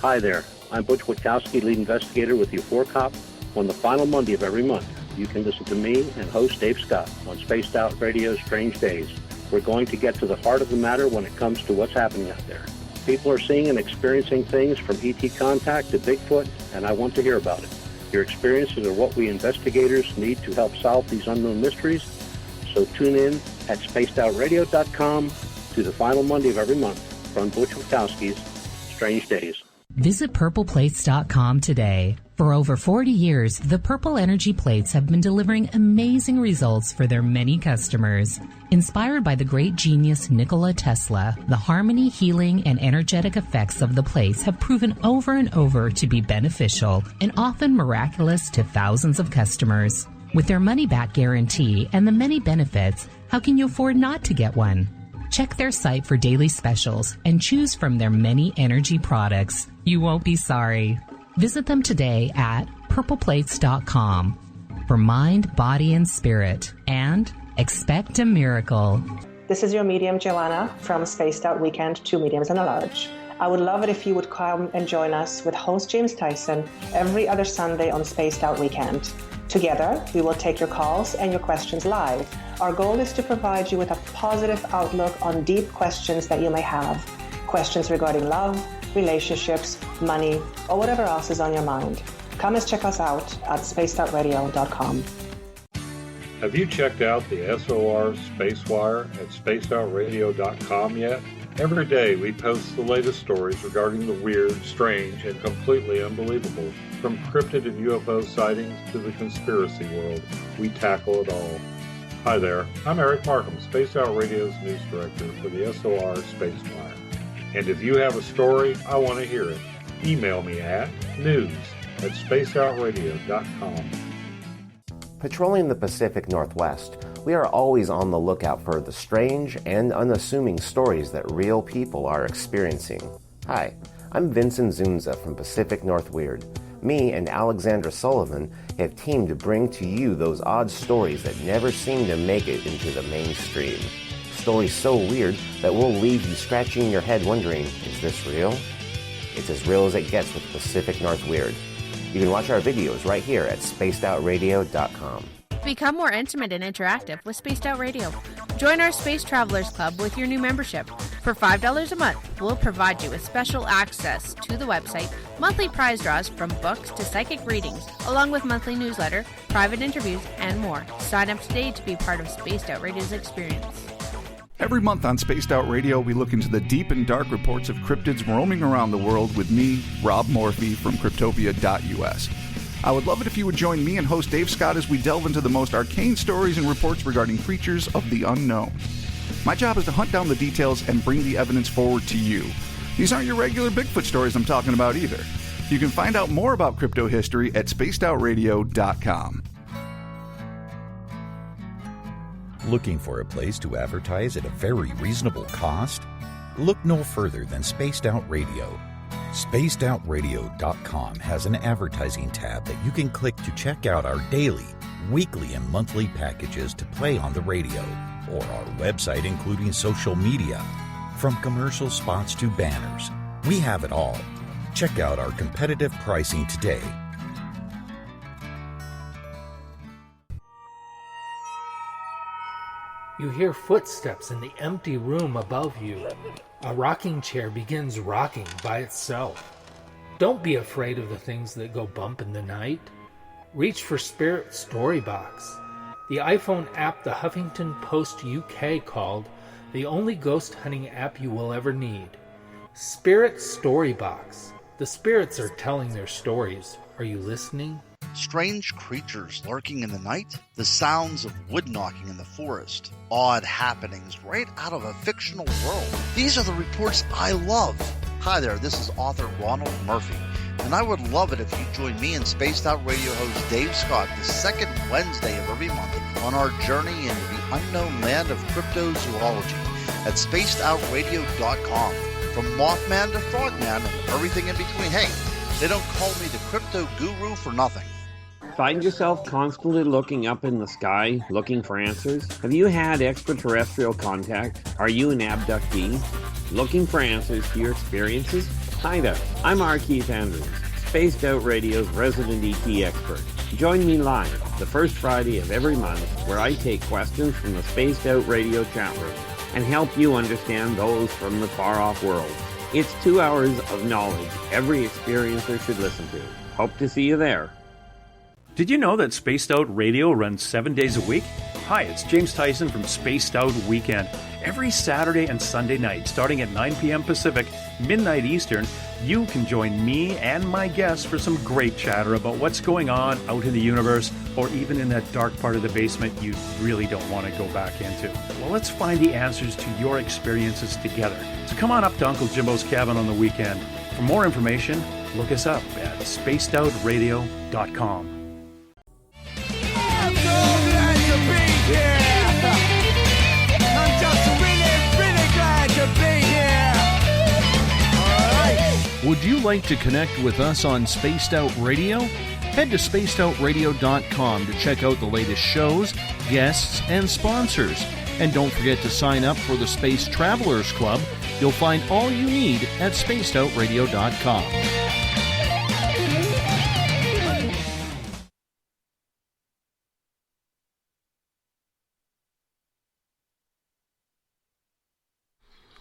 Hi there, I'm Butch Witkowski, lead investigator with the U4COP. On the final Monday of every month, you can listen to me and host Dave Scott on Spaced Out Radio's Strange Days. We're going to get to the heart of the matter when it comes to what's happening out there. People are seeing and experiencing things from ET contact to Bigfoot, and I want to hear about it. Your experiences are what we investigators need to help solve these unknown mysteries. So tune in at spacedoutradio.com to the final Monday of every month from Butch Witkowski's Strange Days. Visit purpleplates.com today. For over 40 years, the Purple Energy Plates have been delivering amazing results for their many customers. Inspired by the great genius Nikola Tesla, the harmony, healing, and energetic effects of the plates have proven over and over to be beneficial and often miraculous to thousands of customers. With their money-back guarantee and the many benefits, how can you afford not to get one? Check their site for daily specials and choose from their many energy products. You won't be sorry. Visit them today at purpleplates.com for mind, body, and spirit, and expect a miracle. This is your medium, Joanna, from Spaced Out Weekend, 2 mediums and a large. I would love it if you would come and join us with host James Tyson every other Sunday on Spaced Out Weekend. Together, we will take your calls and your questions live. Our goal is to provide you with a positive outlook on deep questions that you may have. Questions regarding love, relationships, money, or whatever else is on your mind. Come and check us out at spacedoutradio.com. Have you checked out the SOR Spacewire at spacedoutradio.com yet? Every day we post the latest stories regarding the weird, strange, and completely unbelievable. From cryptid and UFO sightings to the conspiracy world, we tackle it all. Hi there, I'm Eric Markham, Spaced Out Radio's news director for the SOR Spacewire. And if you have a story, I want to hear it. Email me at news@spacedoutradio.com. Patrolling the Pacific Northwest, we are always on the lookout for the strange and unassuming stories that real people are experiencing. Hi, I'm Vincent Zunza from Pacific North Weird. Me and Alexandra Sullivan have teamed to bring to you those odd stories that never seem to make it into the mainstream. Stories so weird that will leave you scratching your head wondering, is this real? It's as real as it gets with Pacific North Weird. You can watch our videos right here at spacedoutradio.com. Become more intimate and interactive with Spaced Out Radio. Join our Space Travelers Club with your new membership. For $5 a month, we'll provide you with special access to the website, monthly prize draws from books to psychic readings, along with monthly newsletter, private interviews, and more. Sign up today to be part of Spaced Out Radio's experience. Every month on Spaced Out Radio, we look into the deep and dark reports of cryptids roaming around the world with me, Rob Morphy from Cryptopia.us. I would love it if you would join me and host Dave Scott as we delve into the most arcane stories and reports regarding creatures of the unknown. My job is to hunt down the details and bring the evidence forward to you. These aren't your regular Bigfoot stories I'm talking about either. You can find out more about crypto history at spacedoutradio.com. Looking for a place to advertise at a very reasonable cost? Look no further than Spaced Out Radio. SpacedOutRadio.com has an advertising tab that you can click to check out our daily, weekly, and monthly packages to play on the radio, or our website including social media. From commercial spots to banners, we have it all. Check out our competitive pricing today. You hear footsteps in the empty room above you. A rocking chair begins rocking by itself. Don't be afraid of the things that go bump in the night. Reach for Spirit Storybox, the iPhone app the Huffington Post UK called the only ghost hunting app you will ever need. Spirit Storybox. The spirits are telling their stories. Are you listening? Strange creatures lurking in the night, the sounds of wood knocking in the forest, odd happenings right out of a fictional world. These are the reports I love. Hi there, this is author Ronald Murphy, and I would love it if you join me and Spaced Out Radio host Dave Scott the second Wednesday of every month on our journey into the unknown land of cryptozoology at spacedoutradio.com. From Mothman to Frogman and everything in between. Hey, they don't call me the crypto guru for nothing. Find yourself constantly looking up in the sky, looking for answers? Have you had extraterrestrial contact? Are you an abductee? Looking for answers to your experiences? Hi there, I'm R. Keith Andrews, Spaced Out Radio's resident ET expert. Join me live the first Friday of every month where I take questions from the Spaced Out Radio chat room and help you understand those from the far-off world. It's 2 hours of knowledge every experiencer should listen to. Hope to see you there. Did you know that Spaced Out Radio runs 7 days a week? Hi, it's James Tyson from Spaced Out Weekend. Every Saturday and Sunday night, starting at 9 p.m. Pacific, midnight Eastern, you can join me and my guests for some great chatter about what's going on out in the universe, or even in that dark part of the basement you really don't want to go back into. Well, let's find the answers to your experiences together. So come on up to Uncle Jimbo's cabin on the weekend. For more information, look us up at spacedoutradio.com. Would you like to connect with us on Spaced Out Radio? Head to spacedoutradio.com to check out the latest shows, guests, and sponsors. And don't forget to sign up for the Space Travelers Club. You'll find all you need at spacedoutradio.com.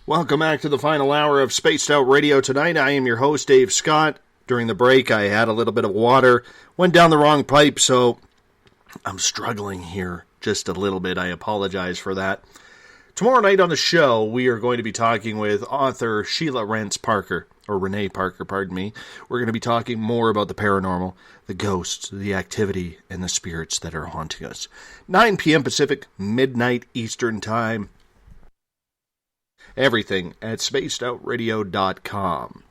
Welcome back to the final hour of Spaced Out Radio tonight. I am your host, Dave Scott. During the break, I had a little bit of water, went down the wrong pipe, so I'm struggling here just a little bit. I apologize for that. Tomorrow night on the show, we are going to be talking with author Sheila Renee Parker, pardon me. We're going to be talking more about the paranormal, the ghosts, the activity, and the spirits that are haunting us. 9 p.m. Pacific, midnight Eastern Time. Everything at spacedoutradio.com.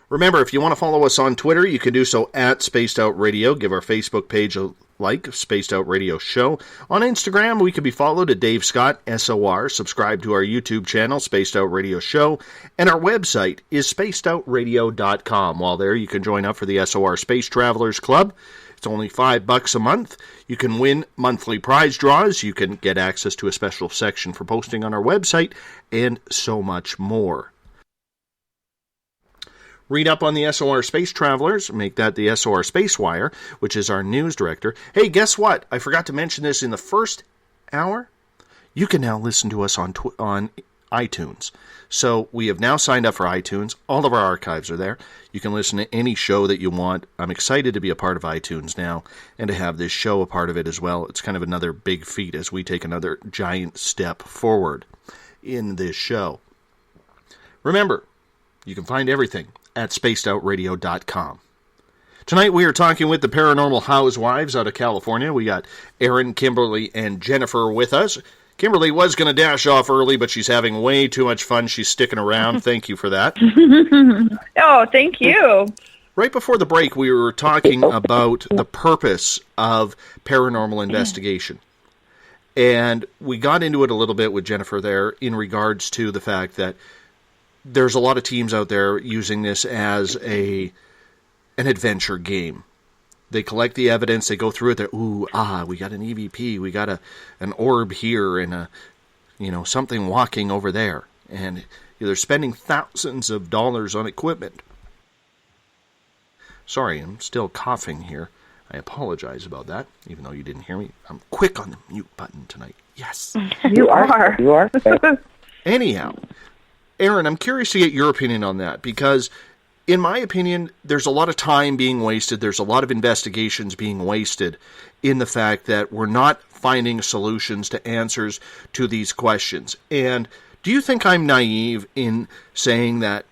Remember, if you want to follow us on Twitter, you can do so at Spaced Out Radio. Give our Facebook page a like, Spaced Out Radio Show. On Instagram, we can be followed at Dave Scott, SOR. Subscribe to our YouTube channel, Spaced Out Radio Show. And our website is spacedoutradio.com. While there, you can join up for the SOR Space Travelers Club. It's only $5 a month. You can win monthly prize draws. You can get access to a special section for posting on our website, and so much more. Read up on the SOR Space Travelers. Make that the SOR Space Wire, which is our news director. Hey, guess what? I forgot to mention this in the first hour. You can now listen to us on iTunes. So we have now signed up for iTunes. All of our archives are there. You can listen to any show that you want. I'm excited to be a part of iTunes now and to have this show a part of it as well. It's kind of another big feat as we take another giant step forward in this show. Remember, you can find everything at spacedoutradio.com. Tonight we are talking with the Paranormal Housewives out of California. We got Erin, Kimberly, and Jennifer with us. Kimberly was going to dash off early, but she's having way too much fun. She's sticking around. Thank you for that. Oh, thank you. Right before the break, we were talking about the purpose of paranormal investigation. And we got into it a little bit with Jennifer there in regards to the fact that there's a lot of teams out there using this as an adventure game. They collect the evidence, they go through it, we got an EVP, we got an orb here, and something walking over there. And they're spending thousands of dollars on equipment. Sorry, I'm still coughing here. I apologize about that, even though you didn't hear me. I'm quick on the mute button tonight. Yes. You are. You are. Anyhow, Erin, I'm curious to get your opinion on that, because in my opinion, there's a lot of time being wasted. There's a lot of investigations being wasted in the fact that we're not finding solutions to answers to these questions. And do you think I'm naive in saying that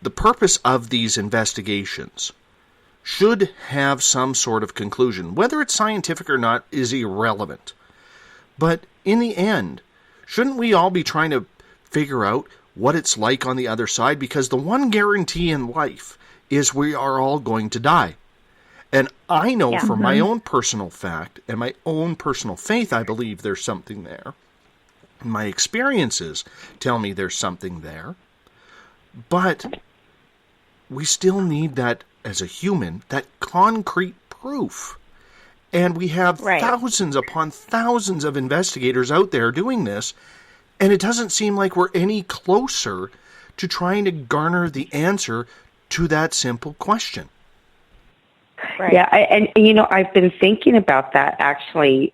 the purpose of these investigations should have some sort of conclusion? Whether it's scientific or not is irrelevant. But in the end, shouldn't we all be trying to figure out what it's like on the other side? Because the one guarantee in life is we are all going to die. And I know from my own personal fact and my own personal faith, I believe there's something there. My experiences tell me there's something there. But we still need that, as a human, that concrete proof. And we have thousands upon thousands of investigators out there doing this. And it doesn't seem like we're any closer to trying to garner the answer to that simple question. Right. Yeah, I've been thinking about that actually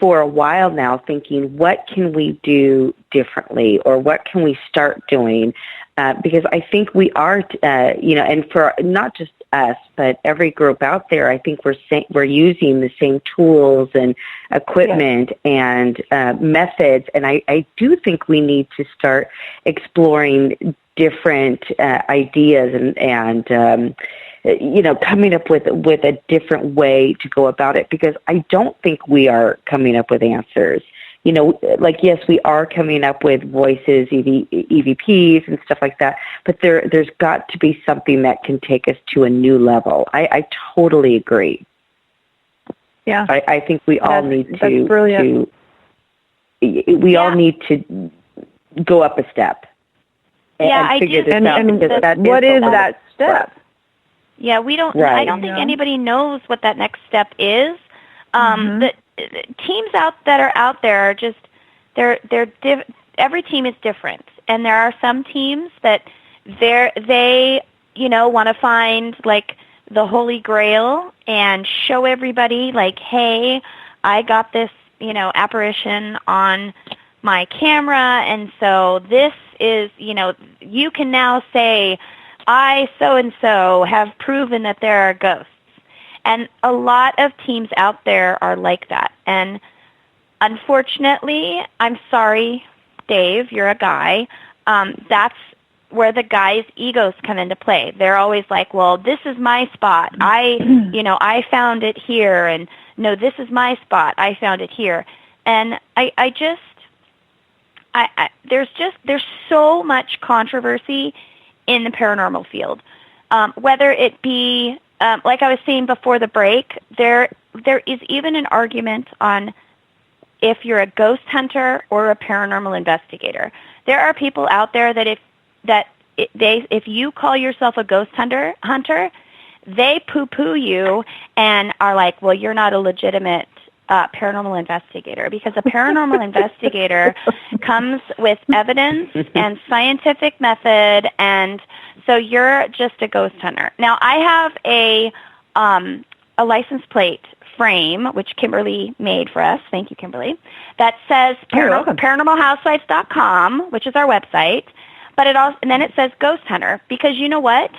for a while now, thinking what can we do differently, or what can we start doing? Because I think we are, and for not just us, but every group out there, I think we're using the same tools and equipment and methods, and I do think we need to start exploring different ideas and coming up with a different way to go about it, because I don't think we are coming up with answers. Yes, we are coming up with voices, EVPs and stuff like that, but there's got to be something that can take us to a new level. I totally agree. Yeah. I think we all need to. That's brilliant. All need to go up a step. I do. What is that step? Yeah, we don't. Right. I don't think anybody knows what that next step is. The teams that are out there are just every team is different, and there are some teams that they want to find like the Holy Grail and show everybody like, hey, I got this apparition on my camera, and so this is you can now say I so and so have proven that there are ghosts. And a lot of teams out there are like that. And unfortunately, I'm sorry, Dave, you're a guy, that's where the guys' egos come into play. They're always like, well, this is my spot. I found it here. And no, this is my spot. I found it here. And there's so much controversy in the paranormal field. Whether it be, like I was saying before the break, there is even an argument on if you're a ghost hunter or a paranormal investigator. There are people out there that if you call yourself a ghost hunter, they poo-poo you and are like, well, you're not a legitimate paranormal investigator, because a paranormal investigator comes with evidence and scientific method, and so you're just a ghost hunter. Now, I have a license plate frame, which Kimberly made for us. Thank you, Kimberly. That says paranormalhousewives.com, which is our website, but and then it says ghost hunter, because you know what?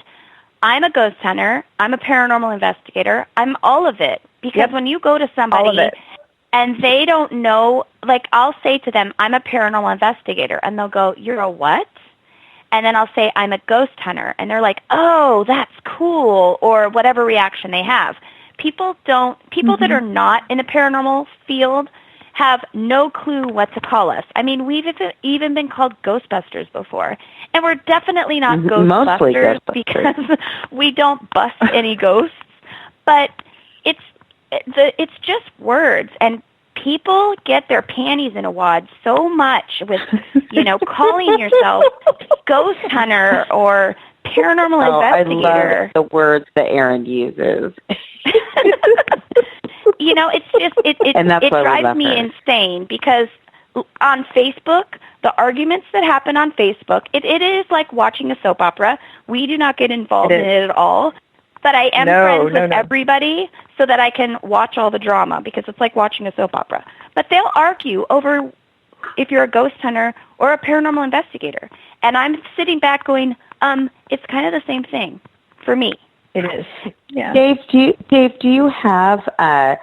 I'm a ghost hunter. I'm a paranormal investigator. I'm all of it. Because when you go to somebody and they don't know, like I'll say to them, I'm a paranormal investigator. And they'll go, you're a what? And then I'll say, I'm a ghost hunter. And they're like, oh, that's cool, or whatever reaction they have. People that are not in the paranormal field have no clue what to call us. I mean, we've even been called Ghostbusters before. And we're definitely not Ghostbusters because we don't bust any ghosts. But it's just words, and people get their panties in a wad so much with, calling yourself ghost hunter or paranormal investigator. I love the words that Erin uses. It's just it drives me insane, because on Facebook, the arguments that happen on Facebook, it is like watching a soap opera. We do not get involved in it at all. But I am friends with everybody so that I can watch all the drama, because it's like watching a soap opera. But they'll argue over if you're a ghost hunter or a paranormal investigator. And I'm sitting back going, it's kind of the same thing for me. It is. Yeah. Dave, do you have a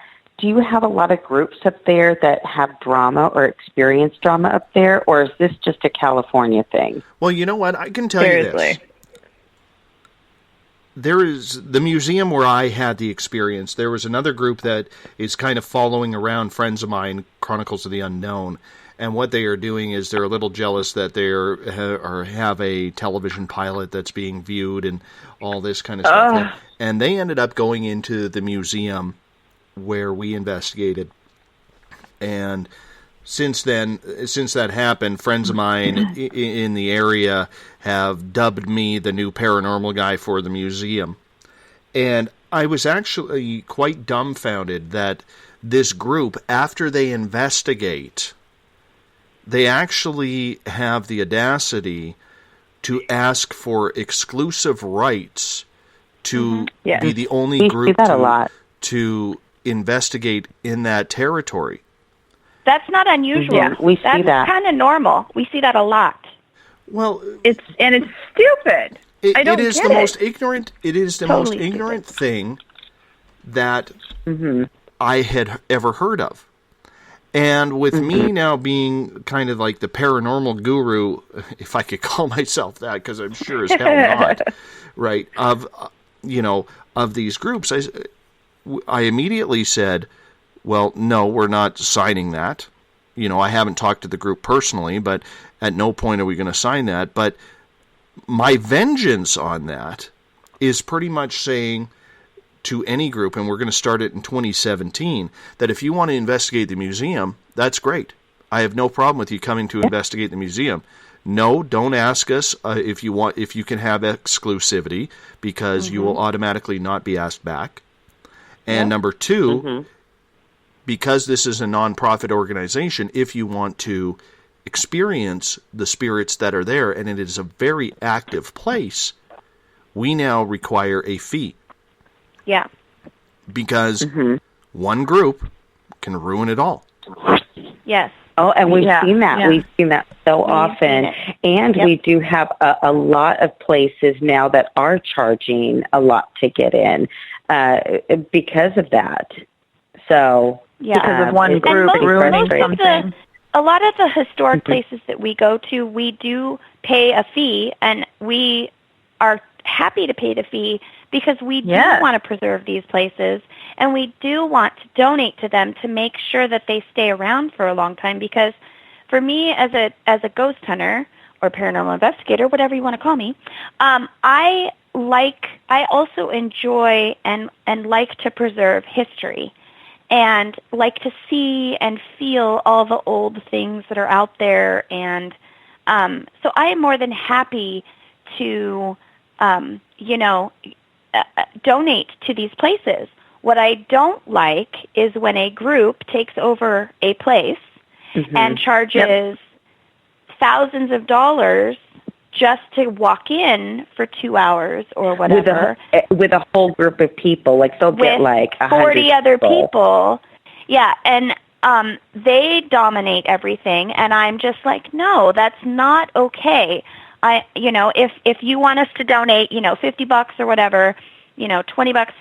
lot of groups up there that have drama or experience drama up there, or is this just a California thing? Well, you know what? I can tell you this. There is the museum where I had the experience. There was another group that is kind of following around friends of mine, Chronicles of the Unknown. And what they are doing is they're a little jealous that they have a television pilot that's being viewed and all this kind of stuff. And they ended up going into the museum where we investigated. And since that happened, friends of mine in the area have dubbed me the new paranormal guy for the museum. And I was actually quite dumbfounded that this group, after they investigate, they actually have the audacity to ask for exclusive rights to be the only group to investigate in that territory. That's not unusual. Yeah, we see that. That's kind of normal. We see that a lot. Well, it's stupid. I don't it is get the most ignorant. It is the Totally most ignorant thing that I had ever heard of. And with me now being kind of like the paranormal guru, if I could call myself that, because I'm sure as hell not, right? Of these groups, I immediately said, well, no, we're not signing that. I haven't talked to the group personally, but at no point are we going to sign that. But my vengeance on that is pretty much saying to any group, and we're going to start it in 2017, that if you want to investigate the museum, that's great. I have no problem with you coming to investigate the museum. No, don't ask us if you can have exclusivity, because you will automatically not be asked back. And number two, because this is a nonprofit organization, if you want to experience the spirits that are there, and it is a very active place, we now require a fee. Yeah. Because one group can ruin it all. Yes. Oh, and we've seen that. Yeah. We've seen that so often. And we do have a lot of places now that are charging a lot to get in because of that. So, because of one group ruining something. A lot of the historic places that we go to, we do pay a fee, and we are happy to pay the fee because we do want to preserve these places, and we do want to donate to them to make sure that they stay around for a long time. Because for me, as a ghost hunter or paranormal investigator, whatever you want to call me, I also enjoy and like to preserve history, and like to see and feel all the old things that are out there. And so I am more than happy to, donate to these places. What I don't like is when a group takes over a place and charges thousands of dollars just to walk in for 2 hours or whatever. With a whole group of people. Like, they'll get like 40 other people. Yeah, and they dominate everything, and I'm just like, no, that's not okay. If you want us to donate, $50 or whatever, $20,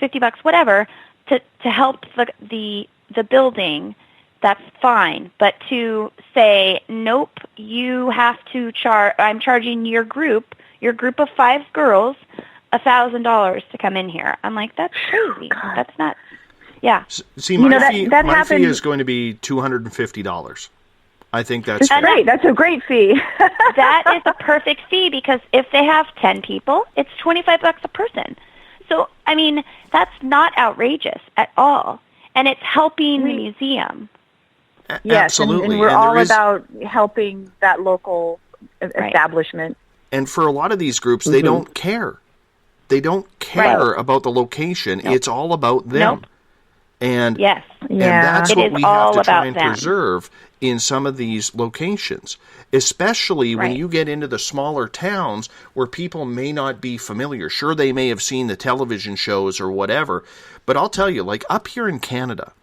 $50, whatever, to help the building, that's fine. But to say, nope, you have to I'm charging your group of 5 girls, $1,000 to come in here. I'm like, that's crazy. That's not. Yeah. See, my fee is going to be $250. I think that's great. That's a great fee. That is a perfect fee, because if they have 10 people, it's $25 a person. So, I mean, that's not outrageous at all. And it's helping the museum. Yes, absolutely. And we're all about helping that local establishment. And for a lot of these groups, they don't care. They don't care about the location. Nope. It's all about them. Nope. And that's what we have to try and preserve in some of these locations, especially when you get into the smaller towns where people may not be familiar. Sure, they may have seen the television shows or whatever, but I'll tell you, like up here in Canada,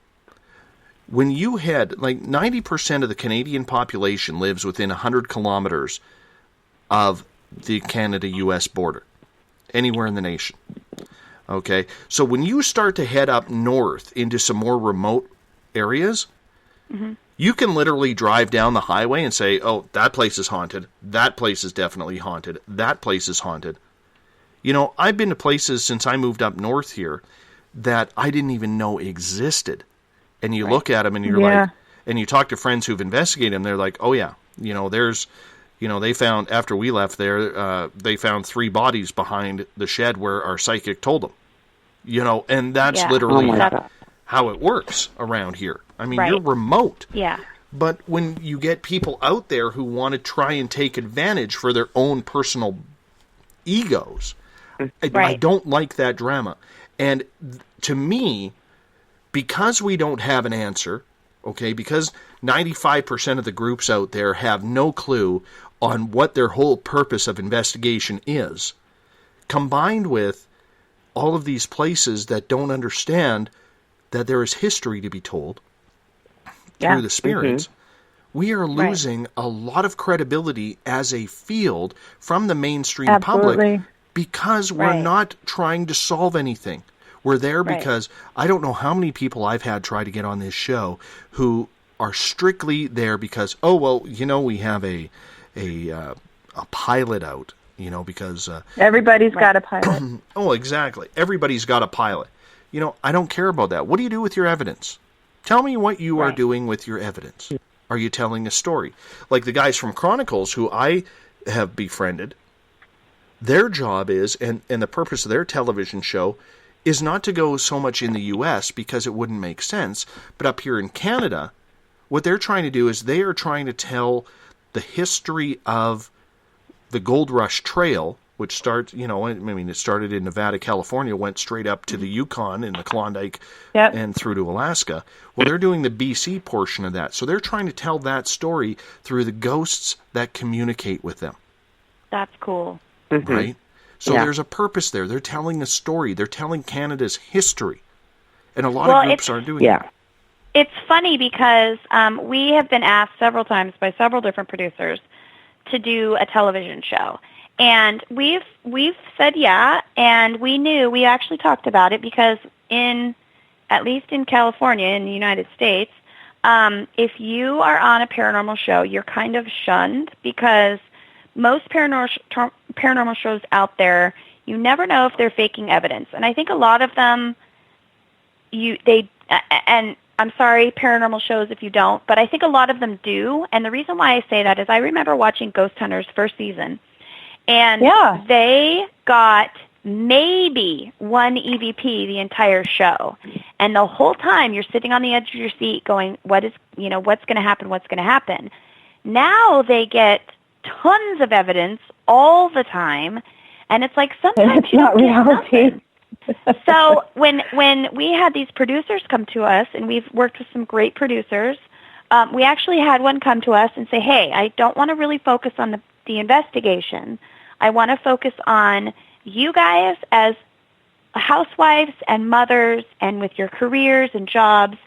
when you head, like 90% of the Canadian population lives within 100 kilometers of the Canada-US border, anywhere in the nation. Okay, so when you start to head up north into some more remote areas, you can literally drive down the highway and say, oh, that place is haunted, that place is definitely haunted, that place is haunted. I've been to places since I moved up north here that I didn't even know existed. And you look at them and you're like, and you talk to friends who've investigated them, they're like, oh yeah, they found, after we left there, they found 3 bodies behind the shed where our psychic told them. And that's literally how it works around here. I mean, you're remote. Yeah. But when you get people out there who want to try and take advantage for their own personal egos, I don't like that drama. And to me, because we don't have an answer, because 95% of the groups out there have no clue on what their whole purpose of investigation is, combined with all of these places that don't understand that there is history to be told through the spirits, we are losing a lot of credibility as a field from the mainstream public, because we're not trying to solve anything. We're there because I don't know how many people I've had try to get on this show who are strictly there because, oh, well, we have a pilot out, because... everybody's got a pilot. Oh, exactly. Everybody's got a pilot. I don't care about that. What do you do with your evidence? Tell me what you are doing with your evidence. Are you telling a story? Like the guys from Chronicles who I have befriended, their job is, and the purpose of their television show is not to go so much in the U.S. because it wouldn't make sense, but up here in Canada, what they're trying to do is they are trying to tell the history of the Gold Rush Trail, which starts, it started in Nevada, California, went straight up to the Yukon and the Klondike and through to Alaska. Well, they're doing the BC portion of that. So they're trying to tell that story through the ghosts that communicate with them. That's cool. Right? So there's a purpose there. They're telling a story. They're telling Canada's history. And a lot of groups aren't doing that. it's funny because we have been asked several times by several different producers to do a television show. And we've said yeah, and we actually talked about it because at least in California, in the United States, if you are on a paranormal show, you're kind of shunned because most paranormal shows out there, you never know if they're faking evidence. And I think a lot of them, and I'm sorry, paranormal shows if you don't, but I think a lot of them do. And the reason why I say that is I remember watching Ghost Hunters first season, and they got maybe one EVP the entire show. And the whole time you're sitting on the edge of your seat going, what's going to happen, what's going to happen? Now they get tons of evidence all the time, and it's like sometimes it's not reality. So when we had these producers come to us, and we've worked with some great producers, we actually had one come to us and say, hey, I don't want to really focus on the investigation. I want to focus on you guys as housewives and mothers and with your careers and jobs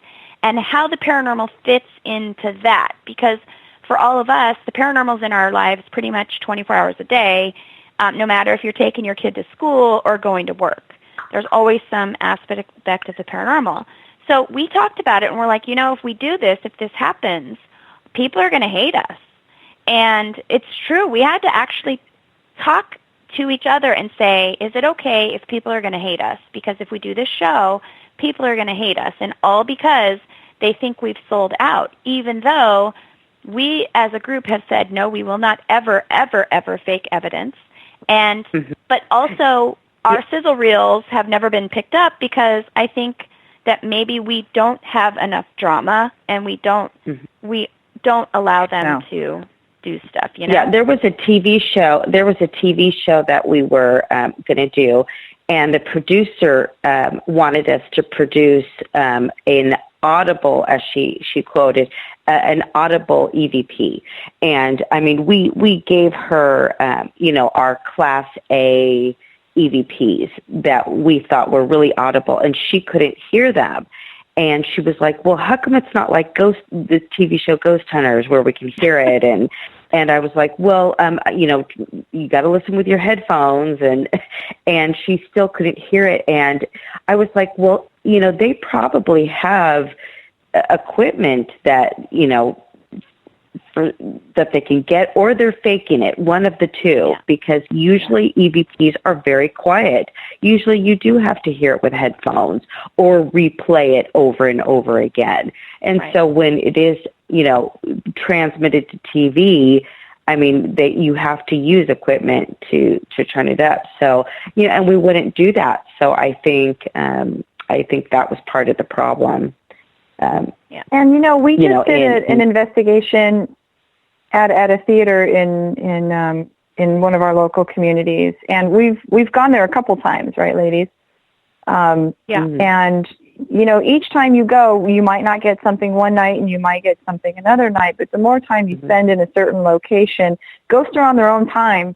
and how the paranormal fits into that. Because for all of us, the paranormal's in our lives pretty much 24 hours a day, no matter if you're taking your kid to school or going to work. There's always some aspect of the paranormal. So we talked about it, and we're like, if we do this, if this happens, people are going to hate us. And it's true. We had to actually talk to each other and say, is it okay if people are going to hate us? Because if we do this show, people are going to hate us, and all because they think we've sold out, even though we as a group have said, no, we will not ever, ever, ever fake evidence. And but also our sizzle reels have never been picked up because I think that maybe we don't have enough drama, and we don't allow them to do stuff, Yeah, there was a TV show. There was a TV show that we were going to do, and the producer wanted us to produce an audible, as she quoted, an audible EVP. And I mean, we gave her, our Class A EVPs that we thought were really audible, and she couldn't hear them. And she was like, well, how come it's not like the TV show Ghost Hunters where we can hear it? And I was like, well, you got to listen with your headphones. And she still couldn't hear it. And I was like, well, they probably have equipment that, that they can get, or they're faking it, one of the two, because usually EVPs are very quiet. Usually you do have to hear it with headphones or replay it over and over again. And so when it is, transmitted to TV, I mean, you have to use equipment to turn it up. So, and we wouldn't do that. So I think that was part of the problem. And we just did an investigation at a theater in one of our local communities, and we've gone there a couple times, right, ladies? And each time you go, you might not get something one night, and you might get something another night. But the more time you spend in a certain location, ghosts are on their own time.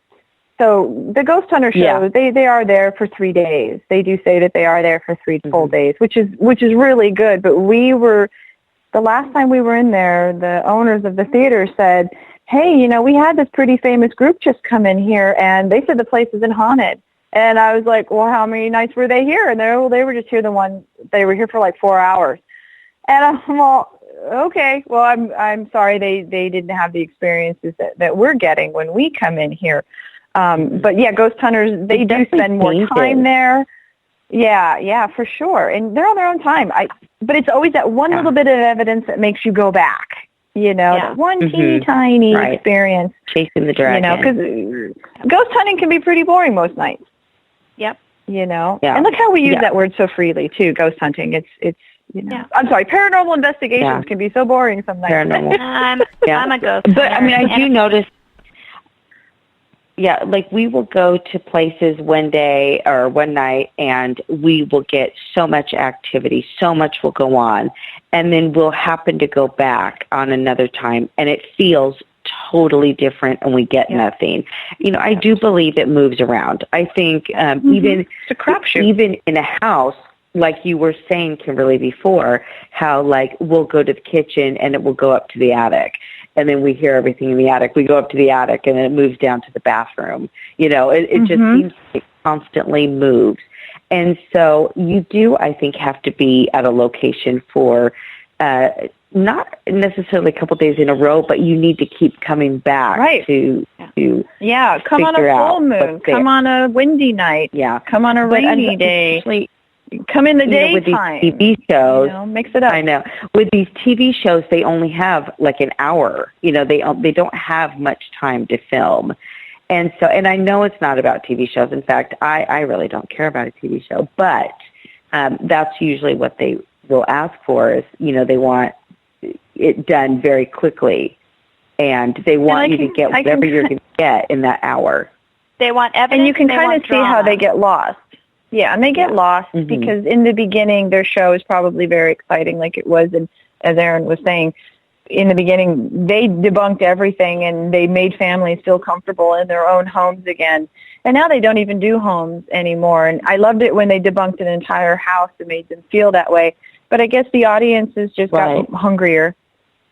So the Ghost Hunter shows, they are there for 3 days. They do say that they are there for 3 full days, which is really good. But the last time we were in there, the owners of the theater said, hey, we had this pretty famous group just come in here, and they said the place isn't haunted. And I was like, well, how many nights were they here? And they were just here they were here for like 4 hours. And I'm all, okay, well, I'm sorry they didn't have the experiences that we're getting when we come in here. But yeah, Ghost Hunters, they do spend more time there. Yeah, for sure. And they're on their own time. But it's always that one little bit of evidence that makes you go back. That one teeny tiny experience. Chasing the dragon. Because ghost hunting can be pretty boring most nights. Yep. And look how we use that word so freely too. Ghost hunting. It's I'm sorry. Paranormal investigations can be so boring sometimes. Paranormal. I'm a ghost hunter. But I mean, I do notice. Yeah, like we will go to places one day or one night, and we will get so much activity, so much will go on, and then we'll happen to go back on another time, and it feels totally different, and we get nothing. I do believe it moves around. I think even it's a crapshoot. Even in a house, like you were saying, Kimberly, before, how like we'll go to the kitchen and it will go up to the attic. And then we hear everything in the attic. We go up to the attic and then it moves down to the bathroom. You know, it just seems like it constantly moves. And so you do, I think, have to be at a location for not necessarily a couple days in a row, but you need to keep coming back to come on a full moon, come on a windy night, come on a rainy day, come in the daytime. With these TV shows, mix it up. I know. With these TV shows, they only have like an hour. You know, they don't have much time to film. And so, and I know it's not about TV shows. In fact, I really don't care about a TV show, but that's usually what they will ask for is, you know, they want it done very quickly, and they want you to get whatever you're going to get in that hour. They want evidence. And you can kind of see how they get lost. Yeah, and they get lost because in the beginning their show is probably very exciting like it was, and as Erin was saying, in the beginning they debunked everything and they made families feel comfortable in their own homes again. And now they don't even do homes anymore. And I loved it when they debunked an entire house and made them feel that way. But I guess the audiences just got hungrier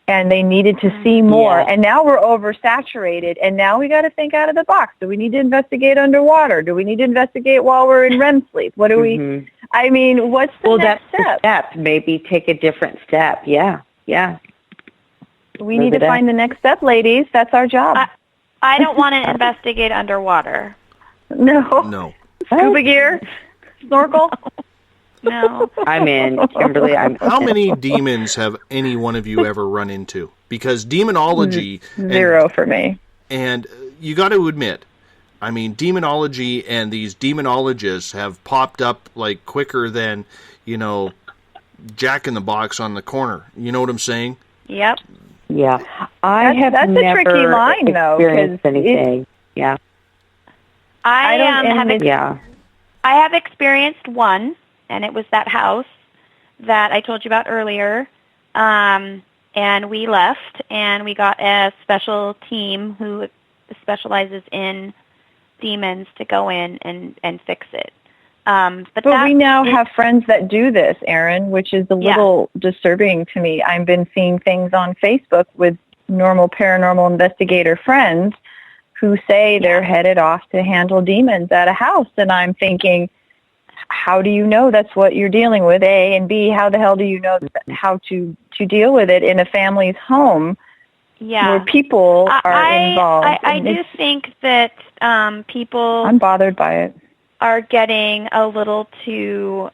and they needed to see more. And now we're oversaturated, and now we got to think out of the box. Do we need to investigate underwater? Do we need to investigate while we're in REM sleep? What do we, I mean, what's the next step? Maybe take a different step. Yeah. We need to find the next step, ladies. That's our job. I don't want to investigate underwater. No. Scuba gear? Snorkel? No. I'm in, Kimberly. How many demons have any one of you ever run into? Because demonology... Zero for me. And you got to admit, I mean, demonology and these demonologists have popped up like quicker than, you know, Jack in the Box on the corner. You know what I'm saying? Yep. Yeah. That's a tricky line, though. Experienced anything. Yeah. I have experienced one, and it was that house that I told you about earlier. And we left, and we got a special team who specializes in demons to go in and fix it. But we now have friends that do this, Erin, which is a little disturbing to me. I've been seeing things on Facebook with normal paranormal investigator friends who say they're headed off to handle demons at a house. And I'm thinking, how do you know that's what you're dealing with, A? And B, how the hell do you know how to deal with it in a family's home where people are involved? I do think that people... I'm bothered by it. ...are getting a little too...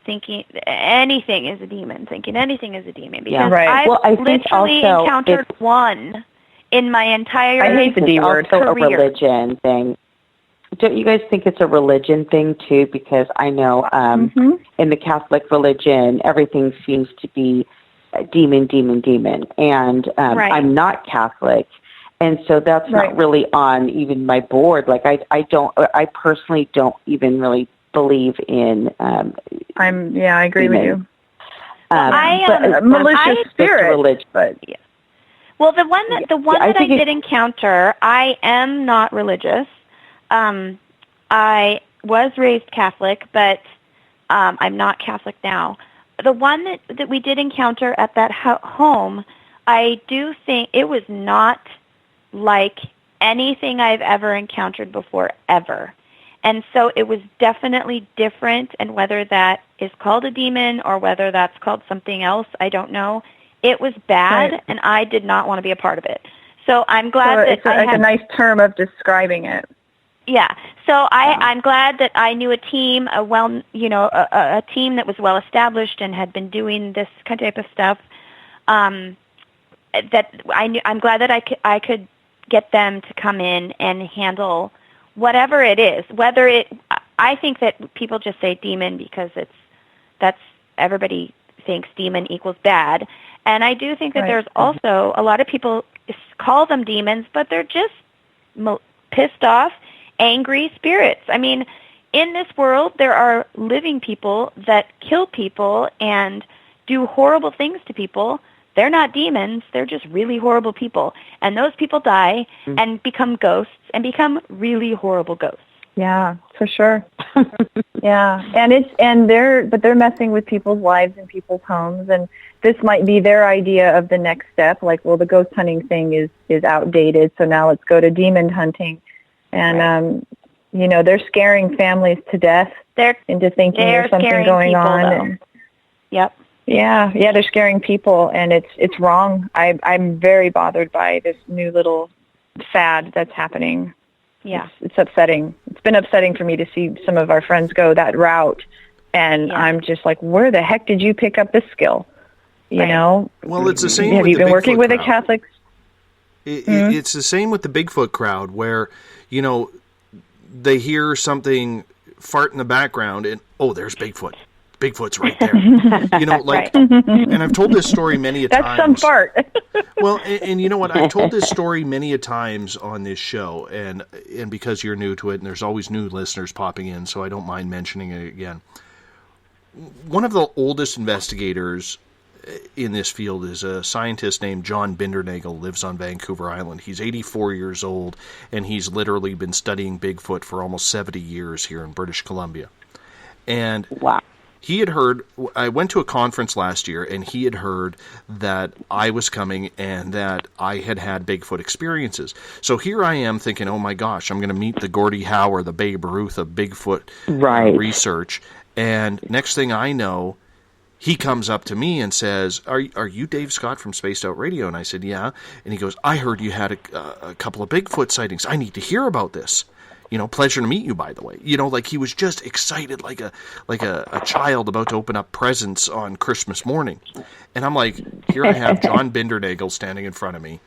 thinking anything is a demon, Because I've literally encountered one in my entire I hate the D word. It's also career. A religion thing. Don't you guys think it's a religion thing, too? Because I know in the Catholic religion, everything seems to be demon. And I'm not Catholic. And so that's not really on even my board. Like, I personally don't even really believe in I agree with you. I am malicious spirit, religion, but well, the one that I did encounter, I am not religious. I was raised Catholic, but I'm not Catholic now. The one that we did encounter at that home, I do think it was not like anything I've ever encountered before, ever. And so it was definitely different, and whether that is called a demon or whether that's called something else, I don't know. It was bad, and I did not want to be a part of it. So I'm glad that it's a nice term of describing it. Yeah. So I'm glad that I knew a team, a team that was well established and had been doing this kind of type of stuff. That I'm glad that I could get them to come in and handle whatever it is. I think that people just say demon because that's everybody thinks demon equals bad, and I do think that there's also a lot of people call them demons, but they're just pissed off, angry spirits. I mean, in this world, there are living people that kill people and do horrible things to people. They're not demons. They're just really horrible people. And those people die and become ghosts and become really horrible ghosts. Yeah, for sure. Yeah, and they're messing with people's lives and people's homes, and this might be their idea of the next step. Like, well, the ghost hunting thing is outdated, so now let's go to demon hunting, and they're scaring families to death into thinking there's something going on. Yep. Yeah, they're scaring people, and it's wrong. I'm very bothered by this new little fad that's happening. Yeah. It's upsetting. It's been upsetting for me to see some of our friends go that route, and I'm just like, where the heck did you pick up this skill? You know? Well, it's the same Have with you the been working Bigfoot with a crowd. Catholic? It's the same with the Bigfoot crowd, where, they hear something fart in the background, and, oh, there's Bigfoot. Bigfoot's right there. And I've told this story many a times. That's some fart. Well, and you know what? I've told this story many a times on this show, and because you're new to it, and there's always new listeners popping in, so I don't mind mentioning it again. One of the oldest investigators in this field is a scientist named John Bindernagel, lives on Vancouver Island. He's 84 years old, and he's literally been studying Bigfoot for almost 70 years here in British Columbia. And wow. He had heard, I went to a conference last year, and he had heard that I was coming and that I had had Bigfoot experiences. So here I am thinking, oh my gosh, I'm going to meet the Gordie Howe or the Babe Ruth of Bigfoot research. And next thing I know, he comes up to me and says, are you Dave Scott from Spaced Out Radio? And I said, yeah. And he goes, I heard you had a couple of Bigfoot sightings. I need to hear about this. Pleasure to meet you, by the way. Like he was just excited, like a child about to open up presents on Christmas morning. And I'm like, here I have John Bindernagel standing in front of me,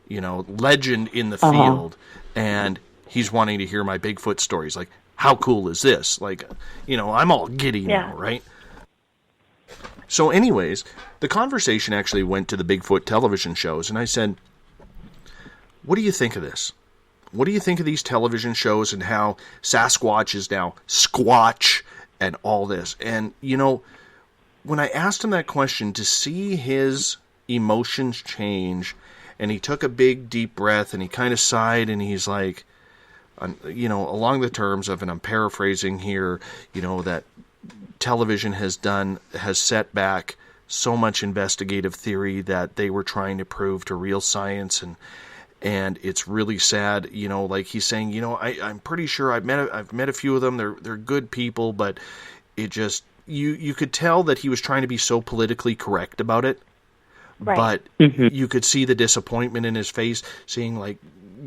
legend in the field, and he's wanting to hear my Bigfoot stories. Like, how cool is this? Like, I'm all giddy now, right? So anyways, the conversation actually went to the Bigfoot television shows, and I said, what do you think of this? What do you think of these television shows and how Sasquatch is now Squatch and all this? And, when I asked him that question, to see his emotions change, and he took a big, deep breath, and he kind of sighed, and he's like, along the terms of, and I'm paraphrasing here, that television has set back so much investigative theory that they were trying to prove to real science, and it's really sad, like he's saying, I'm pretty sure I've met a few of them. They're good people, but it just, you could tell that he was trying to be so politically correct about it. Right. But you could see the disappointment in his face, seeing like,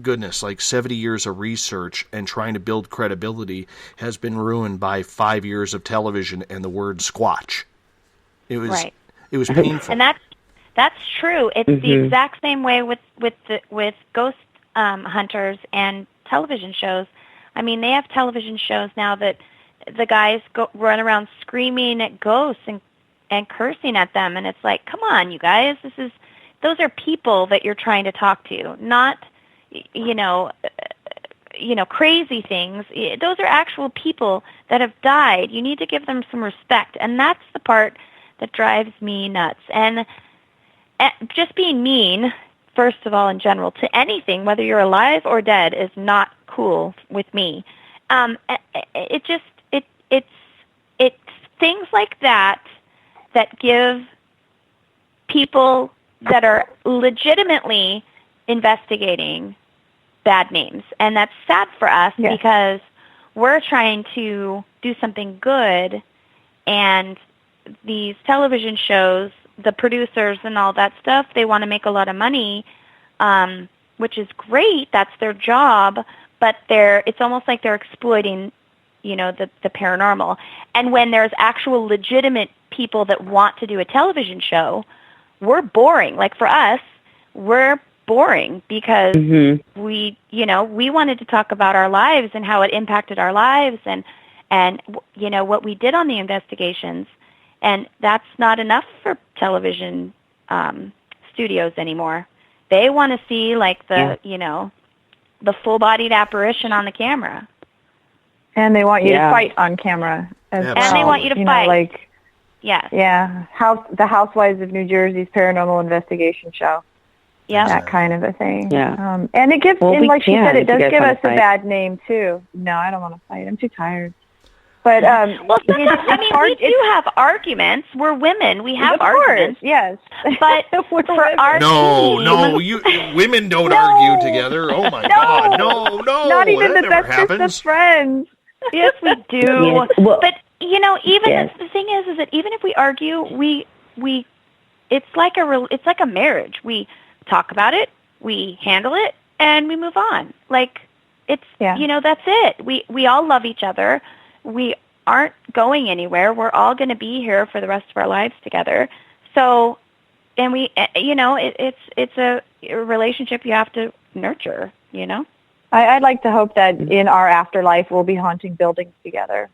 goodness, like 70 years of research and trying to build credibility has been ruined by 5 years of television and the word Squatch. It was painful. And that's true. It's the exact same way with ghost hunters and television shows. I mean, they have television shows now that the guys run around screaming at ghosts and cursing at them, and it's like, come on, you guys, those are people that you're trying to talk to, not crazy things. Those are actual people that have died. You need to give them some respect, and that's the part that drives me nuts. And just being mean, first of all, in general, to anything, whether you're alive or dead, is not cool with me. It's things like that give people that are legitimately investigating bad names. And that's sad for us because we're trying to do something good, and these television shows, the producers and all that stuff, they want to make a lot of money, which is great. That's their job, but it's almost like they're exploiting, the paranormal. And when there's actual legitimate people that want to do a television show, we're boring. Like for us, we're boring because we wanted to talk about our lives and how it impacted our lives and what we did on the investigations. And that's not enough for television studios anymore. They want to see like the full-bodied apparition on the camera. And they want you to fight on camera as well. And they want you to fight. Yes. Yeah. The Housewives of New Jersey's paranormal investigation show. Yeah. That kind of a thing. Yeah. And it gives, and like she said, it does give us a fight. bad name too. No, I don't want to fight. I'm too tired. But well, sometimes, I mean, we do have arguments. We're women. We have arguments. Yes, but for our team, you women don't argue together. Oh my God, no, not even that the never bestest happens. of friends. Yes, we do. Yes. Well, but even the thing is that even if we argue, we it's like a marriage. We talk about it, we handle it, and we move on. Like it's that's it. We all love each other. We aren't going anywhere. We're all going to be here for the rest of our lives together. So, and we it's a relationship you have to nurture. I'd like to hope that in our afterlife we'll be haunting buildings together.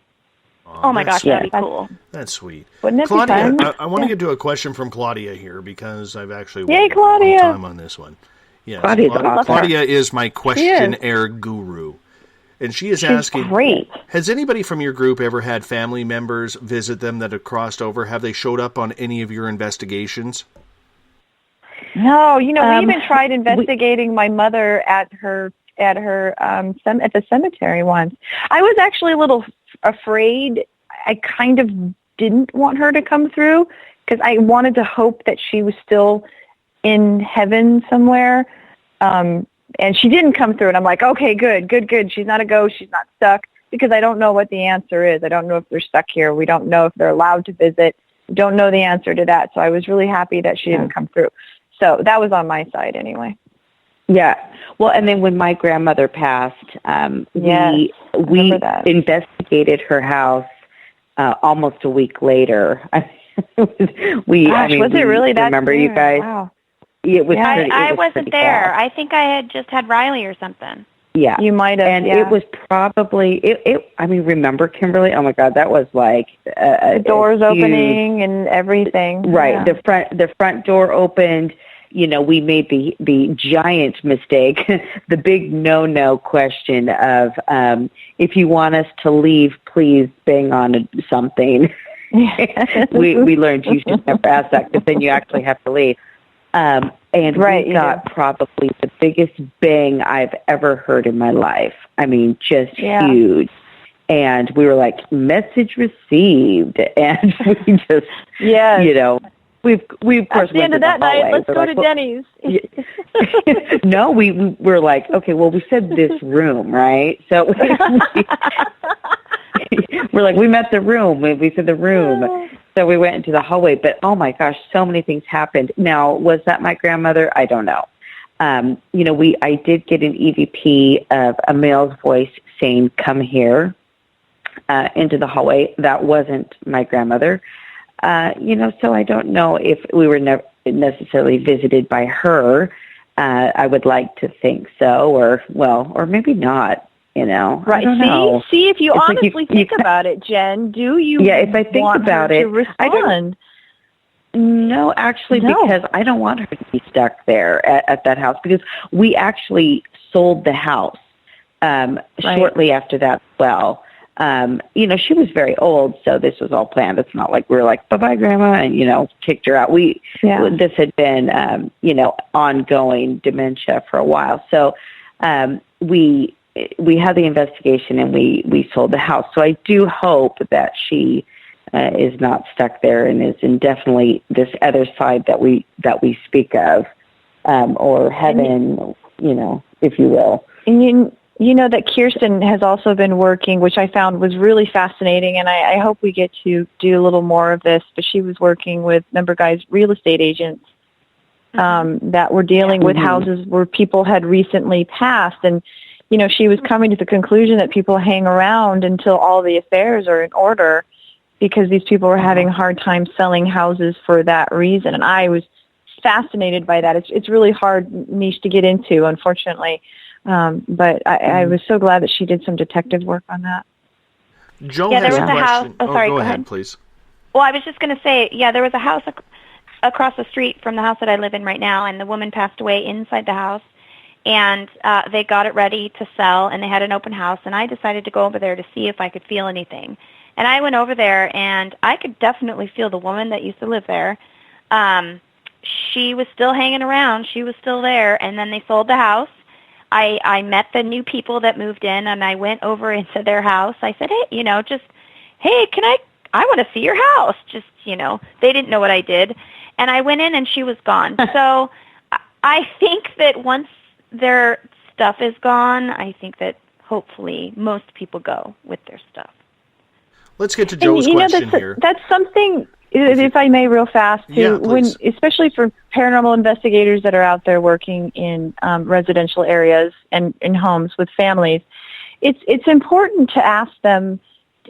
Oh my gosh, that'd be cool. That's sweet. Wouldn't it Claudia, be fun? I want to get to a question from Claudia here because I've actually Yay, waited a Claudia. long time on this one. Yes, Claudia is my questionnaire guru. And she is asking, great. Has anybody from your group ever had family members visit them that have crossed over? Have they showed up on any of your investigations? No, we even tried investigating my mother at the cemetery once. I was actually a little afraid. I kind of didn't want her to come through because I wanted to hope that she was still in heaven somewhere. And she didn't come through, and I'm like, okay, good. She's not a ghost. She's not stuck, because I don't know what the answer is. I don't know if they're stuck here. We don't know if they're allowed to visit. We don't know the answer to that. So I was really happy that she didn't come through. So that was on my side anyway. Yeah. Well, and then when my grandmother passed, we investigated her house almost a week later. Was it really that? Remember, you guys? Wow. It was. I wasn't there. I think I had just had Riley or something. Yeah, you might have. And it was probably it. I mean, remember, Kimberly? Oh my God, that was like the doors opening and everything. Right, yeah. the front door opened. We made the giant mistake, the big no question of if you want us to leave, please bang on something. we learned you should never ask that because then you actually have to leave. And we got probably the biggest bang I've ever heard in my life. I mean, just huge. And we were like, message received. And we just, we of course at the end of that night, let's go to Denny's. No, we were like, okay, well, we said this room, right? So we're like, we met the room. We said the room. So we went into the hallway, but oh my gosh, so many things happened. Now, was that my grandmother? I don't know. I did get an EVP of a male's voice saying, come here, into the hallway. That wasn't my grandmother. So I don't know if we were necessarily visited by her. I would like to think so, or maybe not. Right. I don't know. See, if you honestly think about it, Jen, do you? Yeah, if I think want about her it, to respond? No, actually, because I don't want her to be stuck there at that house, because we actually sold the house shortly after that. Well, she was very old, so this was all planned. It's not like we were like, bye-bye, Grandma, and, kicked her out. This had been, ongoing dementia for a while. So we had the investigation and we sold the house. So I do hope that she is not stuck there and is in definitely this other side that we speak of, or heaven, if you will. And you know that Kirsten has also been working, which I found was really fascinating, and I hope we get to do a little more of this, but she was working with real estate agents that were dealing with houses where people had recently passed, and she was coming to the conclusion that people hang around until all the affairs are in order because these people were having a hard time selling houses for that reason. And I was fascinated by that. It's really hard niche to get into, unfortunately. But I was so glad that she did some detective work on that. Joe there has was a a house. question. Oh, sorry, go go ahead, ahead, please. Well, I was just going to say, there was a house across the street from the house that I live in right now, and the woman passed away inside the house. And they got it ready to sell, and they had an open house, and I decided to go over there to see if I could feel anything. And I went over there, and I could definitely feel the woman that used to live there. She was still hanging around. She was still there, and then they sold the house. I met the new people that moved in, and I went over into their house. I said, hey, just hey, I want to see your house. Just, they didn't know what I did. And I went in and she was gone. So I think that once their stuff is gone, I think that hopefully most people go with their stuff. Let's get to Joe's question here. That's something, if I may, real fast, too. Yeah, especially for paranormal investigators that are out there working in residential areas and in homes with families, it's important to ask them,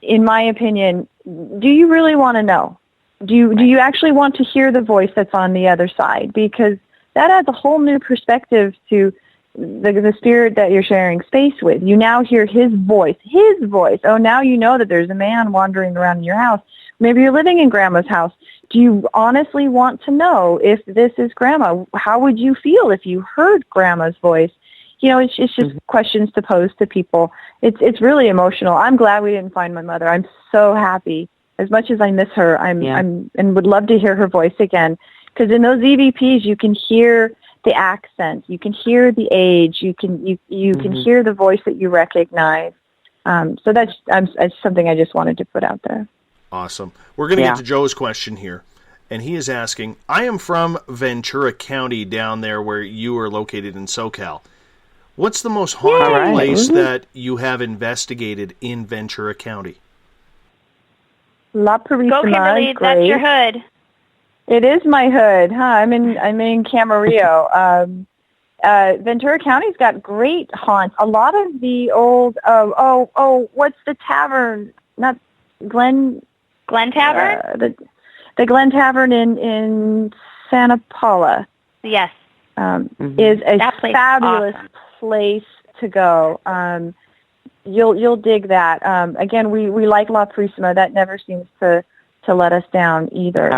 in my opinion, do you really want to know? Do you actually want to hear the voice that's on the other side? Because that adds a whole new perspective to the spirit that you're sharing space with. You now hear his voice. Oh, now you know that there's a man wandering around in your house. Maybe you're living in Grandma's house. Do you honestly want to know if this is Grandma? How would you feel if you heard Grandma's voice? It's just questions to pose to people. It's really emotional. I'm glad we didn't find my mother. I'm so happy. As much as I miss her, I'm would love to hear her voice again. Because in those EVPs, you can hear the accent, you can hear the age, you can hear the voice that you recognize. So that's something I just wanted to put out there. Awesome. We're going to get to Joe's question here, and he is asking, I am from Ventura County down there where you are located in SoCal. What's the most haunted place that you have investigated in Ventura County? La Purísima. Go, Kimberly. That's your hood. It is my hood, huh? I'm in Camarillo. Ventura County's got great haunts. A lot of the old what's the tavern? Not Glen Tavern? The Glen Tavern in Santa Paula. Yes. Is a fabulous place to go. You'll dig that. Again, we like La Purísima. That never seems to let us down either.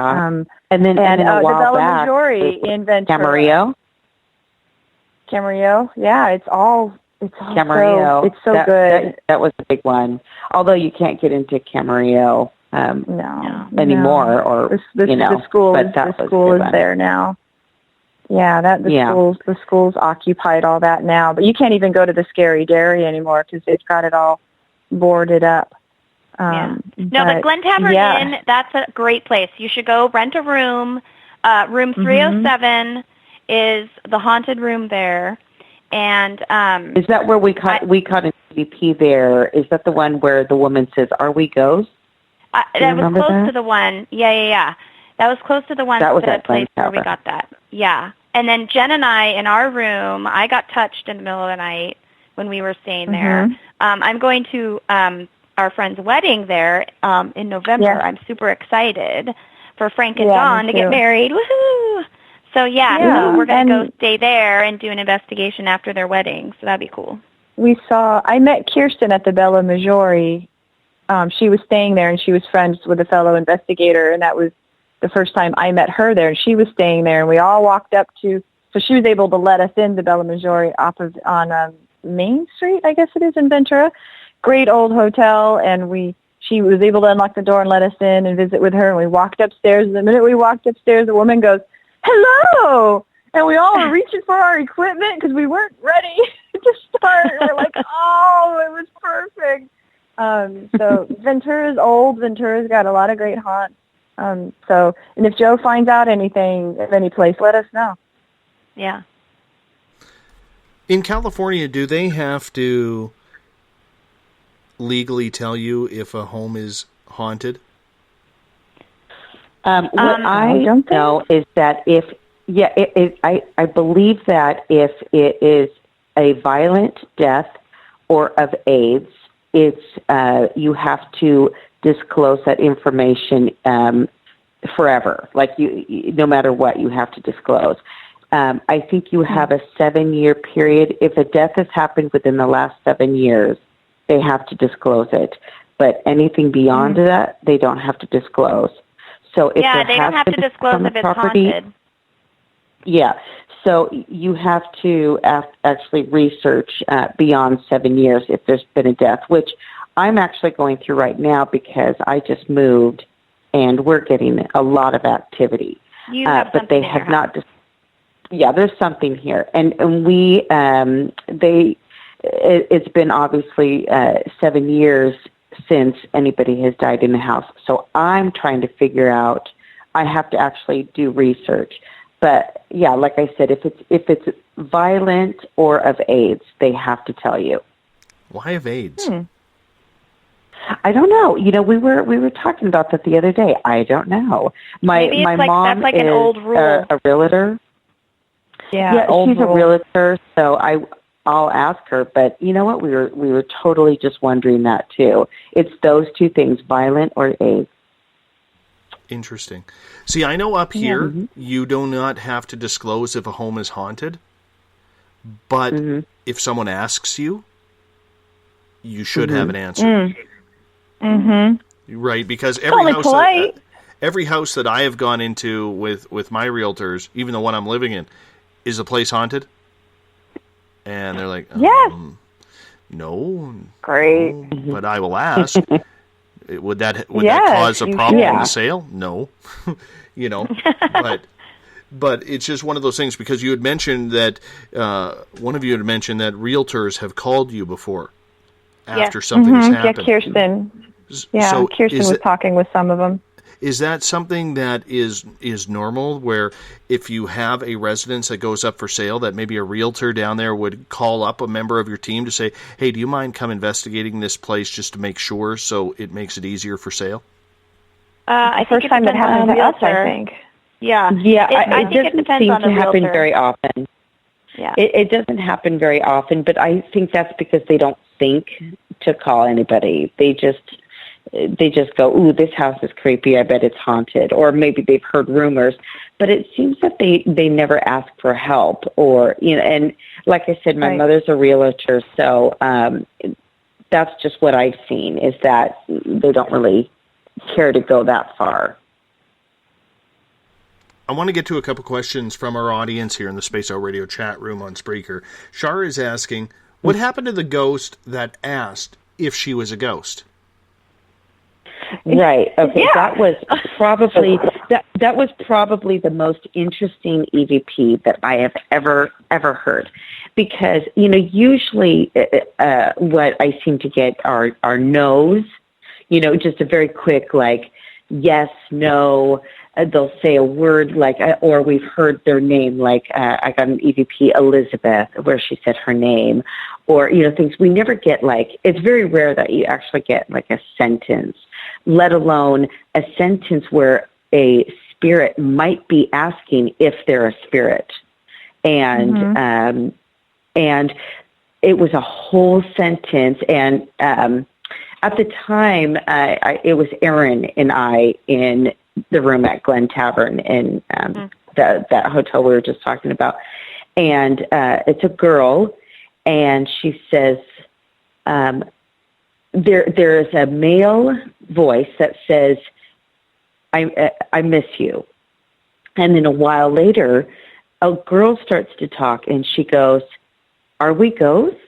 And the Bella Maggiore in Ventura. Camarillo, yeah, it's all Camarillo. It's so good. That was a big one. Although you can't get into Camarillo anymore, or the school is there now. Yeah, the schools occupied all that now, but you can't even go to the Scary Dairy anymore because they've got it all boarded up. The Glen Tavern Inn, that's a great place. You should go rent a room. Room 307 is the haunted room there. And is that where we caught an EVP there? Is that the one where the woman says, "Are we ghosts?" That was close to the one. Yeah. That was close to the one place where we got that. Yeah. And then Jen and I, in our room, I got touched in the middle of the night when we were staying there. I'm going to our friend's wedding there in November. Yeah. I'm super excited for Frank and Dawn to get married. Woohoo! So we're going to go stay there and do an investigation after their wedding. So that'd be cool. I met Kirsten at the Bella Maggiore. She was staying there and she was friends with a fellow investigator, and that was the first time I met her there. And she was staying there, and we all walked up so she was able to let us into Bella Maggiore on Main Street, I guess it is, in Ventura. Great old hotel, and she was able to unlock the door and let us in and visit with her, and we walked upstairs, and the minute we walked upstairs, the woman goes, "Hello!" And we all were reaching for our equipment because we weren't ready to start. We're like, oh, it was perfect. So Ventura's old. Ventura's got a lot of great haunts. And if Joe finds out anything of any place, let us know. Yeah. In California, do they have to legally tell you if a home is haunted? What I know is that I believe that if it is a violent death or of AIDS, you have to disclose that information forever. Like no matter what, you have to disclose. I think you have a 7-year period. If a death has happened within the last 7 years, they have to disclose it. But anything beyond that, they don't have to disclose. So if they don't have to disclose if it's haunted. Yeah. So you have to actually research beyond 7 years if there's been a death, which I'm actually going through right now because I just moved and we're getting a lot of activity. You have but they have not. There's something here, and it's been obviously 7 years since anybody has died in the house. So I'm trying to figure out, I have to actually do research. But yeah, like I said, if it's violent or of AIDS, they have to tell you. Why of AIDS? I don't know. You know, we were talking about that the other day. I don't know. Maybe my it's like, mom that's like is an old rule. a realtor. Yeah, she's a realtor, so I'll ask her. But you know what? We were totally just wondering that too. It's those two things: violent or AIDS. Interesting. See, I know up here you do not have to disclose if a home is haunted, but if someone asks you, you should have an answer. Right, because every house that I have gone into with my realtors, even the one I'm living in, is the place haunted? And they're like, no. Great. No, but I will ask. Would that cause a problem in the sale? No. You know, but it's just one of those things, because you had mentioned that one of you had mentioned that realtors have called you before after something has happened. Yeah, Kirsten. Yeah, so Kirsten was talking with some of them. Is that something that is normal, where if you have a residence that goes up for sale, that maybe a realtor down there would call up a member of your team to say, hey, do you mind come investigating this place just to make sure, so it makes it easier for sale? I think first time it happened to us, I think. Yeah. I think it doesn't seem to happen realtor. very often. Yeah. It doesn't happen very often, but I think that's because they don't think to call anybody. They just go, ooh, this house is creepy, I bet it's haunted. Or maybe they've heard rumors. But it seems that they never ask for help. Or, you know, and like I said, my mother's a realtor, so that's just what I've seen, is that they don't really care to go that far. I want to get to a couple questions from our audience here in the Space Out Radio chat room on Spreaker. Shar is asking, what happened to the ghost that asked if she was a ghost? Right. Okay. Yeah. That was probably the most interesting EVP that I have ever heard, because you know usually what I seem to get are no's, you know, just a very quick like yes, no. They'll say a word like, or we've heard their name, like I got an EVP Elizabeth, where she said her name, or you know things. We never get like, it's very rare that you actually get like a sentence, let alone a sentence where a spirit might be asking if they're a spirit. And and it was a whole sentence. And at the time, it was Erin and I in the room at Glen Tavern in that hotel we were just talking about. And it's a girl, and she says, there is a male voice that says, I miss you. And then a while later, a girl starts to talk, and she goes, are we ghosts?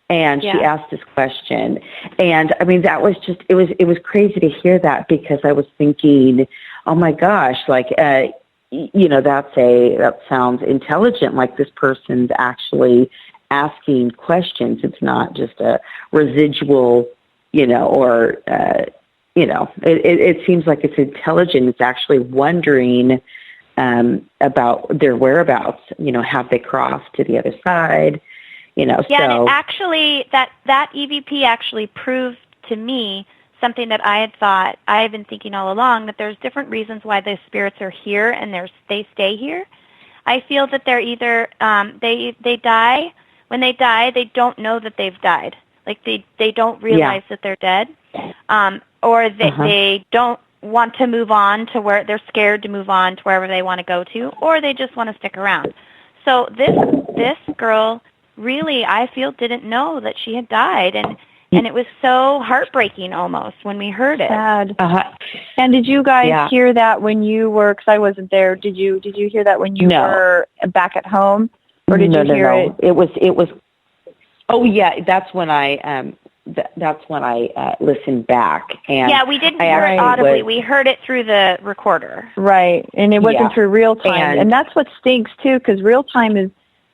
And she asked this question. And I mean, that was just, it was crazy to hear that, because I was thinking, oh my gosh, like, you know, that sounds intelligent. Like this person's actually asking questions. It's not just a residual, you know, or, you know, it seems like it's intelligent. It's actually wondering about their whereabouts. You know, have they crossed to the other side? You know, yeah, and it actually, that EVP actually proved to me something that I had thought, I have been thinking all along, that there's different reasons why the spirits are here and they stay here. I feel that they're either, they die. When they die, they don't know that they've died. Like they don't realize that they're dead. Or they don't want to move on to where, they're scared to move on to wherever they want to go to, or they just want to stick around. So this girl really, I feel, didn't know that she had died, and it was so heartbreaking almost when we heard it. Sad. And did you guys hear that when you were, because I wasn't there, did you hear that when you were back at home? Or did you hear it? It was, oh yeah, that's when I listened back. And yeah, we didn't hear it audibly. We heard it through the recorder. Right, and it wasn't through real time. And that's what stinks too, because real time is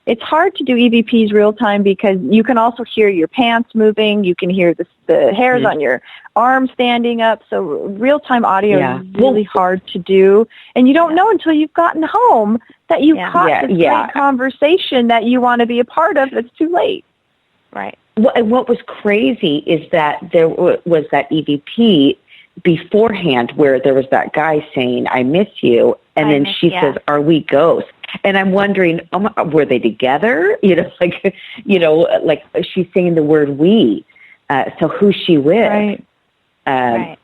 it's hard to do EVPs real time because you can also hear your pants moving. You can hear the hairs on your arm standing up. So real time audio is really hard to do. And you don't know until you've gotten home that you caught this great conversation that you want to be a part of. It's too late. Right. What was crazy is that there was that EVP beforehand where there was that guy saying, I miss you. And then she says, are we ghosts? And I'm wondering, were they together? Like she's saying the word we. So who's she with? Right.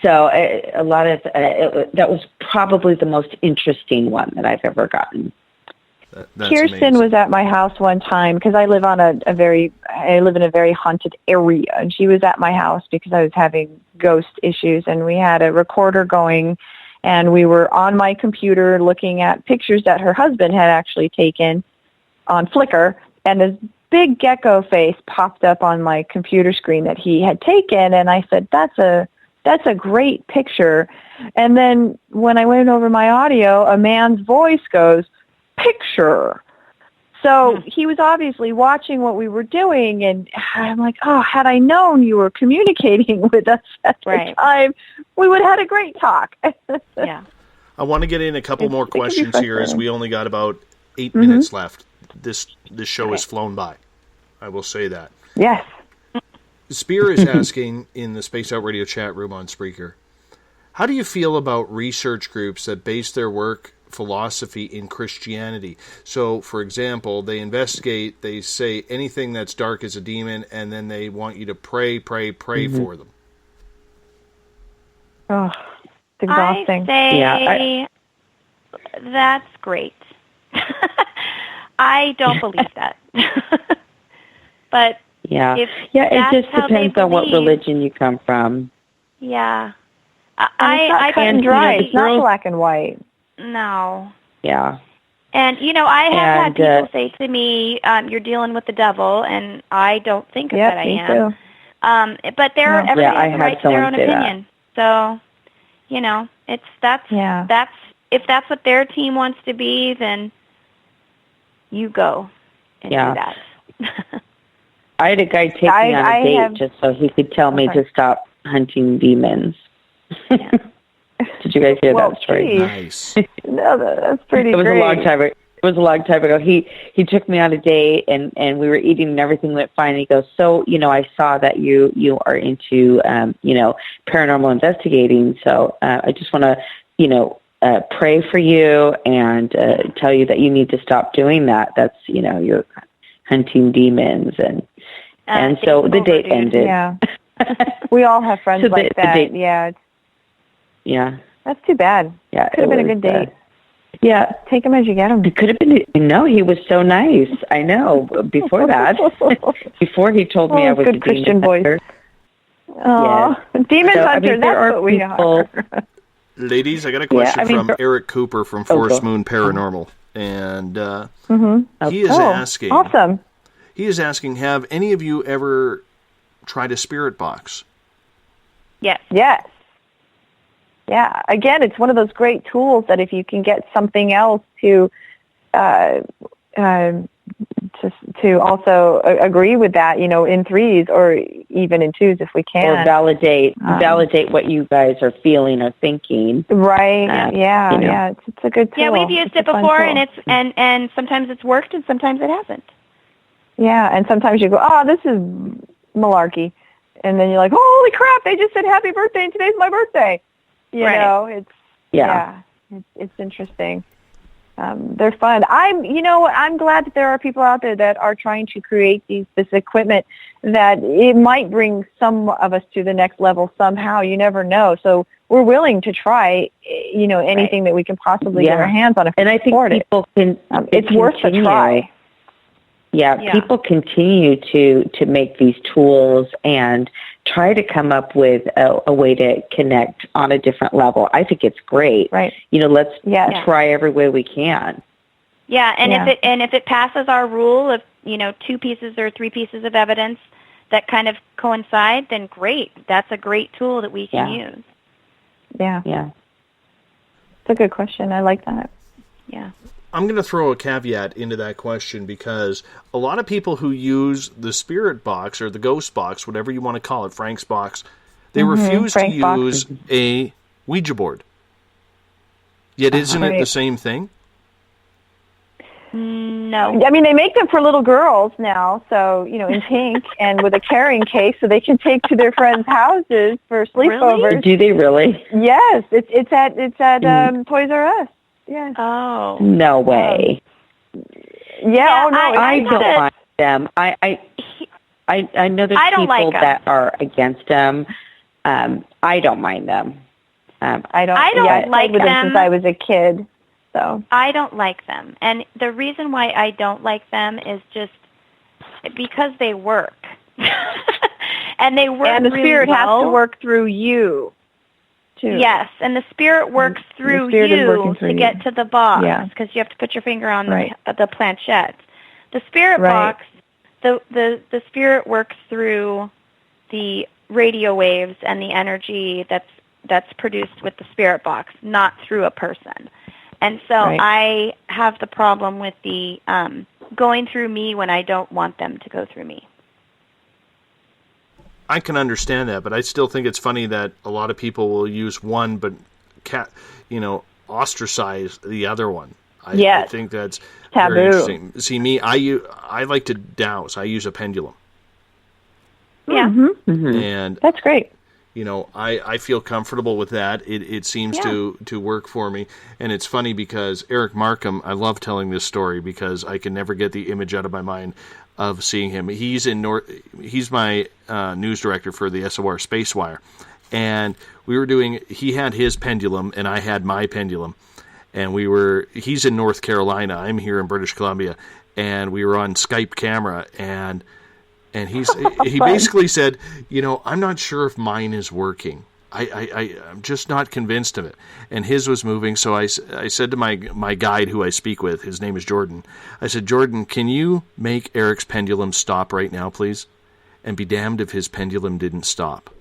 So a lot of, that was probably the most interesting one that I've ever gotten. Kirsten was at my house one time because I live on I live in a very haunted area, and she was at my house because I was having ghost issues, and we had a recorder going, and we were on my computer looking at pictures that her husband had actually taken on Flickr, and this big gecko face popped up on my computer screen that he had taken, and I said, that's a great picture. And then when I went over my audio, a man's voice goes, picture. So he was obviously watching what we were doing, and I'm like, oh, had I known you were communicating with us at the time, we would have had a great talk. Yeah. I want to get in a couple more questions here as we only got about 8 minutes left. This show has flown by. I will say that. Yes. Spear is asking in the Spaced Out Radio chat room on Spreaker, how do you feel about research groups that base their work philosophy in Christianity? So, for example, they investigate, they say anything that's dark is a demon, and then they want you to pray for them. Oh, it's exhausting. I say that's great. I don't believe that. But it just depends on what religion you come from. Yeah. It's not cut and dry. It's not black and white. No. Yeah. And, I have had people say to me, you're dealing with the devil, and I don't think that I am. But everybody has the right to their own opinion. So, if that's what their team wants to be, then you go and do that. I had a guy take me on a date just so he could tell me to stop hunting demons. Did you guys hear that story? Nice. No, that's pretty great. A long time ago. It was a long time ago. He took me on a date, and we were eating, and everything went fine. And he goes, so, I saw that you are into, paranormal investigating. So I just want to, pray for you and tell you that you need to stop doing that. That's, you're hunting demons. And so the date ended. Yeah. We all have friends like that. Yeah. That's too bad. Yeah. Could have been a good date. Yeah. Take him as you get him. It could have been. No, he was so nice. I know. Before that, before he told me I was good a Christian demon hunter. Oh, demon hunter. That's what we are. Ladies, I got a question from Eric Cooper from Forest Moon Paranormal, and he is asking. Awesome. He is asking, have any of you ever tried a spirit box? Yes. Yes. Yeah. Again, it's one of those great tools that if you can get something else to also agree with that, in threes or even in twos if we can. Or validate what you guys are feeling or thinking. Right. It's a good tool. Yeah, we've used it before, and and sometimes it's worked and sometimes it hasn't. Yeah, and sometimes you go, oh, this is malarkey. And then you're like, holy crap, they just said happy birthday and today's my birthday. You know, it's interesting. They're fun. I'm glad that there are people out there that are trying to create this equipment that it might bring some of us to the next level somehow. You never know. So we're willing to try, anything that we can possibly get our hands on. And I think people can. It's worth a try. Yeah, people continue to make these tools and try to come up with a way to connect on a different level. I think it's great. Right. Let's try every way we can. Yeah, and if it passes our rule of 2 pieces or 3 pieces of evidence that kind of coincide, then great. That's a great tool that we can use. Yeah. Yeah. It's a good question. I like that. Yeah. I'm going to throw a caveat into that question because a lot of people who use the spirit box or the ghost box, whatever you want to call it, Frank's box, they refuse to use a Ouija board. Yet isn't it the same thing? No. I mean, they make them for little girls now, so, in pink and with a carrying case so they can take to their friends' houses for sleepovers. Really? Do they really? Yes, it's at Toys R Us. Yes. Oh. No way. Yeah, I don't mind them. I know there's people that are against them. I don't mind them. I don't like them since I was a kid. So I don't like them. And the reason why I don't like them is just because they work. And they work and the really spirit well. has to work through you, too. Yes, and the spirit works through you to get to the box because you have to put your finger on the planchette. The spirit box, the spirit works through the radio waves and the energy that's produced with the spirit box, not through a person. And so I have the problem with the going through me when I don't want them to go through me. I can understand that, but I still think it's funny that a lot of people will use one but ostracize the other one. I think that's taboo. Very interesting. See, me, I like to dowse. I use a pendulum. Yeah. And that's great. I feel comfortable with that. It seems to work for me. And it's funny because Eric Markham, I love telling this story because I can never get the image out of my mind of seeing him. He's my news director for the SOR Spacewire. And he had his pendulum and I had my pendulum. And he's in North Carolina. I'm here in British Columbia. And we were on Skype camera and he basically said, I'm not sure if mine is working. I'm just not convinced of it. And his was moving, so I said to my guide who I speak with, his name is Jordan, I said, Jordan, can you make Eric's pendulum stop right now, please? And be damned if his pendulum didn't stop.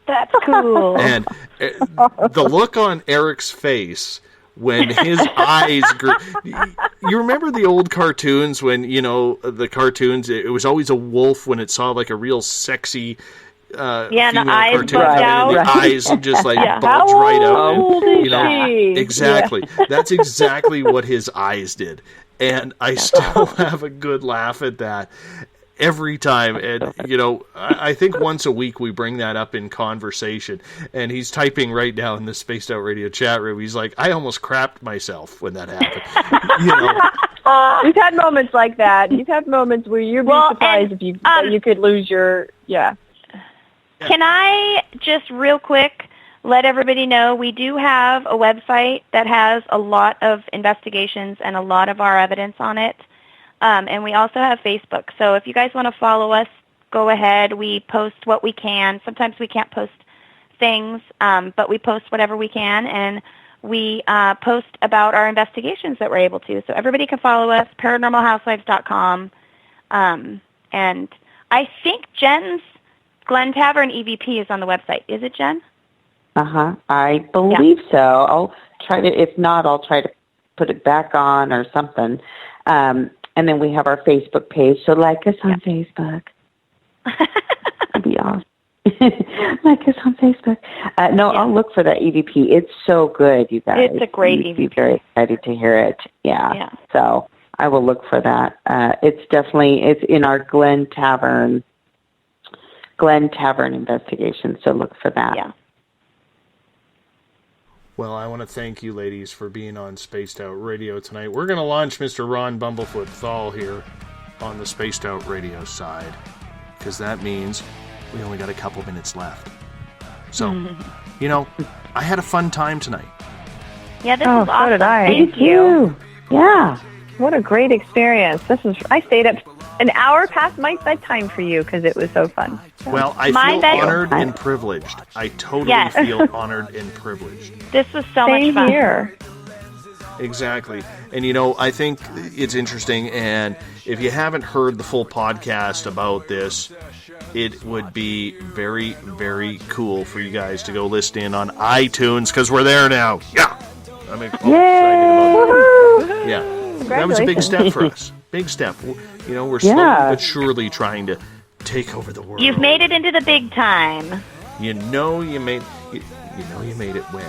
That's cool. And the look on Eric's face when his eyes grew. You remember the old cartoons when, the cartoons, it was always a wolf when it saw like a real sexy female the eyes cartoon. out. And the eyes just like bulge right out. Exactly. That's exactly what his eyes did. And I still have a good laugh at that every time. And, I think once a week we bring that up in conversation. And he's typing right now in the Spaced Out Radio chat room. He's like, I almost crapped myself when that happened. We've had moments like that. You've had moments where you'd be surprised if you could lose your, Can I just real quick let everybody know we do have a website that has a lot of investigations and a lot of our evidence on it. And we also have Facebook. So if you guys want to follow us, go ahead. We post what we can. Sometimes we can't post things, but we post whatever we can. And we post about our investigations that we're able to. So everybody can follow us, paranormalhousewives.com. And I think Jen's Glen Tavern EVP is on the website. Is it, Jen? I believe so. I'll try to, if not, I'll try to put it back on or something. And then we have our Facebook page, so like us on Facebook. That'd be awesome. Like us on Facebook. I'll look for that EVP. It's so good, you guys. It's a great EVP. You'd be very excited to hear it. Yeah. So I will look for that. It's in our Glen Tavern investigation, so look for that. Yeah. Well, I want to thank you ladies for being on Spaced Out Radio tonight. We're going to launch Mr. Ron Bumblefoot Thal here on the Spaced Out Radio side, because that means we only got a couple minutes left. So, I had a fun time tonight. Yeah, this was awesome. So did I. Thank you. Yeah. What a great experience. I stayed up an hour past my bedtime for you because it was so fun. Well, I feel honored and privileged. I totally feel honored and privileged. This was so much fun. Here. Exactly. And, I think it's interesting. And if you haven't heard the full podcast about this, it would be very, very cool for you guys to go listen in on iTunes because we're there now. Yeah. I'm excited about that. Yeah. That was a big step for us. Big step. You know, we're slowly but surely trying to take over the world. You've made it into the big time. You know you made it when.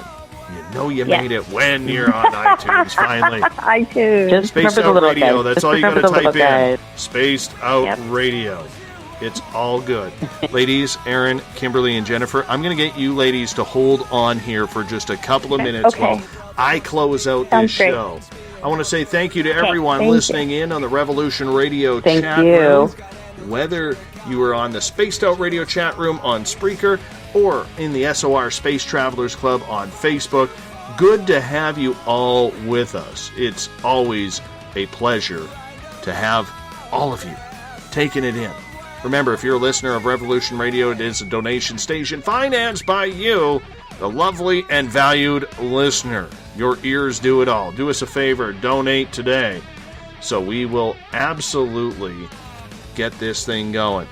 You know you made it when you're on iTunes, finally. iTunes. Just Spaced Out Radio, that's all you got to type in. Spaced Out Yep. Radio. It's all good. Ladies, Erin, Kimberly, and Jennifer, I'm going to get you ladies to hold on here for just a couple of minutes while I close out this show. I want to say thank you to everyone listening in on the Revolution Radio chat room. Whether you were on the Spaced Out Radio chat room on Spreaker or in the SOR Space Travelers Club on Facebook, good to have you all with us. It's always a pleasure to have all of you taking it in. Remember, if you're a listener of Revolution Radio, it is a donation station financed by you, the lovely and valued listener. Your ears do it all. Do us a favor, donate today, so we will absolutely get this thing going.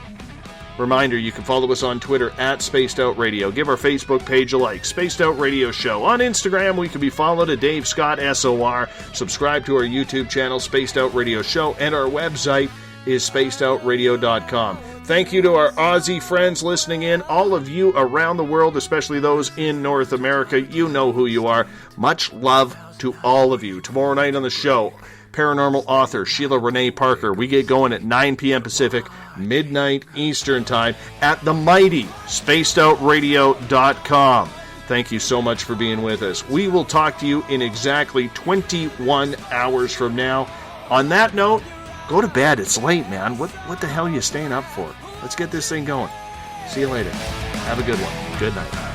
Reminder, you can follow us on Twitter at Spaced Out Radio. Give our Facebook page a like, Spaced Out Radio Show. On Instagram, we can be followed at Dave Scott SOR. Subscribe to our YouTube channel, Spaced Out Radio Show, and our website is spacedoutradio.com. Thank you to our Aussie friends listening in, all of you around the world, especially those in North America. You know who you are. Much love to all of you. Tomorrow night on the show, paranormal author Sheila Renee Parker. We get going at 9 p.m. Pacific, midnight Eastern Time at the mighty spacedoutradio.com. Thank you so much for being with us. We will talk to you in exactly 21 hours from now. On that note, go to bed. It's late, man. What the hell are you staying up for? Let's get this thing going. See you later. Have a good one. Good night.